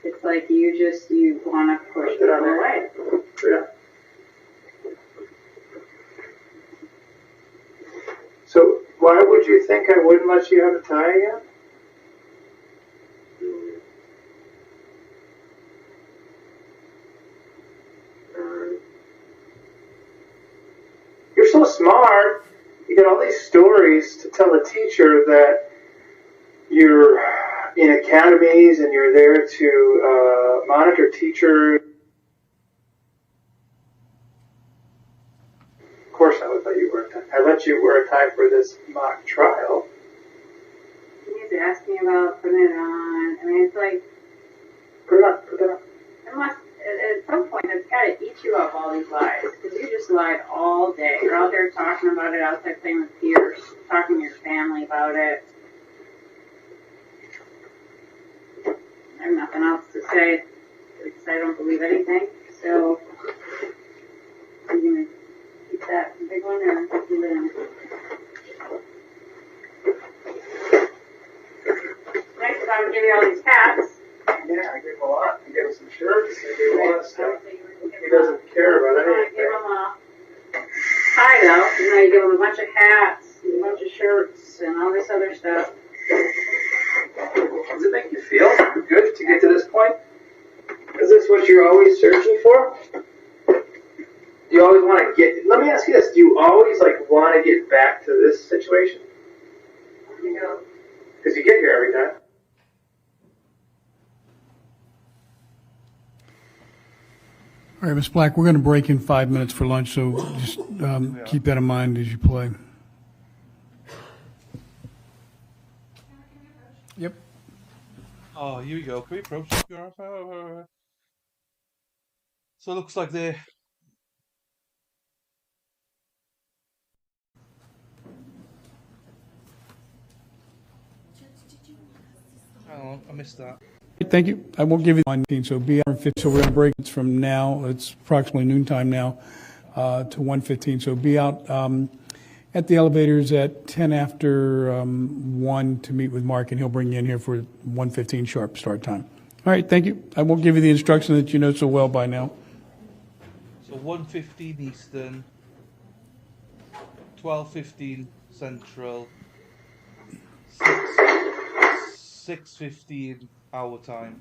it's like you want to push Put it on people there. away. Yeah. So why would you think I wouldn't let you have a tie again? You're so smart. You get all these stories to tell the teacher that you're in academies and you're there to monitor teachers. Of course I would let you wear a tie. I let you wear a tie for this mock trial. You need to ask me about putting it on. I mean, it's like, Put it on. Put it on. it must, at some point, it's got to eat you up, all these lies. Because you just lied all day. You're out there talking about it, outside playing with peers, talking to your family about it. I have nothing else to say, because I don't believe anything. So, are you going to keep that big one, or leave it in? Next, I'm going to give you all these hats. Yeah, I gave him a lot. I gave him some shirts. I gave him a lot of stuff. He doesn't care about anything. Give him a tie though. You know, you give him a bunch of hats, a bunch of shirts, and all this other stuff. Does it make you feel good to get to this point? Is this what you're always searching for? Do you always want to get? Let me ask you this: do you always want to get back to this situation? Because you get here every time. All right, Ms. Black, we're going to break in 5 minutes for lunch, so just keep that in mind as you play. Yep. Oh, here we go. Can we approach? So it looks like they're... Oh, I missed that. Thank you. I won't give you the 19, so be on 50. So we're going to break it from now. It's approximately noontime now to 1:15. So be out at the elevators at 10 after 1 to meet with Mark, and he'll bring you in here for 1:15 sharp start time. All right, thank you. I won't give you the instruction that you know so well by now. So 1:15 Eastern, 12:15 Central, 6:15 our time.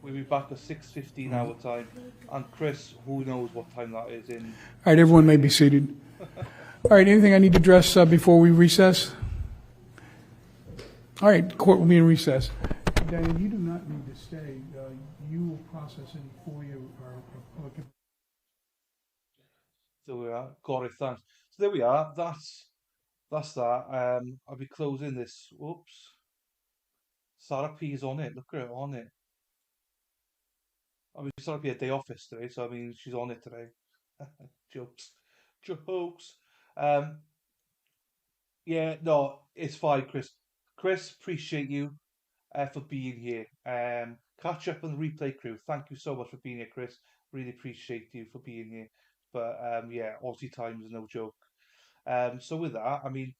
We'll be back at 6:15 our time. And Chris, who knows what time that is in. All right, everyone may be seated. All right, anything I need to address before we recess? All right, court will be in recess. Diane, you do not need to stay. You will process any FOIA or public. So we are. Got it, thanks. So there we are. That's that. I'll be closing this. Oops. Sarah P's on it. Look at her on it. I mean, Sarah P had day off yesterday, so I mean, she's on it today. Jokes. Yeah, no, it's fine, Chris. Chris, appreciate you for being here. Catch up on the replay crew. Thank you so much for being here, Chris. Really appreciate you for being here. But yeah, Aussie time is no joke. So with that, I mean,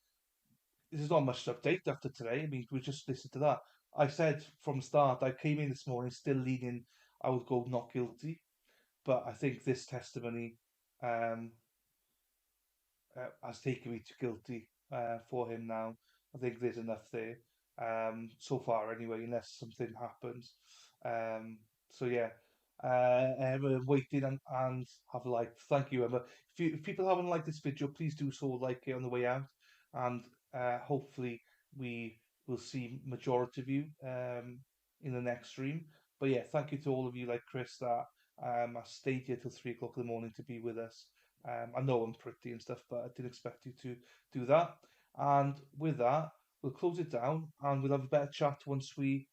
there's not much to update after today. I mean, we just listened to that. I said from the start, I came in this morning still leaning, I would go not guilty. But I think this testimony has taken me to guilty for him now. I think there's enough there so far anyway, unless something happens. So yeah, Emma, waiting and have liked. Thank you, Emma. If people haven't liked this video, please do so, like it on the way out, and hopefully we will see majority of you in the next stream. But yeah, thank you to all of you, like Chris, that I stayed here till 3 o'clock in the morning to be with us. I know I'm pretty and stuff, but I didn't expect you to do that. And with that, we'll close it down and we'll have a better chat once we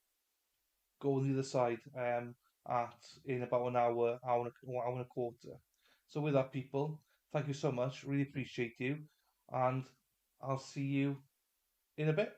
go on the other side in about an hour and a quarter. So with that, people, thank you so much. Really appreciate you. And I'll see you in a bit.